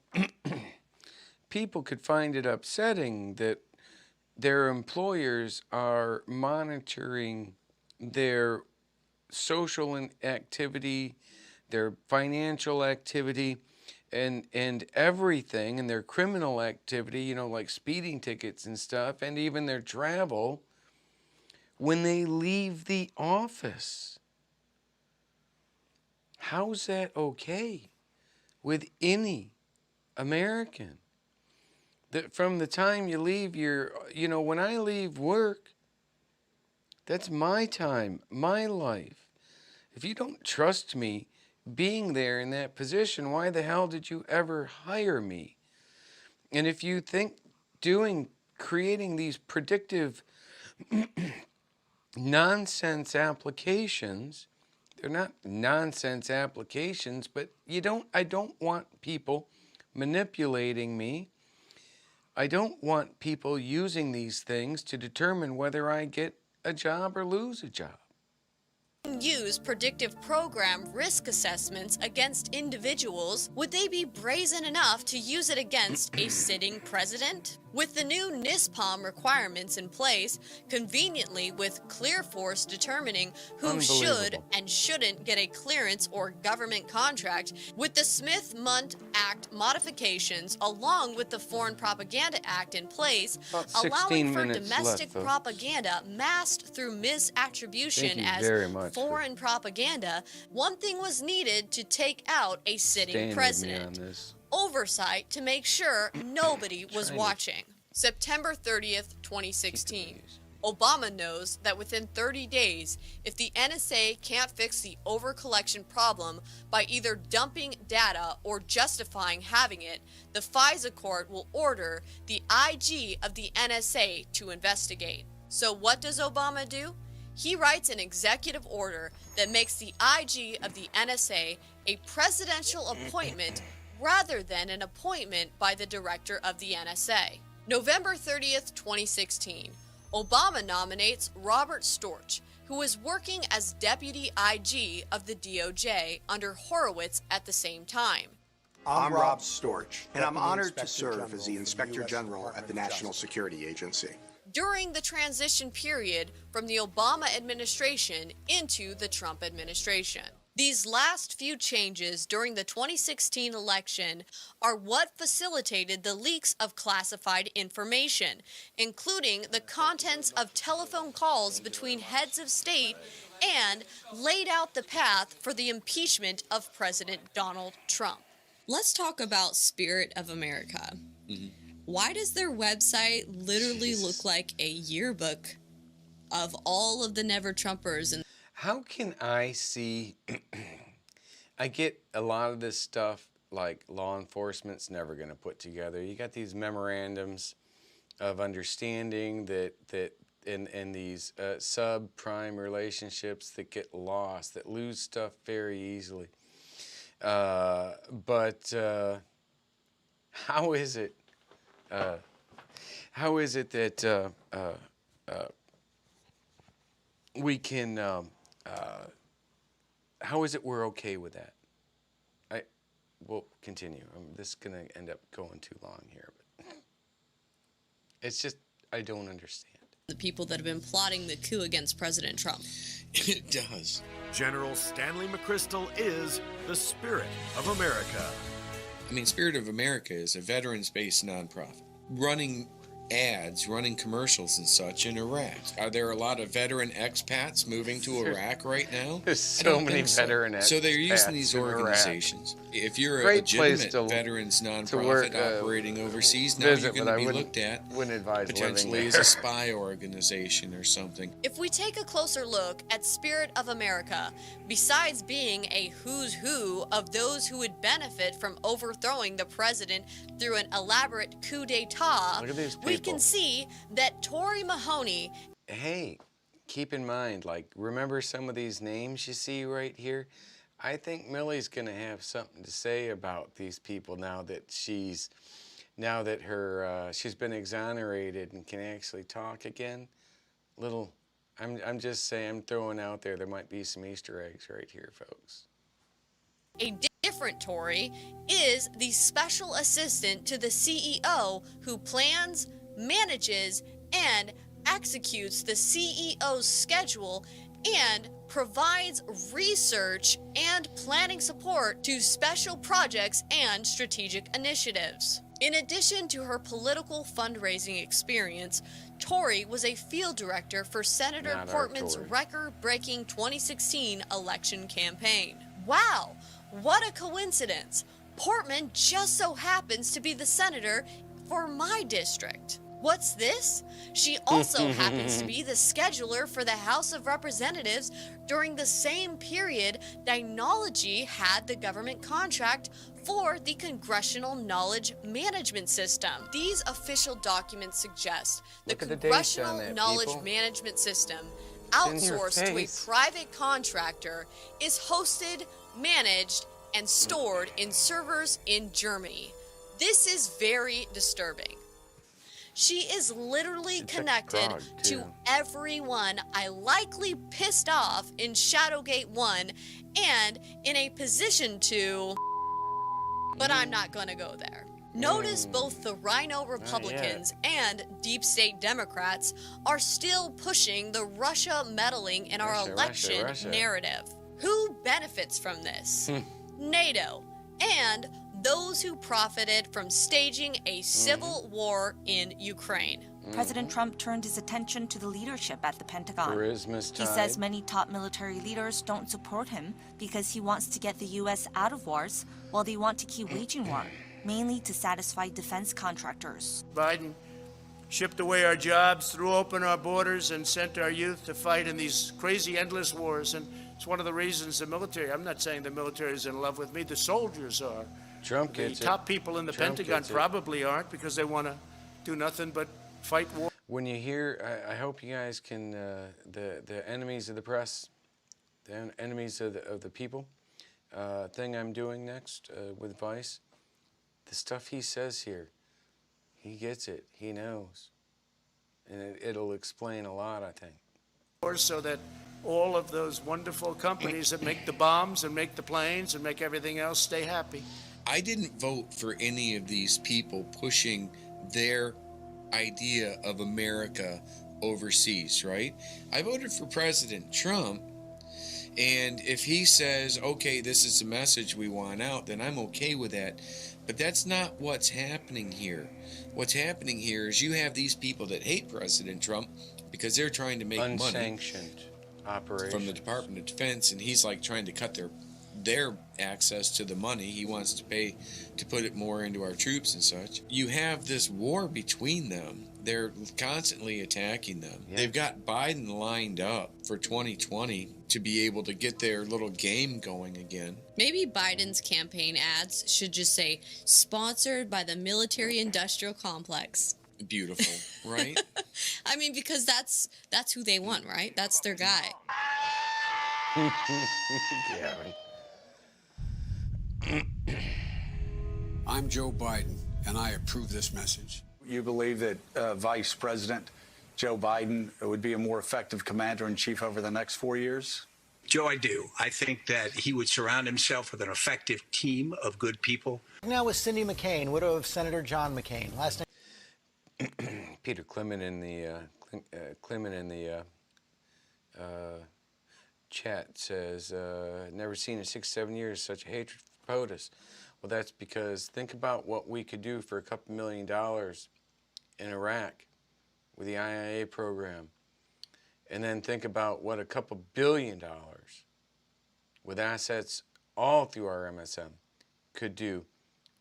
people could find it upsetting that their employers are monitoring their social activity, their financial activity, and everything, and their criminal activity, you know, like speeding tickets and stuff, and even their travel when they leave the office. How's that okay with any American? That from the time you leave your, you know, when I leave work, that's my time, my life. If you don't trust me being there in that position, why the hell did you ever hire me? And if you think creating these predictive nonsense applications, they're not nonsense applications, but I don't want people manipulating me. I don't want people using these things to determine whether I get a job or lose a job. Use predictive program risk assessments against individuals, would they be brazen enough to use it against a sitting president? With the new NISPOM requirements in place, conveniently with ClearForce determining who should and shouldn't get a clearance or government contract, with the Smith-Mundt Act modifications along with the Foreign Propaganda Act in place, allowing for domestic propaganda masked through misattribution as foreign propaganda, one thing was needed to take out a sitting president. Oversight to make sure nobody was watching. September 30th, 2016. Obama knows that within 30 days, if the NSA can't fix the overcollection problem by either dumping data or justifying having it, the FISA court will order the IG of the NSA to investigate. So what does Obama do? He writes an executive order that makes the IG of the NSA a presidential appointment rather than an appointment by the director of the NSA. November 30th, 2016, Obama nominates Robert Storch, who was working as deputy IG of the DOJ under Horowitz at the same time. I'm Rob Storch, and I'm honored to serve as the Inspector General at the National Security Agency. During the transition period from the Obama administration into the Trump administration. These last few changes during the 2016 election are what facilitated the leaks of classified information, including the contents of telephone calls between heads of state, and laid out the path for the impeachment of President Donald Trump. Let's talk about Spirit of America. Why does their website literally look like a yearbook of all of the Never-Trumpers? And how can I see, I get a lot of this stuff like law enforcement's never going to put together. You got these memorandums of understanding that in these subprime relationships that get lost, that lose stuff very easily. But how is it that we can, how is it we're okay with that? We'll continue. This is going to end up going too long here, but it's just, I don't understand. The people that have been plotting the coup against President Trump. It does. General Stanley McChrystal is the Spirit of America. I mean, Spirit of America is a veterans-based nonprofit running ads, running commercials and such in Iraq. Are there a lot of veteran expats moving to Iraq right now? There's so many veteran expats. So they're using these in Iraq. organizations. If you're a Great place legitimate to veterans nonprofit work, operating overseas, now visit, you're but going to I be looked at wouldn't advise potentially living as there. a spy organization or something. If we take a closer look at Spirit of America, besides being a who's who of those who would benefit from overthrowing the president through an elaborate coup d'etat, Look at these we people. can see that Tory Mahoney. Hey, keep in mind, like, remember some of these names you see right here? I think Millie's gonna have something to say about these people now that she's been exonerated and can actually talk again. I'm just saying, I'm throwing out there might be some Easter eggs right here, folks. A different Tory is the special assistant to the CEO who plans, manages, and executes the CEO's schedule and provides research and planning support to special projects and strategic initiatives. In addition to her political fundraising experience, Tory was a field director for Senator Not our Portman's Tory. record-breaking 2016 election campaign. Wow, what a coincidence. Portman just so happens to be the senator for my district. What's this? She also happens to be the scheduler for the House of Representatives during the same period Dynology had the government contract for the Congressional Knowledge Management System. These official documents suggest the Look at the dates on Congressional that, Knowledge people. Management System, It's in your outsourced to a face. private contractor, is hosted, managed, and stored in servers in Germany. This is very disturbing. She is literally connected Prague, to too. everyone I likely pissed off in ShadowGate 1 and in a position to... But I'm not gonna go there. Notice both the Rhino Republicans and Deep State Democrats are still pushing the Russia meddling in our Russia, election Russia. narrative. Who benefits from this? NATO and those who profited from staging a civil war in Ukraine. President Trump turned his attention to the leadership at the Pentagon. Charisma's He tide. says many top military leaders don't support him because he wants to get the U.S. out of wars while they want to keep waging war, mainly to satisfy defense contractors. Biden shipped away our jobs, threw open our borders, and sent our youth to fight in these crazy, endless wars. And it's one of the reasons the military, I'm not saying the military is in love with me, the soldiers are. Trump The gets it. top people in the Trump Pentagon gets it. probably aren't because they want to do nothing but fight war. When you hear, I hope you guys can, the enemies of the press, the enemies of the people thing I'm doing next with Vice, the stuff he says here, he gets it, he knows. And it'll explain a lot, I think. So that all of those wonderful companies that make the bombs and make the planes and make everything else stay happy. I didn't vote for any of these people pushing their idea of America overseas, right? I voted for President Trump, and if he says, okay, this is the message we want out, then I'm okay with that. But that's not what's happening here. What's happening here is you have these people that hate President Trump because they're trying to make money Unsanctioned operation. from the Department of Defense, and he's like trying to cut their access to the money. He wants to pay to put it more into our troops and such. You have this war between them. They're constantly attacking them. Yeah. They've got Biden lined up for 2020 to be able to get their little game going again. Maybe Biden's campaign ads should just say, sponsored by the military-industrial complex. Beautiful, right? I mean, because that's who they want, right? That's their guy. Yeah. I'm Joe Biden, and I approve this message. You believe that Vice President Joe Biden would be a more effective commander-in-chief over the next 4 years? Joe, I do. I think that he would surround himself with an effective team of good people. Now with Cindy McCain, widow of Senator John McCain. Last name. Peter Clement in the chat says, never seen in 6-7 years such a hatred for POTUS. Well, that's because think about what we could do for a couple $1 million in Iraq with the IIA program, and then think about what a couple $2 billion with assets all through our MSM could do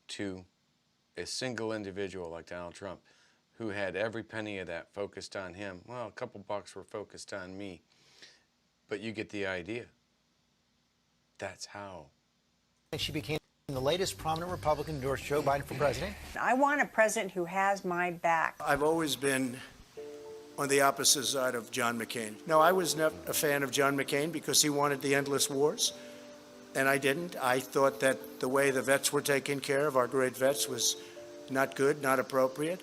to a single individual like Donald Trump, who had every penny of that focused on him. Well, a couple bucks were focused on me, but you get the idea. That's how. She became the latest prominent Republican to endorse Joe Biden for president. I want a president who has my back. I've always been on the opposite side of John McCain. No, I was not a fan of John McCain because he wanted the endless wars, and I didn't. I thought that the way the vets were taken care of, our great vets, was not good, not appropriate.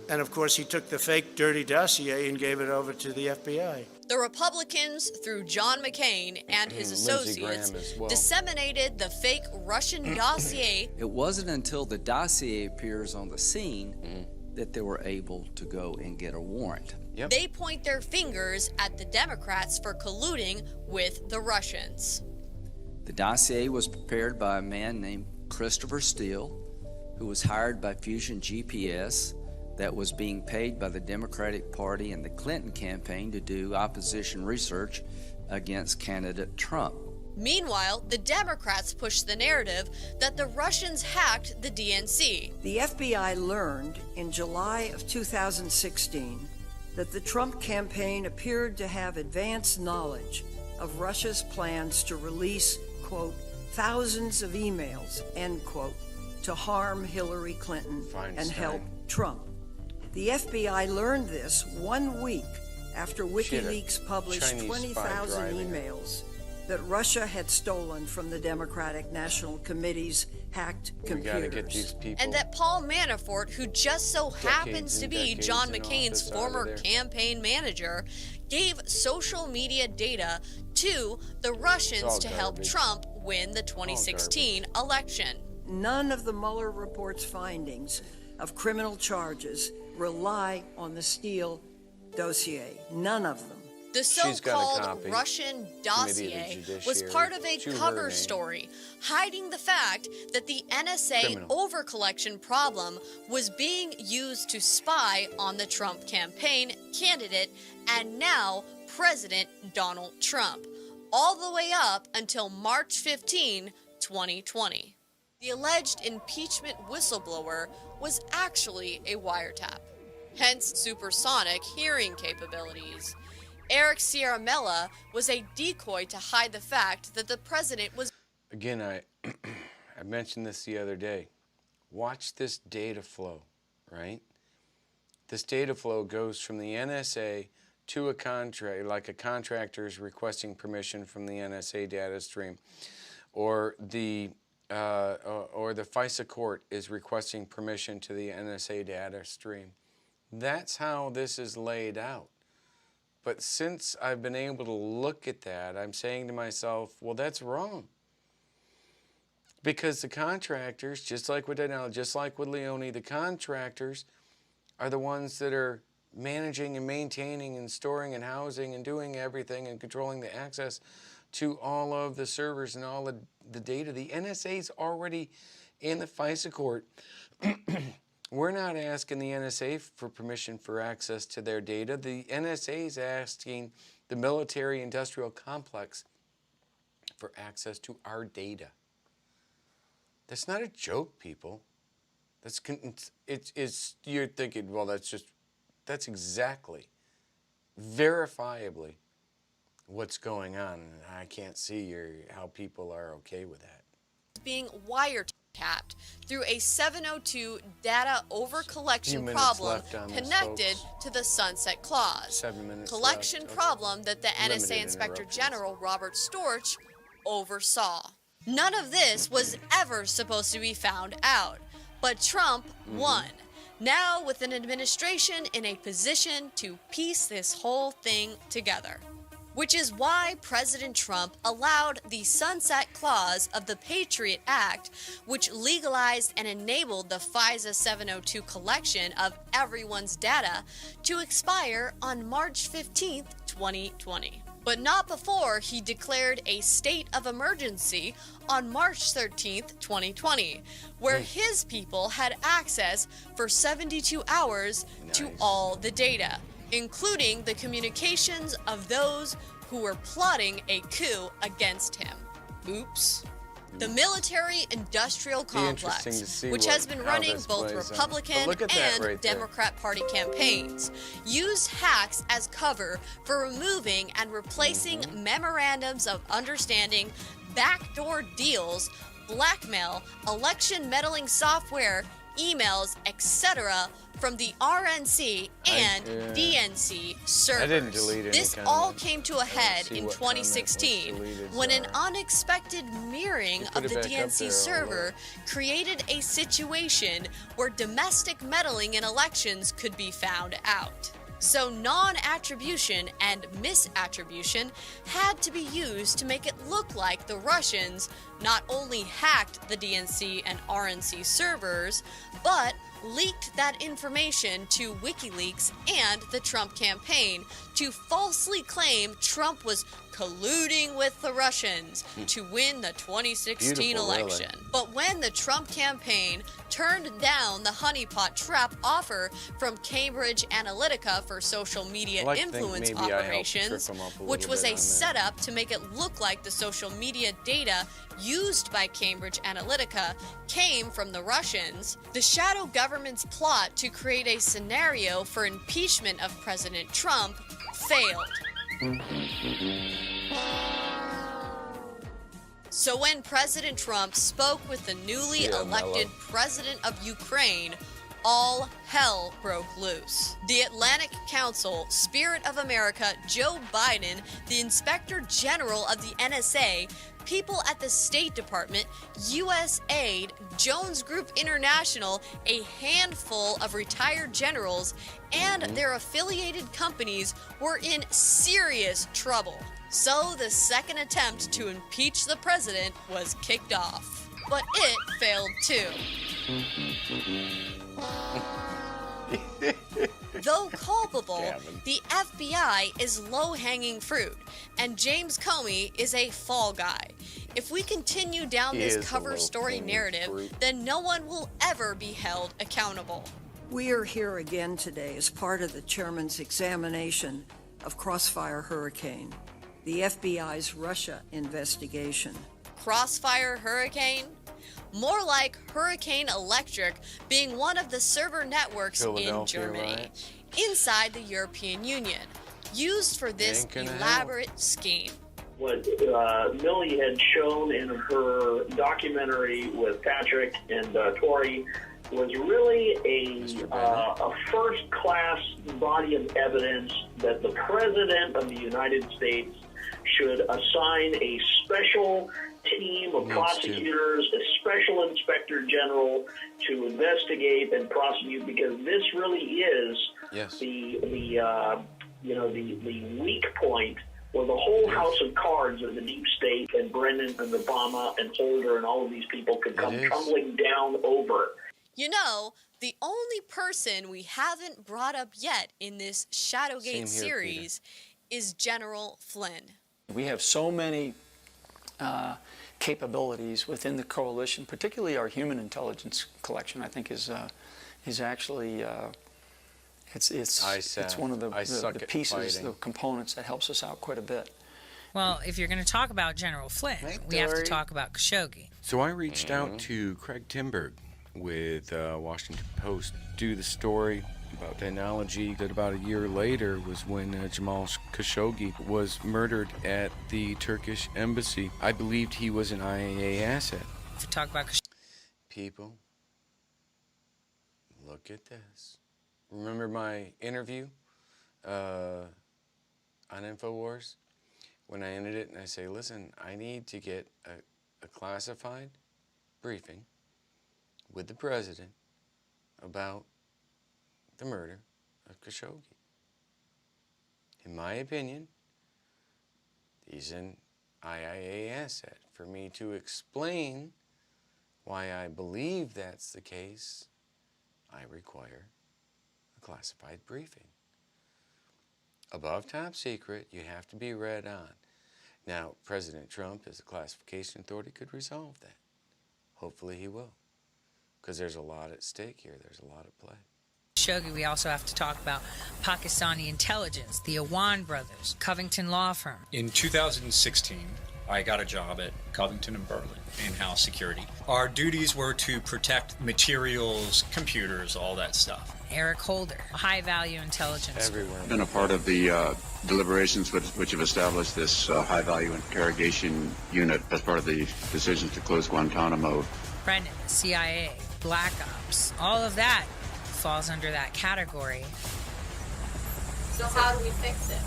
And of course, he took the fake dirty dossier and gave it over to the FBI. The Republicans, through John McCain and his associates, disseminated the fake Russian dossier. It wasn't until the dossier appears on the scene that they were able to go and get a warrant. They point their fingers at the Democrats for colluding with the Russians. The dossier was prepared by a man named Christopher Steele, who was hired by Fusion GPS, that was being paid by the Democratic Party and the Clinton campaign to do opposition research against candidate Trump. Meanwhile, the Democrats pushed the narrative that the Russians hacked the DNC. The FBI learned in July of 2016 that the Trump campaign appeared to have advanced knowledge of Russia's plans to release, quote, thousands of emails, end quote, to harm Hillary Clinton and help Trump. The FBI learned this 1 week after WikiLeaks published 20,000 emails that Russia had stolen from the Democratic National Committee's hacked computers. And that Paul Manafort, who just so happens to be John McCain's former campaign manager, gave social media data to the Russians to help Trump win the 2016 election. None of the Mueller report's findings of criminal charges rely on the Steele dossier. None of them. The so-called Russian dossier was part of a cover story, hiding the fact that the NSA overcollection problem was being used to spy on the Trump campaign candidate and now President Donald Trump, all the way up until March 15, 2020. The alleged impeachment whistleblower was actually a wiretap, hence supersonic hearing capabilities. Eric Ciaramella was a decoy to hide the fact that the president was... Again, I mentioned this the other day. Watch this data flow, right? This data flow goes from the NSA to a contract, like a contractor is requesting permission from the NSA data stream, or the FISA court is requesting permission to the NSA data stream. That's how this is laid out. But since I've been able to look at that, I'm saying to myself, well, that's wrong. Because the contractors, just like with Danilo, just like with Leone, the contractors are the ones that are managing and maintaining and storing and housing and doing everything and controlling the access to all of the servers and all of the data. The NSA's already in the FISA court. We're not asking the NSA for permission for access to their data. The NSA is asking the military-industrial complex for access to our data. That's not a joke, people. You're thinking, well, that's exactly, verifiably what's going on. And I can't see how people are okay with that. Being wiretapped through a 702 data overcollection problem connected to the Sunset Clause. 7 minutes collection left. problem that the NSA Inspector General Robert Storch oversaw. None of this was ever supposed to be found out, but Trump won. Now with an administration in a position to piece this whole thing together. Which is why President Trump allowed the Sunset Clause of the Patriot Act, which legalized and enabled the FISA 702 collection of everyone's data, to expire on March 15th, 2020. but not before he declared a state of emergency on March 13th, 2020, where his people had access for 72 hours to all the data, including the communications of those who were plotting a coup against him. Oops. The military-industrial complex, which has been running both Republican and Democrat Party campaigns, used hacks as cover for removing and replacing memorandums of understanding, backdoor deals, blackmail, election meddling software, emails, etc., from the RNC and DNC servers. I didn't delete any This all came to a head in 2016 when an unexpected mirroring of the DNC server created a situation where domestic meddling in elections could be found out. So non-attribution and misattribution had to be used to make it look like the Russians not only hacked the DNC and RNC servers, but leaked that information to WikiLeaks and the Trump campaign to falsely claim Trump was colluding with the Russians to win the 2016 election. But when the Trump campaign turned down the honeypot trap offer from Cambridge Analytica for social media influence operations, which was a setup to make it look like the social media data used by Cambridge Analytica came from the Russians, the shadow government's plot to create a scenario for impeachment of President Trump failed. So when President Trump spoke with the newly elected president of Ukraine, all hell broke loose. The Atlantic Council, Spirit of America, Joe Biden, the Inspector General of the NSA, people at the State Department, USAID, Jones Group International, a handful of retired generals, and their affiliated companies were in serious trouble. So the second attempt to impeach the president was kicked off. But it failed too. Though culpable, the FBI is low-hanging fruit, and James Comey is a fall guy. If we continue down this cover story narrative, then no one will ever be held accountable. We are here again today as part of the chairman's examination of Crossfire Hurricane, the FBI's Russia investigation. Crossfire Hurricane? More like Hurricane Electric, being one of the server networks in Germany, inside the European Union, used for this elaborate scheme. What Millie had shown in her documentary with Patrick and Tori was really a first-class body of evidence that the President of the United States should assign a special team of prosecutors, a special inspector general to investigate and prosecute, because this really is the weak point where the whole house of cards of the deep state and Brennan and Obama and Holder and all of these people could come tumbling down over. You know, the only person we haven't brought up yet in this ShadowGate series is General Flynn. We have so many capabilities within the coalition, particularly our human intelligence collection. I think is actually it's one of the pieces, the components that helps us out quite a bit. Well, if you're going to talk about General Flynn, we have to talk about Khashoggi. So I reached out to Craig Timberg with Washington Post to do the story about the analogy that about a year later was when Jamal Khashoggi was murdered at the Turkish embassy. I believed he was an IAA asset. To talk about people, look at this. Remember my interview on InfoWars? When I ended it and I say, listen, I need to get a classified briefing with the president about the murder of Khashoggi. In my opinion, he's an IAA asset. For me to explain why I believe that's the case, I require a classified briefing. above top secret. You have to be read on. Now, President Trump, as a classification authority, could resolve that. Hopefully he will, because there's a lot at stake here. There's a lot at play. Khashoggi, we also have to talk about Pakistani intelligence, the Awan brothers, Covington Law Firm. In 2016, I got a job at Covington & Burling, in-house security. Our duties were to protect materials, computers, all that stuff. Eric Holder, high-value intelligence. Everywhere. I've been a part of the deliberations which have established this high-value interrogation unit as part of the decisions to close Guantanamo. Brennan, CIA, Black Ops, all of that falls under that category. So how do we fix it?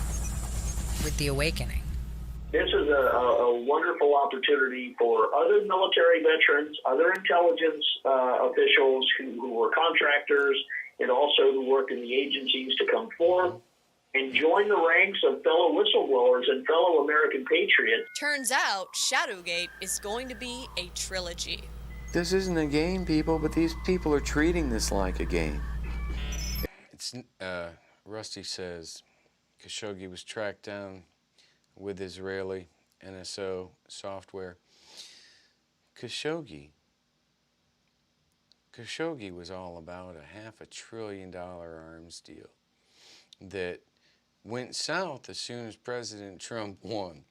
With the awakening. This is a wonderful opportunity for other military veterans, other intelligence officials who were contractors, and also who work in the agencies to come forth and join the ranks of fellow whistleblowers and fellow American patriots. Turns out Shadowgate is going to be a trilogy. This isn't a game, people, but these people are treating this like a game. It's Rusty says Khashoggi was tracked down with Israeli NSO software. Khashoggi was all about a $500 billion arms deal that went south as soon as President Trump won.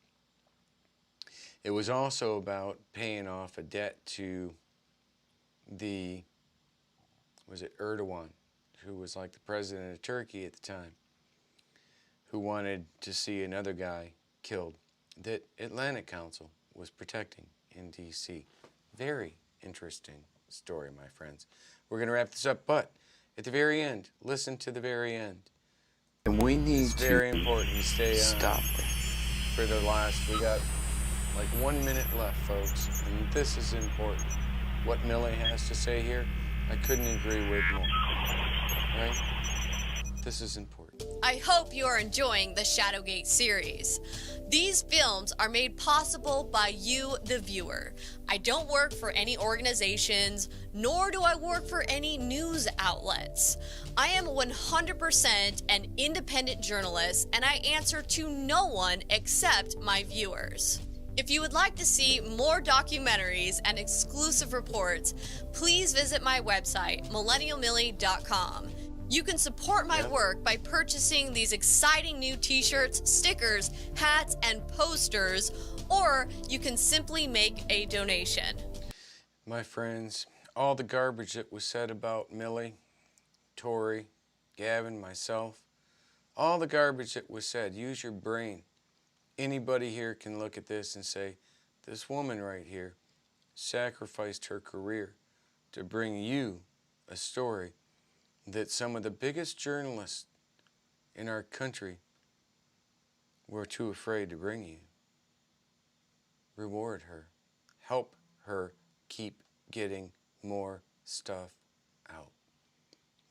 It was also about paying off a debt to Erdogan, who was like the president of Turkey at the time, who wanted to see another guy killed that Atlantic Council was protecting in D.C. Very interesting story, my friends. We're going to wrap this up, but at the very end, listen to the very end. And we need it's very important to stay on stop for the last. We got like 1 minute left, folks, and this is important. What Millie has to say here, I couldn't agree with more. Right? This is important. I hope you are enjoying the Shadowgate series. These films are made possible by you, the viewer. I don't work for any organizations, nor do I work for any news outlets. I am 100% an independent journalist, and I answer to no one except my viewers. If you would like to see more documentaries and exclusive reports, please visit my website, millennialmillie.com. You can support my work by purchasing these exciting new t-shirts, stickers, hats, and posters, or you can simply make a donation. My friends, all the garbage that was said about Millie, Tori, Gavin, myself, all the garbage that was said, use your brain. Anybody here can look at this and say, this woman right here sacrificed her career to bring you a story that some of the biggest journalists in our country were too afraid to bring you. Reward her. Help her keep getting more stuff out.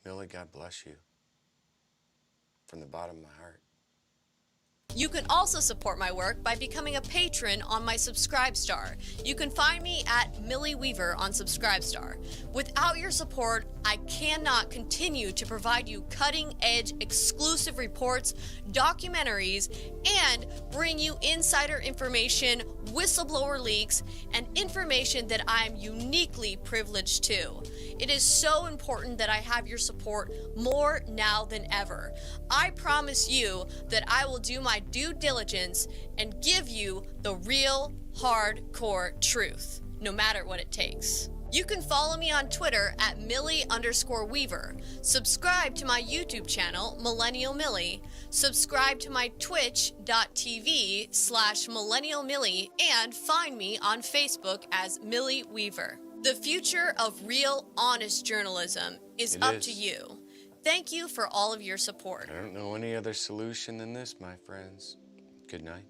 Millie, God bless you. From the bottom of my heart. You can also support my work by becoming a patron on my Subscribestar. You can find me at Millie Weaver on Subscribestar. Without your support, I cannot continue to provide you cutting-edge exclusive reports, documentaries, and bring you insider information, whistleblower leaks, and information that I am uniquely privileged to. It is so important that I have your support more now than ever. I promise you that I will do my due diligence and give you the real, hardcore truth, no matter what it takes. You can follow me on Twitter at Millie_Weaver. Subscribe to my YouTube channel, Millennial Millie. Subscribe to my twitch.tv/Millennial Millie and find me on Facebook as Millie Weaver. The future of real, honest journalism is up to you. Thank you for all of your support. I don't know any other solution than this, my friends. Good night.